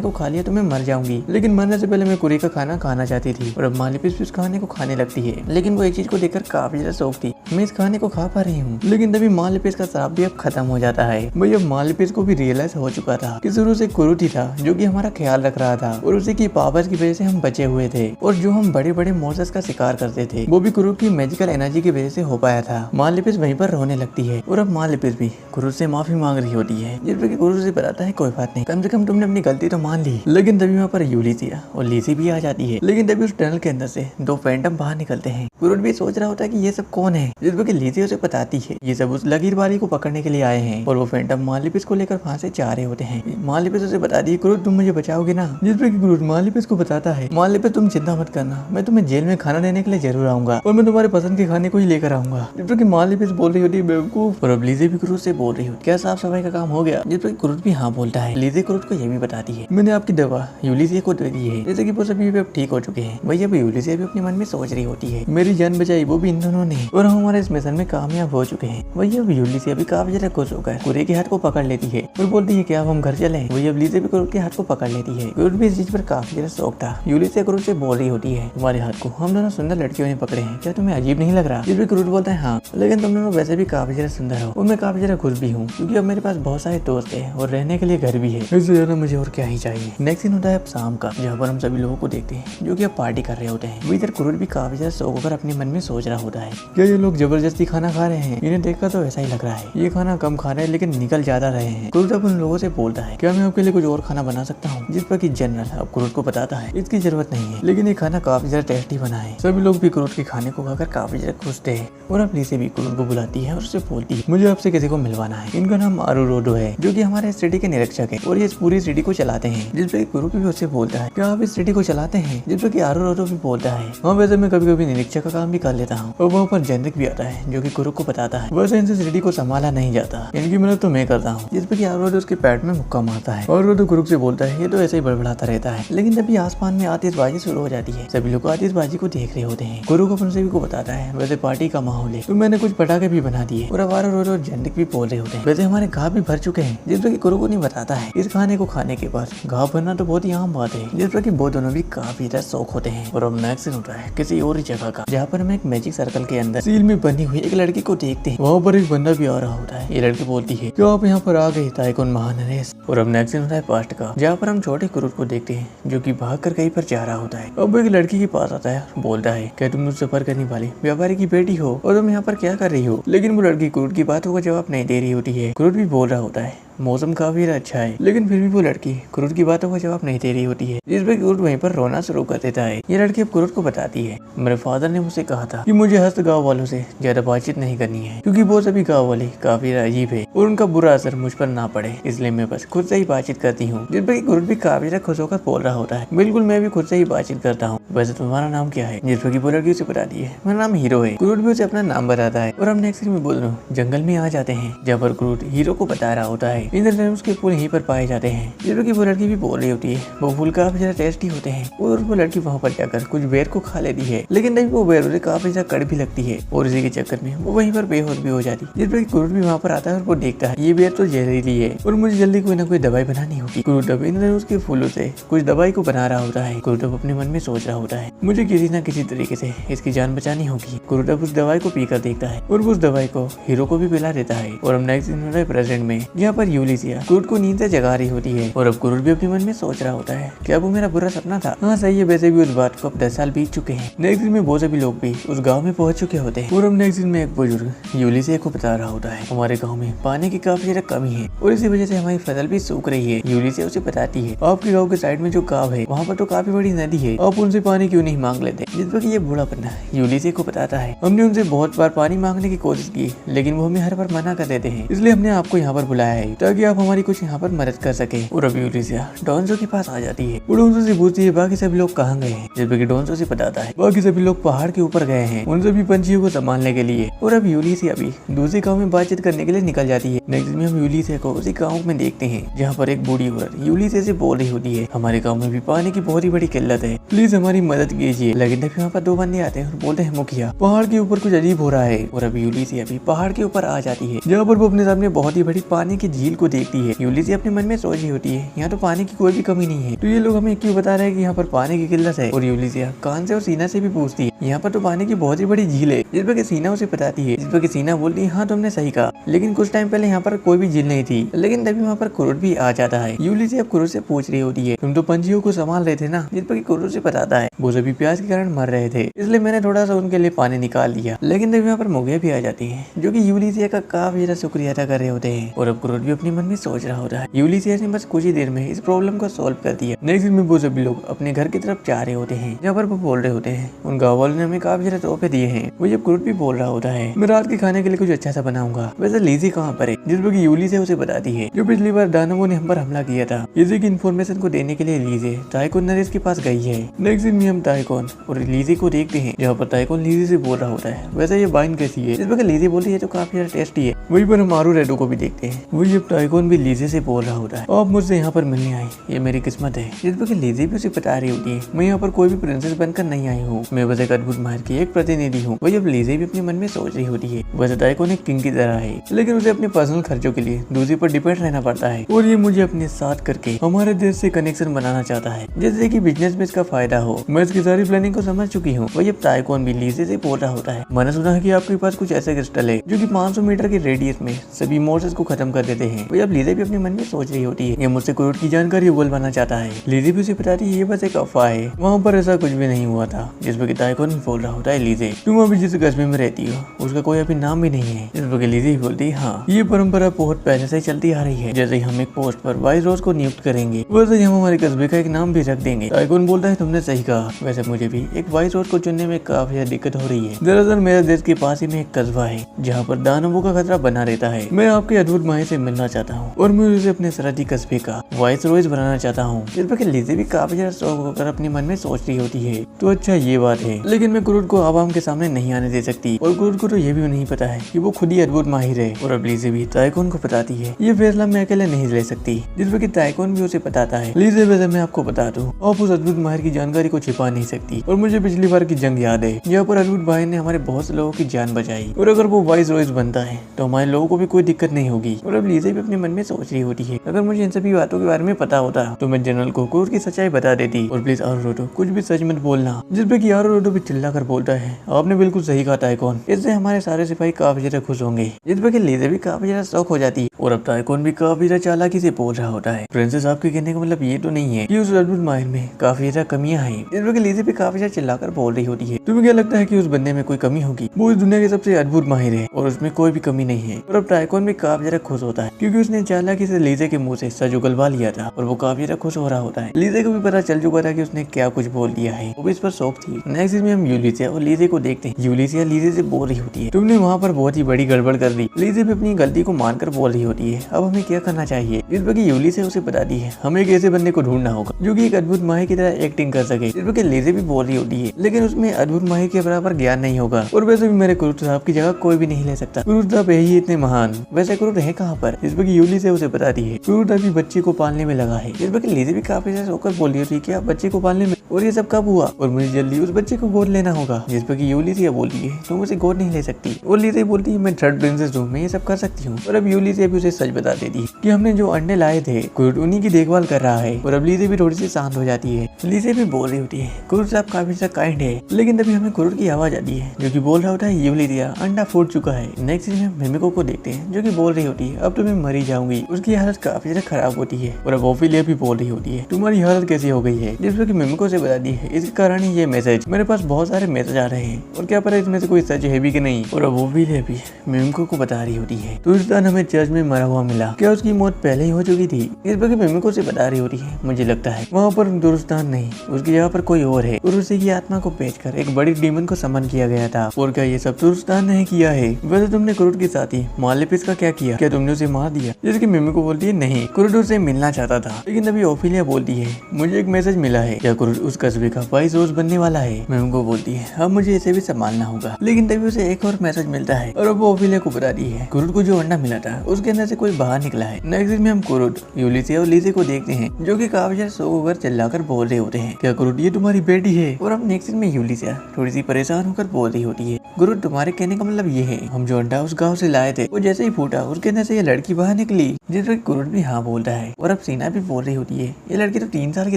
को खा लिया तो मैं मर जाऊंगी, लेकिन मरने से पहले मैं कुरी का खाना खाना चाहती थी। और अब मालिपिस भी उस खाने को खाने लगती है, लेकिन वो एक चीज को देखकर काफी ज्यादा शौक थी मैं इस खाने को खा पा रही हूँ। लेकिन तभी मालिपिस का शराब भी अब खत्म हो जाता है। भैया मालिपिस को भी रियलाइज हो चुका था कि शुरू से कुरुट ही था जो कि हमारा ख्याल रख रहा था और उसी की पावर्स की वजह से हम बचे हुए थे, और जो हम बड़े बड़े मॉन्स्टर्स का शिकार करते थे वो भी कुरुट की मैजिकल एनर्जी की वजह से हो पाया था। मालिपिस वहीं पर रोने लगती है और अब मालिपिस भी कुरुट से माफी मांग रही होती है, जिस पर कुरुट से बताता है कोई बात नहीं, कम से कम तुमने अपनी गलती तो मान ली। लेकिन तभी वहाँ पर यूलिसिया और लीसी भी आ जाती है। लेकिन तभी उस टनल के अंदर से दो फैंटम बाहर निकलते हैं। कुरुट भी सोच रहा होता है कि ये सब कौन है, जिस पर लीसी उसे बताती है ये सब उस लकीर वाली को पकड़ने के लिए आए हैं और वो फैंटम मालिपिस को लेकर वहाँ से जा रहे होते हैं। मालिपिस उसे बताती है कुरुट तुम मुझे बचाओगे ना, जिस पर कुरुट मालिपिस को बताता है मालिपिस तुम चिंता मत करना, मैं तुम्हें जेल में खाना देने के लिए जरूर आऊंगा और मैं तुम्हारे पसंद के खाने को ही लेकर आऊंगा। जिस पर मालिपिस बोल रही होती है बेवकूफ, और अब लीजे भी कुरुट से बोल रही होती क्या साफ सफाई का काम हो गया, जिस पर कुरुट भी हाँ बोलता है। लीजे कुरुट को ये भी बताती है मैंने आपकी दवा यूलिसिया को दे दी है, जैसे कि वो सभी अब ठीक हो चुके हैं। वही अब यूलिसिया भी अपने मन में सोच रही होती है मेरी जान बचाई वो भी इन दोनों ने, और हम हमारे इस मिशन में कामयाब हो चुके हैं। वही अब यूलिसिया भी काफी ज्यादा खुश होकर कुरे के हाथ को पकड़ लेती है और बोलती है क्या हम घर चलें। वही अब लीजे भी कुरुट के हाथ को पकड़ लेती है। कुरुट भी इस चीज पर काफी ज्यादा शौक था। यूलिसिया कुरुट से बोल रही होती है तुम्हारे हाथ को हम दोनों सुंदर लड़कियों ने पकड़े हैं, क्या तुम्हें अजीब नहीं लग रहा। जिस भी कुरुट बोलता है हाँ, लेकिन तुम दोनों वैसे भी काफी ज्यादा सुंदर हो और मैं काफी ज्यादा खुश भी हूँ, क्योंकि अब मेरे पास बहुत सारे दोस्त हैं और रहने के लिए घर भी है। इससे ज्यादा मुझे और क्या ही चाहिए। नेक्स्ट सीन होता है अब शाम का, जहाँ पर हम सभी लोगों को देखते हैं जो कि अब पार्टी कर रहे होते हैं। वो इधर क्रूड भी काफी ज्यादा शौक होकर अपने मन में सोच रहा होता है, क्या ये लोग जबरदस्ती खाना खा रहे हैं? इन्हें देखकर तो ऐसा ही लग रहा है, ये खाना कम खा रहे हैं लेकिन निकल ज्यादा रहे हैं। क्रूड अब उन लोगों से बोलता है, क्या मैं आपके लिए कुछ और खाना बना सकता हूँ? जिस पर कि जनरल अब क्रूड को बताता है इसकी जरूरत नहीं है, लेकिन ये खाना काफी ज्यादा टेस्टी बना है। सभी लोग भी क्रूड के खाने को खाकर काफी ज्यादा खुश थे और अब लीसे भी क्रूड को बुलाती है और उससे बोलती है, मुझे आपसे किसी को मिलवाना है। इनका नाम आरू रोडो है, जो कि हमारे सिटी के निरीक्षक है और ये इस पूरी सिटी को चलाते हैं। जिस पे क्रूड भी उससे बोलता है, क्या आप इस सिटी को चलाते हैं? जिस पे आरू रोडो भी बोलता है, हाँ वैसे मैं कभी कभी निरीक्षक का काम भी कर लेता हूँ। और वहाँ पर जेनरिक भी आता है जो कि क्रूड को बताता है, वैसे इनसे सिटी को संभाला नहीं जाता, इनकी मदद तो मैं करता हूँ। जिस पे आरू रोडो उसके पेट में मुक्का मारता है और रोडो क्रूड से बोलता है, ये तो ऐसे ही बड़बड़ाता रहता है। लेकिन तभी आसमान में आतिशबाजी शुरू हो जाती है। सभी लोग आतिशबाजी को देख रहे होते हैं। गुरु को अपन सभी को बताता है, वैसे पार्टी का माहौल है तो मैंने कुछ पटाखे भी बना दिए और अब आरू रोडो और जेनरिक भी बोल रहे होते हैं, वैसे हमारे घाव भी भर चुके हैं। जिस पर गुरु को नहीं बताता है, इस खाने को खाने के बाद घाव भरना तो बहुत ही आम बात है। जिस पर वो दोनों भी काफी ज्यादा शौक होते हैं। और अब नेक्स्ट सीन होता है किसी और ही जगह का, जहाँ पर हम एक मैजिक सर्कल के अंदर सील में बनी हुई एक लड़की को देखते हैं। वहाँ पर एक बंदा भी आ रहा होता है। ये लड़की बोलती है, क्या आप यहाँ पर आ गए ताइकोन महानरेश? और अब नेक्स्ट सीन होता है पास्ट का, जहाँ पर हम छोटे क्रूड को देखते हैं जो कि भाग कर कहीं पर जा रहा होता है। अब एक लड़की के पास आता है, बोलता है, क्या तुम सफर करने वाली व्यापारी की बेटी हो और तुम यहाँ पर क्या कर रही हो? लेकिन वो लड़की क्रूड की बातों का जवाब नहीं दे रही होती है। क्रूड भी बोल रहा होता है, मौसम काफी अच्छा है, लेकिन फिर भी वो लड़की क्रूड की बातों का जवाब नहीं दे रही होती है। जिस पर क्रूड वहीं पर रोना शुरू कर देता है। ये लड़की अब क्रूड को बताती है, मेरे फादर ने मुझे कहा था कि मुझे हस्त गाँव वालों से ज्यादा बातचीत नहीं करनी है, क्योंकि वो सभी गाँव वाले काफी अजीब है और उनका बुरा असर मुझ पर ना पड़े, इसलिए मैं बस खुद से ही बातचीत करती हूँ। जिस पर क्रूड भी काफी ज्यादा खुश होकर बोल रहा होता है, बिल्कुल मैं भी खुद से ही बातचीत करता हूँ, वैसे तुम्हारा नाम क्या है? जिस पर वो लड़की उसे बताती है, मेरा नाम हीरो है। क्रूड भी उसे अपना नाम बताता है। और हम नेक्स्ट सीन में बोल रहा हूँ, जंगल में आ जाते हैं, जहाँ पर क्रूड हीरो को बता रहा होता है इंद्र उसके फूल यहीं पर पाए जाते हैं। जिस पर वो लड़की भी बोल रही होती है, वो फूल काफी ज्यादा टेस्टी होते हैं और वो लड़की वहाँ पर जाकर कुछ बेर को खा लेती है, लेकिन तभी वो बेर उसे काफी ज्यादा कड़वी लगती है और इसी के चक्कर में वो वहीं पर बेहोश भी हो जाती है। जिस पर क्रूड भी वहाँ पर आता है और वो देखता है ये बेर तो जहरीली है और मुझे जल्दी कोई ना कोई दवाई बनानी होगी। क्रूड अब इंद्र उसके फूलों से कुछ दवाई को बना रहा होता है। क्रूड अब अपने मन में सोच रहा होता है, मुझे किसी न किसी तरीके से इसकी जान बचानी होगी। क्रूड अब उस दवाई को पीकर देखता है और उस दवाई को हीरो को भी पिला देता है। और हम नेक्स्ट सीन होता है प्रेजेंट में, जहाँ पर यूलिसिया क्रूड को नींद से जगा रही होती है और अब क्रूड भी अपने मन में सोच रहा होता है, क्या वो मेरा बुरा सपना था? हाँ सही है, वैसे भी उस बात को अब 10 साल बीत चुके हैं। नेक्स्ट दिन में बहुत सभी लोग भी उस गांव में पहुंच चुके होते हैं। और अब नेक्स्ट दिन में एक बुजुर्ग यूलिसिया को बता रहा होता है, हमारे गाँव में पानी की काफी ज्यादा कमी है और इसी वजह से हमारी फसल भी सूख रही है। यूलिसिया उसे बताती है, आपके गाँव के साइड में जो गाँव है वहाँ पर तो काफी बड़ी नदी है, आप उनसे पानी क्यों नहीं मांग लेते? जिस पर ये बूढ़ा बंदा यूलिसिया को बताता है, हमने उनसे बहुत बार पानी मांगने की कोशिश की, लेकिन वो हमें हर बार मना कर देते हैं, इसलिए हमने आपको यहाँ पर बुलाया है ताकि आप हमारी कुछ यहाँ पर मदद कर सके। और अब यूलिसिया डोंजो के पास आ जाती है। वो डोंजो से पूछती है, बाकी सभी लोग कहाँ गए हैं? जिस पर डोंजो से बताता है, बाकी सभी लोग पहाड़ के ऊपर गए हैं उन सभी पंछियों को संभालने के लिए। और अब यूलिसिया भी दूसरे गाँव में बातचीत करने के लिए निकल जाती है। नेक्स्ट में हम यूलिसिया को उसी गाँव में देखते हैं, जहाँ पर एक बूढ़ी औरत यूलिसिया से बोल रही होती है, हमारे गाँव में भी पानी की बहुत ही बड़ी किल्लत है, प्लीज हमारी मदद कीजिए। लेकिन तभी वहाँ पर 2 बंदे आते हैं और बोलते हैं, मुखिया पहाड़ के ऊपर कुछ अजीब हो रहा है। और अब यूलिसिया भी पहाड़ के ऊपर आ जाती है, जहाँ पर वो अपने सामने बहुत ही बड़ी पानी की झील को देखती है। यूलिसिया अपने मन में सोच रही होती है, यहाँ तो पानी की कोई भी कमी नहीं है, तो ये लोग हमें क्यों बता रहे हैं कि यहाँ पर पानी की किल्लत है? और यूलिसिया कान से और सीना से भी पूछती है, यहाँ पर तो पानी की बहुत ही बड़ी झील है। जिस पर सीना उसे बताती है, जिस पर सीना बोलती है, हाँ तुमने सही कहा, लेकिन कुछ टाइम पहले यहाँ पर कोई भी झील नहीं थी। लेकिन तभी वहाँ पर क्रूड भी आ जाता है। यूलिसिया क्रूड से पूछ रही होती है, तुम तो पंछियों को संभाल रहे थे ना? जिस पर क्रूड से बताता है, वो सभी प्यास के कारण मर रहे थे, इसलिए मैंने थोड़ा सा उनके लिए पानी निकाल दिया। लेकिन तभी वहाँ पर मुर्गियाँ भी आ जाती है, जो की यूलिसिया का काफी ज्यादा शुक्रिया अदा कर रहे होते हैं। और अब क्रूड भी अपने मन में सोच रहा होता है, यूलिसिया ने बस कुछ ही देर में इस प्रॉब्लम को सॉल्व कर दिया। नेक्स्ट दिन में वो सभी लोग अपने घर की तरफ जा रहे होते हैं, जहाँ पर वो बोल रहे होते हैं, उन गाँव वालों ने हमें काफी ज्यादा तोहफे दिए हैं। वो जब क्रूड भी बोल रहा होता है, मैं रात के खाने के लिए कुछ अच्छा सा बनाऊंगा। वैसे लीजी कहाँ पर है? जिस पर यूलिसिया उसे बताती है, जो पिछली बार दानवों ने हम पर हमला किया था, इसी की इन्फॉर्मेशन को देने के लिए लीजे ताइकोन नरेश के पास गई है। नेक्स्ट दिन में हम ताइकोन और लीजी को देखते हैं, जहाँ पर ताइकोन लीजी से बोल रहा होता है, वैसे ये वाइन कैसी है? जिस पर लीजी बोलती है तो काफी ज्यादा टेस्टी है। वहीं पर हम आरू रेडो को भी देखते हैं, वो ये टाइकोन भी लीजे से बोल रहा होता है, आप मुझसे यहाँ पर मिलने आई, ये मेरी किस्मत है। जिस पर लीजे भी उसे बता रही होती है, मैं यहाँ पर कोई भी प्रिंसेस बनकर नहीं आई हूँ, मैं बस एक अद्भुत माहिर की एक प्रतिनिधि हूँ। वही अब लीजे भी अपने मन में सोच रही होती है, वैसे टाइकोन एक किंग की तरह है, लेकिन उसे अपने पर्सनल खर्चों के लिए दूसरे पर डिपेंड रहना पड़ता है और ये मुझे अपने साथ करके हमारे देश से कनेक्शन बनाना चाहता है, जैसे कि बिजनेस में इसका फायदा हो। मैं इसकी सारी प्लानिंग को समझ चुकी हूँ। वही अब टाइकोन भी लीजे से बोल रहा होता है, मैंने सुना है कि आपके पास कुछ ऐसे क्रिस्टल है जो कि 500 मीटर के रेडियस में सभी मोर्सेस को खत्म कर देते हैं। वही अब लीजे भी अपने मन में सोच रही होती है, ये मुझसे क्रूड की जानकारी बोलवाना चाहता है। लीजे भी उसे बताती है ये बस एक अफवाह है, वहाँ पर ऐसा कुछ भी नहीं हुआ था। जिस पर टाइकोन बोल रहा होता है, लीजे तुम अभी जिस कस्बे में रहती हो उसका कोई अभी नाम भी नहीं है। जिस पर लीजे बोलती है, हाँ ये परंपरा बहुत पहले से चलती आ रही है, जैसे ही हम एक पोस्ट पर वाइस रोज को नियुक्त करेंगे वैसे ही हम हमारे कस्बे का एक नाम भी रख देंगे। टाइकोन बोलता है, तुमने सही कहा, वैसे मुझे भी एक वाइस रोज को चुनने में काफी ज्यादा दिक्कत हो रही है। दरअसल मेरे देश के पास ही में एक कस्बा है जहाँ पर दानवों का खतरा बना रहता है। मैं आपके अद्भुत माहिर से मिलना चाहता हूँ और मैं उसे अपने सरहदी कस्बे का वाइस रोज बनाना चाहता हूँ। इस पर लीजे भी काफी ज्यादा शौक होकर अपने मन में सोच रही होती है, तो अच्छा ये बात है, लेकिन मैं क्रूड को आवाम के सामने नहीं आने दे सकती और क्रूड को तो ये भी नहीं पता है कि वो खुद ही अद्भुत माहिर है। और अब लीजे भी टाइकोन को बताती है ये फैसला मैं अकेले नहीं ले सकती, जिस पर टाइकोन भी उसे बताता है, लीजे वैसे मैं आपको बता दूं, आप उस अद्भुत माहिर की जानकारी को छिपा नहीं सकती और मुझे पिछली बार की जंग याद है, यहाँ पर अद्भुत भाई ने हमारे बहुत से लोगों की जान बचाई और अगर वो वाइस रॉयस बनता है तो हमारे लोगों को भी कोई दिक्कत नहीं होगी। और अब लीजे भी अपने मन में सोच रही होती है, अगर मुझे इन सभी बातों के बारे में पता होता तो मैं जनरल को क्रूड की सच्चाई बता देती और प्लीज आरुरोटो कुछ भी सच मत बोलना। जिस पे कि आरुरोटो भी चिल्ला कर बोलता है, आपने बिल्कुल सही कहा टाइकोन, इससे हमारे सारे सिपाही काफी ज्यादा खुश होंगे। जिस पे कि लीजे भी काफी ज्यादा शौक हो जाती है और अब टाइकोन भी काफी ज्यादा चालाकी से बोल रहा होता है, प्रिंसेस आपके कहने का मतलब ये तो नहीं है कि उस अद्भुत माहिर में काफी ज्यादा कमियां हैं। जिस पे कि लीजे भी काफी ज्यादा चिल्लाकर बोल रही होती है, तुम्हें क्या लगता है कि उस बंदे में कोई कमी होगी? वो इस दुनिया के सबसे अद्भुत माहिर है और उसमें कोई भी कमी नहीं है। और अब टाइकोन भी काफी ज्यादा खुश होता है क्योंकि उसने चालाकी से लीजे के मुंह से सच उगलवा लिया था और वो काफी ज्यादा खुश हो रहा होता है। लीजे को भी पता चल चुका था कि उसने क्या कुछ बोल दिया है, वो भी इस पर शौक थी। नेक्स्ट में हम यूलिसिया और लीजे को देखते हैं। यूलिसिया लीजे से बोल रही होती है, तुमने वहाँ पर बहुत ही बड़ी गड़बड़ कर दी। लीजे भी अपनी गलती को मानकर बोल रही होती है, अब हमें क्या करना चाहिए? इस पर यूलिसिया उसे बताती है, हमें एक ऐसे बंदे को ढूंढना होगा जो कि एक अद्भुत माहिर की तरह एक्टिंग कर सके। इस पर लीजे भी बोल रही होती है, लेकिन उसमें अद्भुत माहिर के बराबर ज्ञान नहीं होगा और वैसे भी मेरे क्रूड साहब की जगह कोई भी नहीं ले सकता। क्रूड साहब यही इतने महान, वैसे क्रूड है कहाँ पर? इस पर यूलिसिया उसे बताती है, क्रूड अभी बच्चे को पालने में लगा है। इस पर लीजे भी काफी ज्यादा होकर बोल रही होती है, क्या बच्चे को पालने में? और ये सब कब हुआ? और मुझे जल्दी उस बच्चे को गोद लेना होगा। जिस पर यूलिसिया बोलती है, तुम उसे गोद नहीं ले सकती। और लीजे बोलती है, मैं थर्ड प्रिंसेस हूँ, मैं ये सब कर सकती हूँ। और अब यूलिसिया भी उसे सच बता देती है कि हमने जो अंडे लाए थे क्रूड उन्हीं की देखभाल कर रहा है। और अब लीजे भी थोड़ी सी शांत हो जाती है। लीजे भी बोल रही होती है, क्रूड साहब काफी ज्यादा काइंड है, लेकिन तभी हमें क्रूड की आवाज आती है जो कि बोल रहा होता है, यूलिसिया अंडा फूट चुका है। नेक्स्ट सीन में मिमिको को देखते हैं जो कि बोल रही होती है, अब तो मैं मरी जाऊंगी। उसकी हालत काफी ज्यादा खराब होती है। और अब ओफिलिया भी बोल रही होती है, तुम्हारी हालत कैसी हो गई है? जिस पर कि मिमिको से बताती है, इसके कारण ही ये मैसेज, मेरे पास बहुत सारे मैसेज आ रहे हैं और क्या पता इसमें से कोई सच है भी कि नहीं। और अब ओफिलिया भी मिमिको को बता रही होती है, तुर्स्तान हमें चर्च में मरा हुआ मिला, क्या उसकी मौत पहले ही हो चुकी थी? इस पर मिमिको से बता रही होती है, मुझे लगता है वहाँ पर तुर्स्तान नहीं, उसकी जगह पर कोई और है और उसी की आत्मा को बेचकर एक बड़ी डीमन को समन किया गया था। और क्या ये सब तुर्स्तान ने किया है? वैसे तुमने क्रूड के साथी मालेपिस का क्या किया? क्या तुमने उसे मार दिया? जिसकी मिमिको बोलती है, नहीं, क्रूड उससे मिलना चाहता था। लेकिन अभी ओफिलिया बोलती है, मुझे एक मैसेज मिला है, क्या क्रूड उस कस्बे का वाइस रोज बनने वाला है? मिमिको बोलती है, अब मुझे इसे भी संभालना होगा। लेकिन तभी उसे एक और मैसेज मिलता है और अब वो ओफिलिया को बताती है, क्रूड को जो अंडा मिला था उसके अंदर से कोई बाहर निकला है। नेक्स्ट में हम क्रूड, यूलिसिया और लीजे को देखते हैं जो कि काफी ज्यादा सो होकर चिल्लाकर बोल रहे होते हैं, क्या क्रूड ये तुम्हारी बेटी है? और अब नेक्स्ट में यूलिसिया थोड़ी सी परेशान होकर बोल रही होती है, क्रूड तुम्हारे कहने का मतलब ये है, हम जो अंडा उस गाँव से लाए थे वो जैसे ही फूटा उसके अंदर से ये लड़की बाहर निकली? जिस पर क्रूड भी हाँ बोलता है। और अब सीना भी बोल रही होती है, ये लड़की तो 3 साल की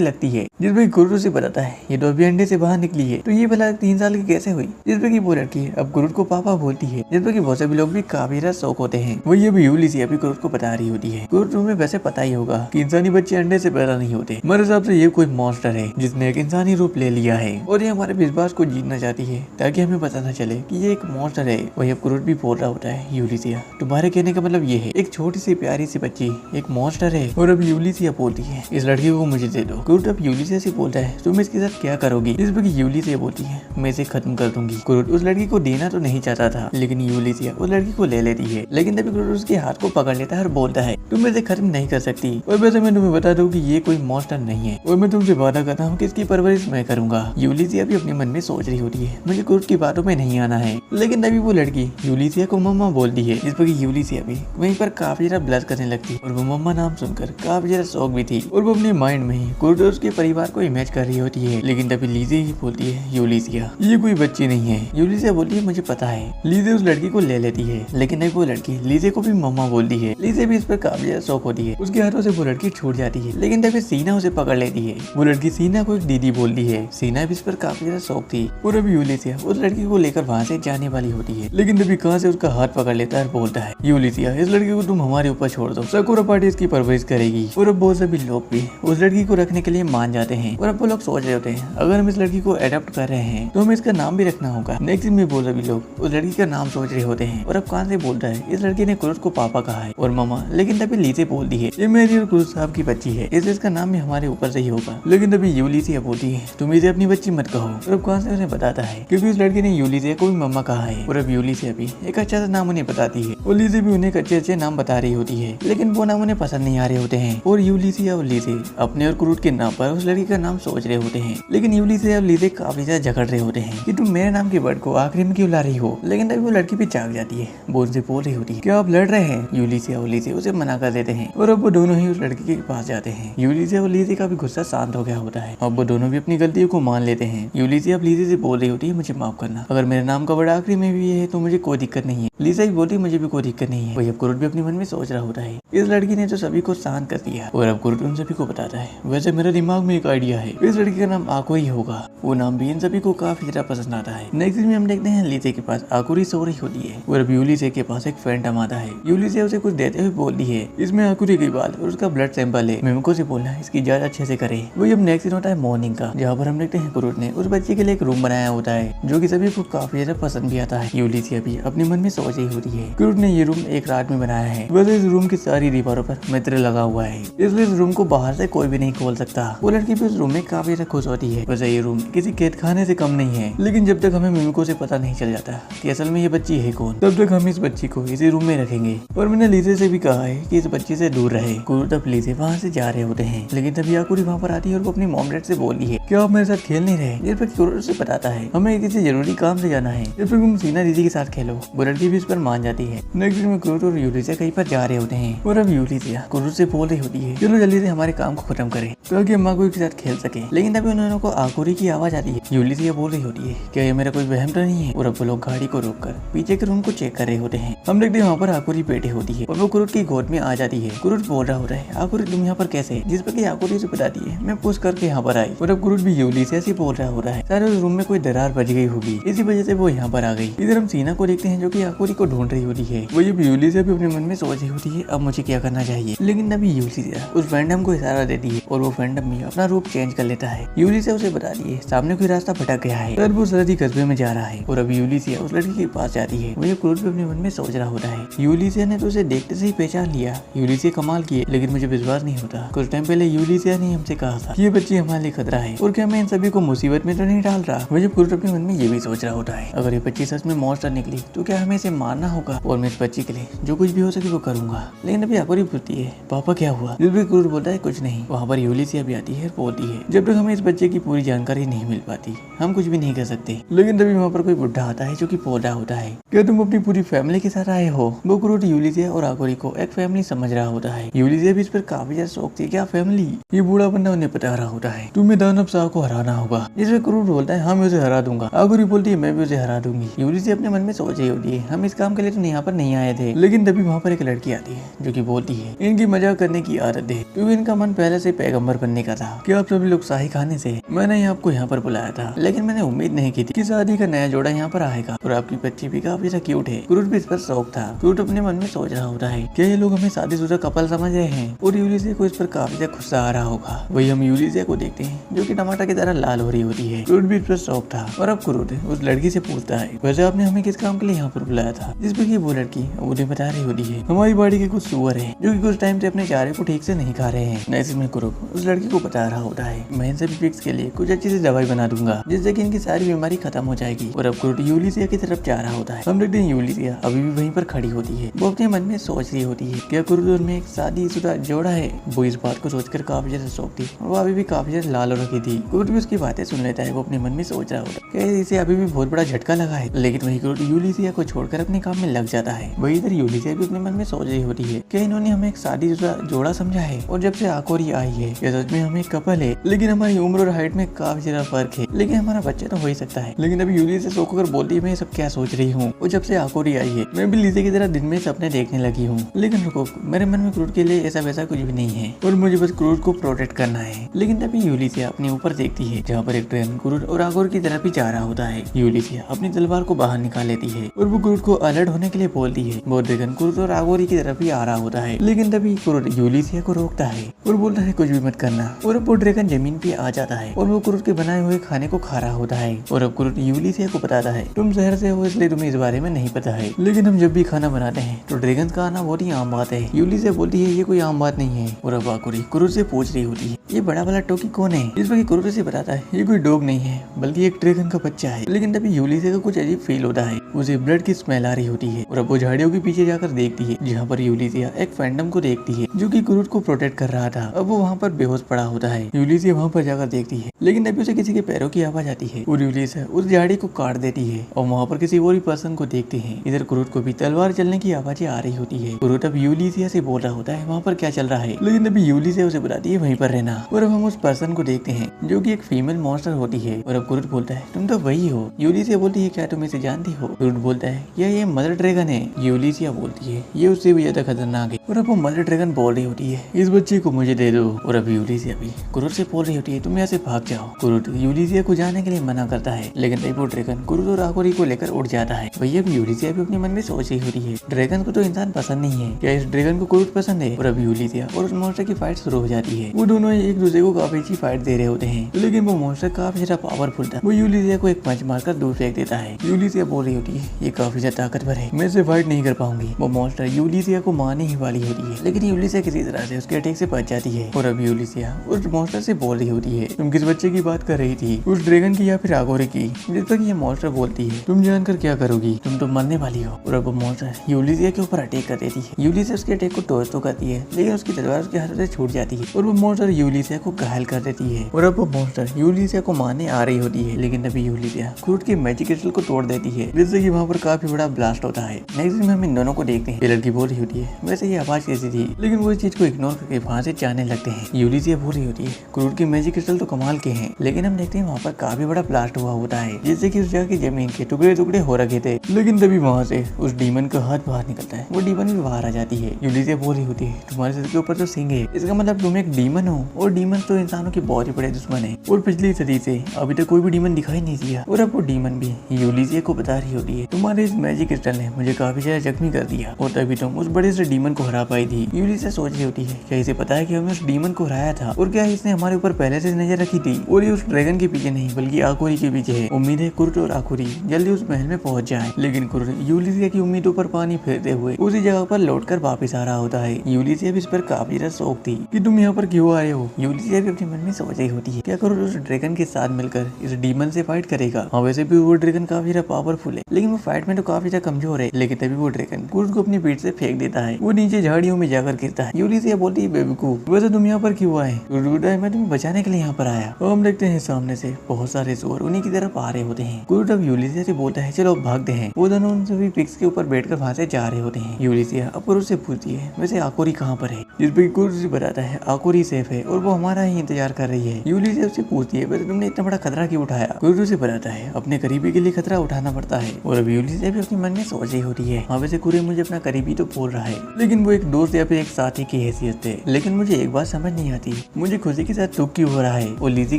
लगती है। जिस पर क्रूड उसे बताता है, ये तो अभी अंडे से बाहर निकली है, तो ये भला 3 साल की कैसे हुई? जिस पर वो लड़की अब क्रूड को पापा बोलती है। जिस पर बहुत से भी लोग भी काफी ज्यादा शौक होते हैं। वो ये भी यूलिसिया भी क्रूड को बता रही होती है, क्रूड तुम्हें वैसे पता ही होगा कि इंसानी बच्चे अंडे से पैदा नहीं होते, मेरे हिसाब से ये कोई मॉन्स्टर है जिसने एक इंसानी रूप ले लिया है और ये हमारे विश्वास को जीतना चाहती है ताकि हमें पता न चले कि ये एक मॉन्स्टर है। वही अब क्रूड भी बोल रहा होता है, यूलिसिया तुम्हारे कहने का मतलब ये है, एक छोटी सी प्यारी सी बच्ची एक मॉन्स्टर है? और अब यूलिसिया बोलती है, इस लड़की को मुझे दे दो। क्रूड अब यूलिसिया से बोलता है, तुम इसके साथ क्या करोगी? इस पर यूलिसिया बोलती है, मैं इसे खत्म कर दूंगी। क्रूड उस लड़की को देना तो नहीं चाहता था, लेकिन यूलिसिया उस लड़की को ले लेती है। लेकिन तभी क्रूड उसके हाथ को पकड़ लेता है और बोलता है, तुम इसे खत्म नहीं कर सकती। और वैसे मैं तुम्हें बता दूं कि ये कोई मॉन्स्टर नहीं है और मैं तुमसे वादा करता हूँ कि इसकी परवरिश मैं करूंगा। यूलिसिया भी अपने मन में सोच रही होती है, मुझे क्रूड की बातों में नहीं आना है। लेकिन तभी वो लड़की यूलिसिया को मम्मा बोलती है, जिस पर यूलिसिया भी वहीं पर काफी काफी ज्यादा ब्लश करने लगती और वो मम्मा नाम सुनकर काफी ज्यादा शौक भी थी और वो अपने माइंड में ही कुरुट और उसके परिवार को इमेज कर रही होती है। लेकिन तभी लीजे ही बोलती है यूलिसिया ये कोई बच्ची नहीं है। यूलिसिया बोलती है मुझे पता है। लीजे उस लड़की को ले लेती है लेकिन एक वो लड़की लीजे को भी मम्मा बोलती है। लीजे भी इस पर काफी ज्यादा शौक होती है। उसके हाथों से वो लड़की छूट जाती है लेकिन तभी सीना उसे पकड़ लेती है। वो लड़की सीना को एक दीदी बोलती है। सीना भी इस पर काफी ज्यादा शौक थी और अभी यूलिसिया उस लड़की को लेकर वहाँ से जाने वाली होती है लेकिन तभी कहाँ से उसका हाथ पकड़ लेता है और बोलता है यूलिसिया इस लड़की को तुम हमारे ऊपर छोड़ दो, साकुरा पार्टी इसकी परवरिश करेगी। और अब बहुत सभी लोग भी उस लड़की को रखने के लिए मान जाते हैं और अब वो लोग सोच रहे होते हैं अगर हम इस लड़की को अडॉप्ट कर रहे हैं तो हमें इसका नाम भी रखना होगा। नेक्स्ट दिन में बहुत सभी लोग उस लड़की का नाम सोच रहे होते हैं और अब कहाँ से बोलता है इस लड़की ने कुरुट को पापा कहा है और मामा। लेकिन तभी लीजे बोलती है ये मेरी और कुरुट साहब की बच्ची है इसलिए इसका नाम भी हमारे ऊपर से ही होगा। लेकिन तभी यूलिसिया बोलती है तुम इसे अपनी बच्ची मत कहो और अब कहाँ से उन्हें बताता है क्योंकि उस लड़की ने यूलिसिया को भी मम्मा कहा है और अब यूलिसिया भी एक अच्छा सा नाम उन्हें बताती है और लीजे भी उन्हें अच्छे अच्छे नाम बता रही होती है लेकिन वो नाम उन्हें पसंद नहीं आ रहे होते हैं और यूलिसिया और लीजे अपने और कुरुट के नाम पर उस लड़की का नाम सोच रहे होते हैं। लेकिन यूलिसिया और लीजे काफी ज्यादा झगड़ रहे होते हैं कि तुम मेरे नाम के वर्ड को आखिरी में क्यों ला रही हो। लेकिन तभी वो लड़की भी जाग जाती है वो उनसे बोल रही होती है क्या आप लड़ रहे हैं। यूलिसिया और लीजे उसे मना कर देते हैं और अब वो दोनों ही उस लड़की के पास जाते हैं। यूलिसिया और लीजे का भी गुस्सा शांत हो गया होता है। अब वो दोनों भी अपनी गलतियों को मान लेते हैं। यूलिसिया अब लीजे से बोल रही होती है मुझे माफ करना, अगर मेरे नाम का वर्ड आखिरी में भी है तो मुझे कोई दिक्कत नहीं है। लीजा भी बोलती मुझे भी कोई दिक्कत नहीं है। वही अब कुरुट भी अपने मन में सोच रहा होता है इस लड़की ने तो सभी को शांत कर दिया और अब कुरुट उन सभी को बताता है वैसे मेरे दिमाग में एक आइडिया है, इस लड़की का नाम आकुरी होगा। वो नाम भी इन सभी को काफी ज्यादा पसंद आता है। नेक्स्ट दिन में हम देखते हैं लीजे के पास आकुरी सो रही होती है और अब यूलिसिया के पास एक फैंटम आता है। यूलिसिया उसे कुछ देते हुए बोलती है इसमें आकुरी की बाल और उसका ब्लड सैंपल है, मिमिको से बोलना इसकी जांच अच्छे से करे। वही अब नेक्स्ट दिन होता है मॉर्निंग का जहाँ पर हम देखते हैं कुरुट ने उस बच्चे के लिए एक रूम बनाया होता है जो कि सभी को काफी ज्यादा पसंद भी आता है। यूलिसिया भी अपने मन में सोच रही होती है कुरुट ने ये रूम एक रात में बनाया है, वैसे इस रूम की सारी दीवारों पर मित्र लगा हुआ है इसलिए इस रूम को बाहर से कोई भी नहीं खोल सकता। वो लड़की भी उस रूम में काफी ज्यादा खुश होती है। वैसे ये रूम किसी कैद खाने से कम नहीं है लेकिन जब तक हमें मिमिको से पता नहीं चल जाता कि असल में ये बच्ची है कौन तब तक हम इस बच्ची को इसी रूम में रखेंगे। और मैंने लीजे से भी कहा है कि इस बच्ची से दूर रहे। कुरुट अब लीजे वहाँ से जा रहे होते हैं लेकिन तभी आकुरी वहाँ पर आती है और वो अपनी मॉम डैड से बोलती है क्या आप मेरे साथ खेल नहीं रहे। इस पर कुरुट से बताता है हमें किसी जरूरी काम से जाना है, इस पर तुम सीना दीदी के साथ खेलो। वो लड़की भी इस पर मान जाती है। नेक्स्ट दिन में कुरुट और यूलिसिया कहीं पर जा रहे होते हैं और अब यूलिसिया कुरुट से बोल रही होती है चलो जल्दी से हमारे काम को खत्म करें ताकि हम आकुरी के साथ खेल सके। लेकिन तभी उन को आकुरी की आवाज आती है। यूलिसिया बोल रही होती है क्या ये मेरा कोई वहम तो नहीं है। और अब वो लोग गाड़ी को रोककर पीछे के रूम को चेक कर रहे होते हैं। हम देखते हैं वहाँ पर आकुरी बैठी होती है और वो कुरुट की गोद में आ जाती है। कुरुट बोल रहा होता है आकुरी तुम यहाँ पर कैसे, जिस पर कि आकुरी से बताती है मैं पुश करके यहाँ पर आई। और अब कुरुट भी यूलिसिया से बोल रहा होता है सारे उस रूम में कोई दरार बच गई होगी इसी वजह से वो यहाँ पर आ गई। इधर हम सीना को देखते हैं जो कि आकुरी को ढूंढ रही होती है। वो यूलिसिया भी अपने मन में सोच रही होती है अब मुझे क्या करना चाहिए। लेकिन तभी यूलिसिया उस फैंटम को इशारा देती है और वो फैंटम भी अपना रूप चेंज कर लेता है। यूलिसिया उसे बताती है सामने कोई रास्ता भटक गया है और वो सरहदी कस्बे में जा रहा है। और अब यूलिसिया उस लड़की के पास जाती है। वही कुरुट भी अपने मन में सोच रहा होता है यूलिसिया ने तो उसे देखते से ही पहचान लिया। यूलिसिया कमाल की है लेकिन मुझे विश्वास नहीं होता। कुछ टाइम पहले यूलिसिया ने हमसे कहा था कि ये बच्ची हमारे लिए खतरा है और क्या मैं इन सभी को मुसीबत में तो नहीं डाल रहा। वही कुरुट अपने मन में ये भी सोच रहा होता है अगर ये बच्ची सच में मॉन्स्टर निकली तो क्या हमें इसे मारना होगा और मैं इस बच्ची के लिए जो कुछ भी हो सके वो करूंगा। लेकिन अभी आकुरी पूछती है पापा क्या हुआ। जिस भी कुरुट बोलता है कुछ नहीं। वहाँ पर यूलिसिया भी आती है और बोलती है जब तक हमें इस बच्चे की पूरी जानकारी नहीं मिल पाती हम कुछ भी नहीं कर सकते। लेकिन तभी वहाँ पर कोई बुढ़ा आता है जो कि बोल रहा होता है क्या तुम अपनी पूरी फैमिली के साथ आए हो। वो कुरुट यूलिसिया और आकुरी को एक फैमिली समझ रहा होता है। यूलिसिया भी इस पर काफी ज्यादा शौक थी क्या फैमिली। ये बूढ़ा बंदा उन्हें बता रहा होता है तुम्हें दानव शाह को हराना होगा। जिसमें कुरुट बोलता है हाँ मैं उसे हरा दूंगा। आकुरी बोलती है मैं भी उसे हरा दूंगी। यूलिसिया अपने मन में सोच रही होती है हम इस काम के लिए तो यहाँ पर नहीं आए थे। लेकिन तभी वहाँ पर एक लड़की आती है जो कि बोलती है इनकी मजाक करने की आदत है क्योंकि इनका मन पहले से पैगंबर बनने का था। क्या आप सभी लोग शाही खाने से मैंने आपको यहाँ पर बुलाया था लेकिन मैंने उम्मीद नहीं की थी कि शादी का नया जोड़ा यहाँ पर आएगा और आपकी बच्ची भी काफी ज्यादा क्यूट है। कुरुट भी इस पर शौक था। कुरुट अपने मन में सोच रहा होता है क्या ये लोग हमें शादीशुदा कपल समझ रहे हैं और यूलिसिया को इस पर काफी ज्यादा गुस्सा आ रहा होगा। वही हम यूलिसिया को देखते हैं जो कि टमाटर की तरह लाल हो रही होती है। कुरुट भी इस पर शौक था और अब कुरुट उस लड़की से पूछता है वैसे आपने हमें किस काम के लिए यहाँ पर बुलाया था। जिस पर की वो लड़की उन्हें बता रही होती है हमारी बाड़ी के कुछ सुअर है जो कि कुछ टाइम से अपने चारे को ठीक से नहीं खा रहे हैं। नेक्स्ट में कुरुट उस लड़की को बता रहा होता है मैं इन सभी पिग्स के लिए कुछ अच्छी सी दवाई बना दूंगा जिससे कि इनकी सारी बीमारी खत्म हो जाएगी। और अब कुरुट यूलिसिया की तरफ जा रहा होता है। हम देखते हैं यूलिसिया अभी भी वहीं पर खड़ी होती है। वो अपने मन में सोच रही होती है क्या कुरुट में एक शादीशुदा जोड़ा है। वो इस बात को सोचकर काफी ज्यादा शौक थी और वो अभी भी काफी ज्यादा लाल हो रखी थी। कुरुट भी उसकी बातें सुन लेता है। वो अपने मन में सोच रहा होता है इसे अभी भी बहुत बड़ा झटका लगा है। लेकिन वही कुरुट यूलिसिया को छोड़कर अपने काम में लग जाता है। वही इधर यूलिसिया भी अपने मन में सोच रही होती है कि इन्होंने हमें एक शादीशुदा जोड़ा समझा है और जब से आकोरी आई है ये सच में हम एक कपल है, लेकिन हमारी उम्र और हाइट में काफी ज्यादा फर्क है, लेकिन हमारा बच्चा तो हो ही सकता है। लेकिन अभी यूली से शौक होकर बोलती है मैं सब क्या सोच रही हूँ, और जब से आकोरी आई है मैं भी लीजे की तरह दिन में सपने देखने लगी हूँ। लेकिन रुको, मेरे मन में क्रूड के लिए ऐसा वैसा कुछ भी नहीं है और मुझे बस क्रूड को प्रोटेक्ट करना है। लेकिन तभी यूलिसिया अपने ऊपर देखती है जहाँ पर एक ड्रैगन क्रूड और आकोर की तरफ ही जा रहा होता है। यूलिसिया अपनी तलवार को बाहर निकाल लेती है और वो क्रूड को अलर्ट होने के लिए बोलती है। वो ड्रैगन क्रूड और आकोरी की तरफ ही आ रहा होता है, लेकिन तभी क्रूड यूलिसिया को रोकता है और बोलता है कुछ भी मत करना। और अब वो ड्रैगन जमीन पे आ जाता है और वो क्रूड के बनाए हुए खाने को खा रहा होता है। और अब क्रूड यूलिसिया को बताता है तुम शहर से हो इसलिए तुम्हें इस बारे में नहीं पता है, लेकिन हम जब भी खाना बनाते हैं तो ड्रैगन का आना बहुत ही आम बात है। यूलिसिया बोलती है ये कोई आम बात नहीं है। और अब आकोरी क्रूड से पूछ रही होती है ये बड़ा वाला टोकी कौन है, इस पर क्रूड से बताता है ये कोई डॉग नहीं है बल्कि एक ड्रैगन का बच्चा है। लेकिन तभी यूलिसिया को कुछ अजीब फील होता है, उसे ब्लड की स्मेल आ रही होती है और अब वो झाड़ियों के पीछे जाकर देखती है जहाँ पर यूलिसिया एक फैंटम को देखती है जो कि क्रूड को प्रोटेक्ट कर रहा था। अब वो वहाँ पर बेहोश पड़ा होता है। यूलिसिया वहाँ पर जाकर देखती है, लेकिन तभी उसे किसी के पैरों की आवाज आती है और यूलिसिया उस झाड़ी को काट देती है और वहाँ पर किसी और पर्सन को देखते हैं। इधर क्रूड को भी तलवार चलने की आवाजें आ रही होती है। क्रूड अब यूलिसिया से बोल रहा होता है वहाँ पर क्या चल रहा है, लेकिन तभी यूलिसिया उसे बताती है वहीं पर रहना। और अब हम उस पर्सन को देखते हैं जो कि एक फीमेल मॉन्स्टर होती है। और अब क्रूड बोलता है तुम तो वही हो। यूलिसिया बोलती है क्या तुम इसे जानती हो। क्रूड बोलता है ये मदर ड्रैगन है। यूलिसिया बोलती है ये उससे भी ज्यादा खतरनाक है। और अब वो मदर ड्रैगन बोल रही होती है इस बच्चे को मुझे दे दो। और अब यूलिसिया भी क्रूड से बोल रही होती है तुम यहाँ से भाग जाओ। क्रूड यूलिसिया को जाने के लिए मना करता है, लेकिन तभी वो ड्रैगन क्रूड और आकोरी को लेकर उड़ जाता है। भैया भी यूलिसिया भी अपने मन में सोच रही होती है ड्रैगन को तो इंसान पसंद नहीं है, क्या इस ड्रैगन को क्रूड पसंद है। और अब यूलिसिया और उस मॉन्स्टर की फाइट शुरू हो जाती है। वो दोनों एक दूसरे को काफी अच्छी फाइट दे रहे होते हैं, लेकिन वो मॉन्स्टर काफी ज्यादा पावरफुल था। वो यूलिसिया को एक पंच मारकर दूर फेंक देता है। यूलिसिया बोल रही होती है ये काफी ज्यादा ताकतवर है, मैं इसे फाइट नहीं कर पाऊंगी। वो मॉन्स्टर यूलिसिया को मारने ही वाली होती है, लेकिन यूलिसिया किसी तरह से उसके अटैक से बच जाती है। और अब यूलिसिया उस मॉन्स्टर से बोल रही होती है तुम किस बच्चे की बात कर रही थी, उस ड्रैगन की या फिर आकोरी की। जिस पर ये मॉन्स्टर बोलती है तुम जानकर क्या करोगी, तुम तो मरने वाली हो। और अब वो मॉन्स्टर यूलिसिया के ऊपर अटैक कर देती है। यूलिसिया उसके अटैक को टॉस तो करती है, लेकिन उसकी तलवार उसके हाथों से छूट जाती है और वो मॉन्स्टर यूलिसिया को घायल कर देती है। और अब वो मॉन्स्टर यूलिसिया को मारने आ रही होती है, लेकिन तभी यूलिसिया क्रूड के मैजिक क्रिस्टल को तोड़ देती है, जिससे कि वहाँ पर काफी बड़ा ब्लास्ट होता है। नेक्स्ट में हम इन दोनों को देखते हैं। ये लड़की बोल रही होती है वैसे ये आवाज कैसी थी, लेकिन वो इस चीज को इग्नोर करके वहाँ से जाने लगते हैं। यूलिसिया बोल रही होती है क्रूड के मैजिक क्रिस्टल तो कमाल के हैं, लेकिन हम देखते हैं वहाँ पर काफी बड़ा ब्लास्ट हुआ होता है, जिससे कि उस जगह की जमीन के टुकड़े टुकड़े हो रखे थे। लेकिन तभी वहाँ से उस डीमन का हाथ बाहर निकलता है, वो डीमन भी बाहर आ जाती है। यूलिसिया बोल रही होती है तुम्हारे सर के ऊपर तो सिंह है, इसका मतलब तुम एक डीमन हो, और डीमन तो इंसानों के बहुत ही बड़े दुश्मन है, और पिछली सदी से अभी तक कोई भी डीमन दिखाई नहीं दिया। और अब वो डीमन भी यूलिसिया को बता रही होती है तुम्हारे इस मैजिक क्रिस्टल ने मुझे काफी ज्यादा जख्मी कर दिया, और तभी तुम उस बड़े से डीमन को हरा पाई थी। यूलिसिया सोच रही होती है क्या इसे पता है कि हमने उस डीमन को हराया था, और क्या इसने हमारे ऊपर पहले से नजर रखी थी, और ये उस ड्रैगन के पीछे नहीं बल्कि आकोरी के पीछे है। उम्मीद है क्रूड और आकोरी जल्दी उस महल में पहुंच जाए। लेकिन क्रूड यूलिसिया की उम्मीदों पर पानी फेरते हुए उसी जगह पर लौटकर वापस आ रहा होता है। यूलिसिया भी इस पर काफी ज्यादा शौक थी कि तुम यहाँ पर क्यों आए हो। यूलिसिया भी अपने मन में सोच रही होती है क्या क्रूड उस ड्रैगन के साथ मिलकर इस डीमन से फाइट करेगा। हाँ वैसे भी वो ड्रैगन काफी ज्यादा पावरफुल है, लेकिन वो फाइट में तो काफी ज्यादा कमजोर है। लेकिन तभी वो ड्रैगन क्रूड को अपनी पीठ से फेंक देता है, वो नीचे झाड़ियों में जाकर गिरता है। यूलिसिया बोलती है बेवकूफ वैसे तुम यहाँ पर क्यों आए। क्रूड मैं तुम्हें बचाने के लिए यहाँ पर आया। और हम देखते हैं सामने से बहुत सारे चोर उन्हीं की तरफ आ रहे होते हैं। क्रूड अब यूलिसिया से बोलता है चलो भागते हैं। वो दोनों उन सभी पिग्स के ऊपर बैठकर वहाँ से जा रहे होते हैं। यूलिसिया अब क्रूड से पूछती है वैसे आकोरी कहाँ पर है, जिस पर क्रूड से बताता है आकोरी सेफ है और वो हमारा ही इंतजार कर रही है। यूलिसिया उससे पूछती है वैसे तुमने इतना बड़ा खतरा क्यों उठाया। क्रूड उसे बताता है अपने करीबी के लिए खतरा उठाना पड़ता है। और अब यूलिसिया भी अपने मन में सोच रही होती है हाँ वैसे क्रूड मुझे अपना करीबी तो बोल रहा है, लेकिन वो एक दोस्त या फिर एक साथी की हैसियत थे। लेकिन मुझे एक बात समझ नहीं आती, मुझे खुशी के साथ दुख क्यों हो रहा है। और लीजी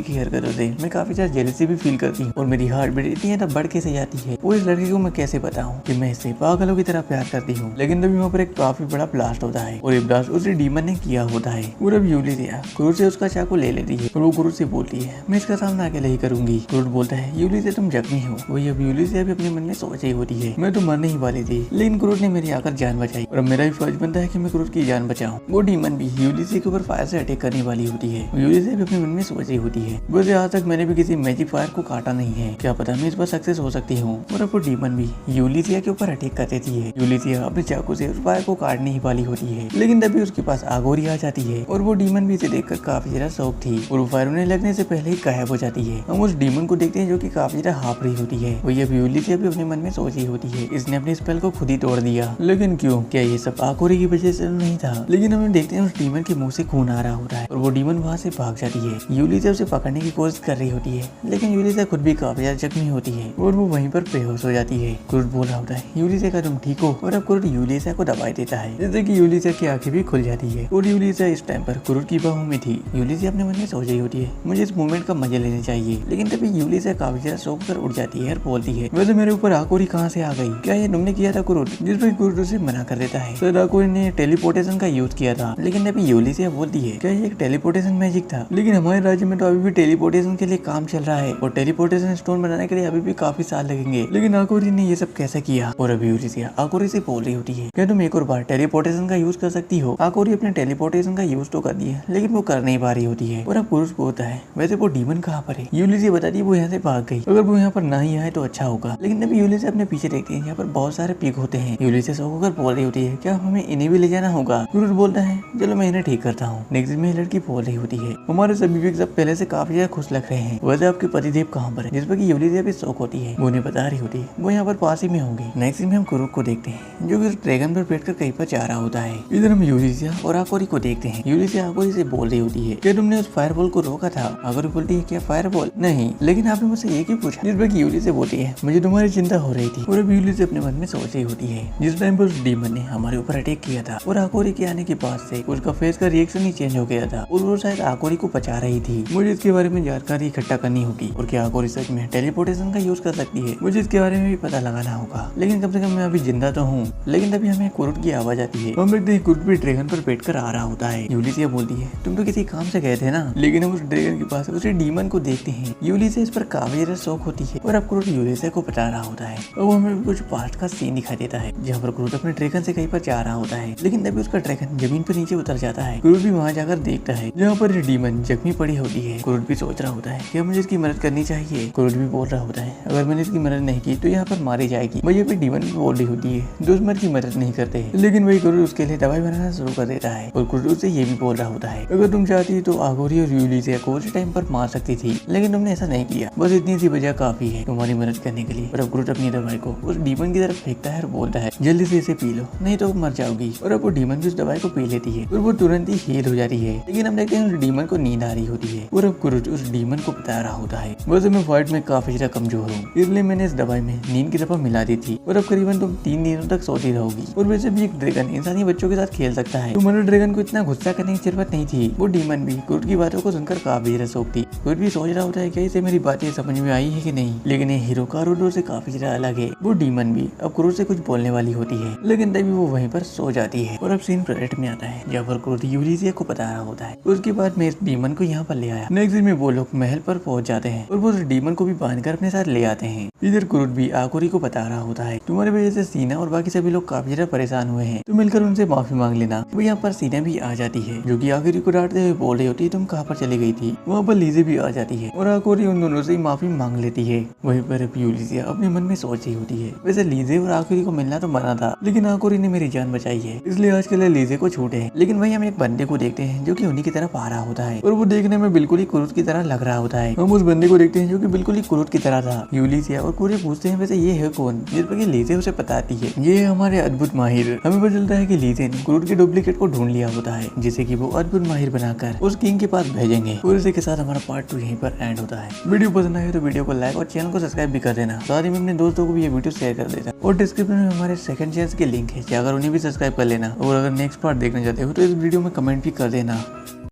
की हरकतों से मैं काफी ज्यादा जेलसी भी फील करती हूँ, और मेरी हार्ट बीट इतनी ज्यादा बढ़ कैसे जाती है। वो इस लड़की को मैं कैसे बताऊं कि मैं इससे पागलों की तरह प्यार करती हूँ। लेकिन तभी वहाँ पर एक काफी बड़ा ब्लास्ट होता है, और ये ब्लास्ट उसी डीमन ने किया होता है। और अब यूलिसिया क्रूड से उसका चाकू ले लेती है, और वो क्रूड से बोलती है मैं इसका सामना अकेले ही करूंगी। क्रूड बोलता है यूलिसिया तुम जख्मी हो। वही अब यूलिसिया भी अपने मन में सोच रही होती है मैं तो मरने ही वाली थी, लेकिन क्रूड ने मेरी आकर जान बचाई, और अब मेरा भी फर्ज बनता है कि मैं क्रूड की जान बचाऊं। वो डीमन भी यूलिसिया के ऊपर फायर से अटैक करने वाली होती है। यूलिसिया भी अपने मन में सोच रही होती है वैसे आज तक मैंने भी किसी मैजिक फायर को काटा नहीं है, क्या पता मैं इस बार सक्सेस हो सकती हूँ। और अब वो डीमन भी यूलिसिया के ऊपर अटैक कर देती है। यूलिसिया अपने चाकू से उस फायर को काटने ही वाली होती है, लेकिन तभी उसके पास आगोरी आ जाती है, और वो डीमन भी इसे देखकर काफी ज्यादा शौक थी, और वो फायर उन्हें लगने से पहले ही गायब हो जाती है। हम उस डीमन को देखते हैं जो कि काफी ज्यादा हाफ रही होती है। वही अब यूलिसिया भी अपने मन में सोच रही होती है इसने अपनी स्पेल को खुद ही तोड़ दिया, लेकिन क्यों। क्यों, क्या ये सब आकोरी की वजह से तो नहीं था। लेकिन हम देखते हैं उस डीमन के मुंह से खून आ रहा होता है और वो डीमन वहाँ से भाग जाती है। यूलिसा उसे पकड़ने की कोशिश कर रही होती है, लेकिन यूलिसा खुद भी काफी ज्यादा जख्मी होती है और वो वहीं पर बेहोश हो जाती है। क्रूड बोल रहा होता है, यूलिसा का तुम ठीक हो, और अब क्रूड यूलिसा को दवाई देता है, जिससे कि यूलिसा की आंखें भी खुल जाती है। और यूलिसा इस टाइम पर क्रूड की बाहों में थी। यूलिसा अपने मन में सोच रही होती है, मुझे इस मोमेंट का मजा लेना चाहिए। लेकिन तभी यूलिसा काफी ज्यादा सोच कर उठ जाती है और बोलती है, वैसे मेरे ऊपर आकोरी कहाँ से आ गई, क्या ये तुमने किया था क्रूड? जिस पर क्रूड उसे मना कर देता है। सर आकोरी ने टेलीपोर्टेशन का यूज किया था। लेकिन अभी यूलिसा बोलती है, क्या ये एक टेलीपोर्टेशन मैजिक था? लेकिन हमारे राज्य में तो अभी भी टेलीपोर्टेशन के लिए काम चल रहा है और टेलीपोर्टेशन स्टोन बनाने के लिए अभी भी काफी साल लगेंगे। लेकिन आकोरी ने ये सब कैसे किया? और अभी यूलिसा आकोरी से बोल रही होती है, क्या तुम एक और बार टेलीपोर्टेशन का यूज कर सकती हो? आकोरी अपने टेलीपोर्टेशन का यूज तो कर दिया, लेकिन वो कर नहीं पा रही होती है। और अब पुरुष बोलता है, वैसे वो डीमन कहाँ पर है? यूलिसा बताती है वो यहाँ से भाग गई, अगर वो यहाँ पर ना ही आए तो अच्छा होगा। लेकिन अभी यूलिसा अपने पीछे देखती है, यहाँ पर बहुत सारे पिग होते हैं। यूलिसा शौक होकर बोल रही होती है, क्या हमें इन्हें भी ले जाना होगा? पुरुष बोलता है, चलो मैं इन्हें ठीक करता हूँ। नेक्स्ट में लड़की बोल रही होती है, हमारे सभी पिग सब पहले से काफी ज्यादा खुश लग रहे हैं, वैसे आपके पतिदेव कहाँ पर है? जिस पर यूलिसा भी शौक होती है, वो उन्हें बता रही होती है वो यहाँ पर पास ही में होंगे। नेक्स्ट में हम कुरुक को देखते हैं, जो कि उस ड्रैगन पर बैठकर कहीं पर जा रहा होता है। इधर हम यूलिसा और आकोरी को देखते हैं। यूलिसा आकोरी से बोल रही होती है, क्या तुमने उस फायरबॉल को रोका था? आकोरी बोलती है, क्या फायरबॉल? नहीं, लेकिन आपने मुझसे ये क्यों पूछा? जिस पर यूलिसा बोलती है, मुझे तुम्हारी चिंता हो रही थी। और अब यूलिसा अपने मन में सोच रही होती है, जिस टाइम पर उस डीमन ने हमारे ऊपर अटैक किया था और आकोरी के आने के बाद से उसका फेस का रिएक्शन ही चेंज हो गया था और वो शायद आकोरी को बचा रही थी। मुझे इसके बारे में जानकारी इकट्ठा करनी होगी और क्या आकोरी सच में टेलीपोर्टेशन का यूज कर सकती है? मुझे इसके बारे में भी पता लगाना होगा, लेकिन कम से कम मैं अभी जिंदा तो हूँ। लेकिन तभी हमें कुरुट की आवाज आती है। हम देखते हैं कुरुट भी ड्रैगन पर बैठकर आ रहा होता है। यूलिसा बोलती है, तुम तो किसी काम से गए थे ना? लेकिन हम उस ड्रैगन के पास उसे डीमन को देखते हैं। यूलिसा इस पर काफी ज्यादा शौक होती है और अब कुरुट यूलिसा को बता रहा होता है। अब हमें कुछ पास्ट का सीन दिखाई देता है, जहाँ पर कुरुट अपने ड्रैगन से कहीं पर जा रहा होता है। लेकिन तभी उसका ड्रैगन जमीन पर नीचे उतर जाता है। कुरुट भी वहाँ जाकर देखता है जहाँ पर डीमन जख्मी पड़ी होती है। कुरुट भी सोच रहा होता है कि मुझे इसकी मदद करनी चाहिए। कुरुट भी बोल रहा होता है, अगर मैंने इसकी मदद नहीं की तो यहाँ पर मारी जाएगी। वही पे डीमन भी बोल रही होती है, दुश्मन की मदद नहीं करते। लेकिन वही कुरुट उसके लिए दवाई बनाना शुरू कर देता है और कुरुट उससे ये भी बोल रहा होता है, अगर तुम चाहती तो आकोरी और यूलिसा को उस टाइम पर मार सकती थी, लेकिन तुमने ऐसा नहीं किया। बस इतनी सी वजह काफी है तुम्हारी मदद करने के लिए। और अब कुरुट अपनी दवाई को उस डीमन की तरफ फेंकता है और बोलता है, जल्दी से इसे पी लो, नहीं तो मर जाओगी। और अब वो डीमन भी उस दवाई को पी लेती है और वो तुरंत ही हील हो जाती है। लेकिन हम देखते हैं उस डीमन को नींद आ रही होती है और अब कुरुट उस डीमन को बता रहा होता है, वैसे मैं फाइट में काफी ज्यादा कमजोर हूँ, इसलिए मैंने इस दवाई में नींद की दफा मिला दी थी और अब करीबन तुम 3 दिनों तक सोती रहोगी। और वैसे भी एक ड्रैगन इंसानी बच्चों के साथ खेल सकता है, तुम्हारे ड्रैगन को इतना गुस्सा करने की जरूरत नहीं थी। वो डीमन भी कुरुट की बातों को सुनकर काफी ज्यादा शौक थी। कुरुट भी सोच रहा होता है, क्या इसे मेरी बातें समझ में आई है कि नहीं? लेकिन ये हीरो कारुडो से काफी ज्यादा अलग है। वो डीमन भी अब कुरुट से कुछ बोलने वाली होती है, लेकिन तभी वो वहीं पर सो जाती है। और अब सीन प्रेजेंट में आता है, जहाँ पर कुरुट यूलिसा को बता रहा होता है। उसके बाद मैं इस डीमन को यहाँ पर ले आया। नेक्स्ट दिन में वो लोग महल पर पहुंच जाते हैं और वो उस डीमन को भी बांधकर अपने साथ ले आते हैं। इधर कुरुट भी आकोरी को बता रहा होता है, तुम्हारी वजह से सीना और बाकी सभी लोग काफी ज्यादा परेशान हुए हैं, तो मिलकर उनसे माफी मांग लेना। वो यहाँ पर सीना भी आ जाती है, जो कि आकोरी को डांटते हुए बोल रही होती है, तुम कहाँ पर चली गई थी? वहाँ पर लीजे भी आ जाती है और आकोरी उन दोनों से माफी मांग लेती है। वहीं पर यूलिसा अपने मन में सोच रही होती है, वैसे लीजे और आकोरी को मिलना तो मना था, लेकिन आकोरी ने मेरी जान बचाई है, इसलिए आज के लिए लीजे को छूटे हैं। लेकिन वही हम एक बंदे को देखते हैं जो कि उन्हीं की तरफ आ रहा होता है और वो देखने में बिल्कुल ही कुरुट की तरह लग रहा होता है। हम उस बंदे को देखते हैं जो कि बिल्कुल ही कुरुट की तरह था। यूलिसा और कुरुट पूछते हैं, वैसे ये है कौन? जिस पर लीजे उसे बताती है, ये है हमारे अद्भुत माहिर। हमें पता चलता है कि लीजे ने कुरुट के डुप्लीकेट को ढूंढ लिया होता है, जिसे कि वो अद्भुत माहिर बनाकर उस किंग के पास भेजेंगे। और इसी के साथ हमारा पार्ट 2 यहीं पर एंड होता है। वीडियो पसंद आए तो वीडियो को लाइक और चैनल को सब्सक्राइब भी कर देना, साथ ही में अपने दोस्तों को भी ये वीडियो शेयर कर देना। और डिस्क्रिप्शन में हमारे सेकंड चैनल के लिंक है, अगर उन्हें भी सब्सक्राइब कर लेना। और अगर नेक्स्ट पार्ट देखना चाहते हो तो इस वीडियो में कमेंट भी कर देना।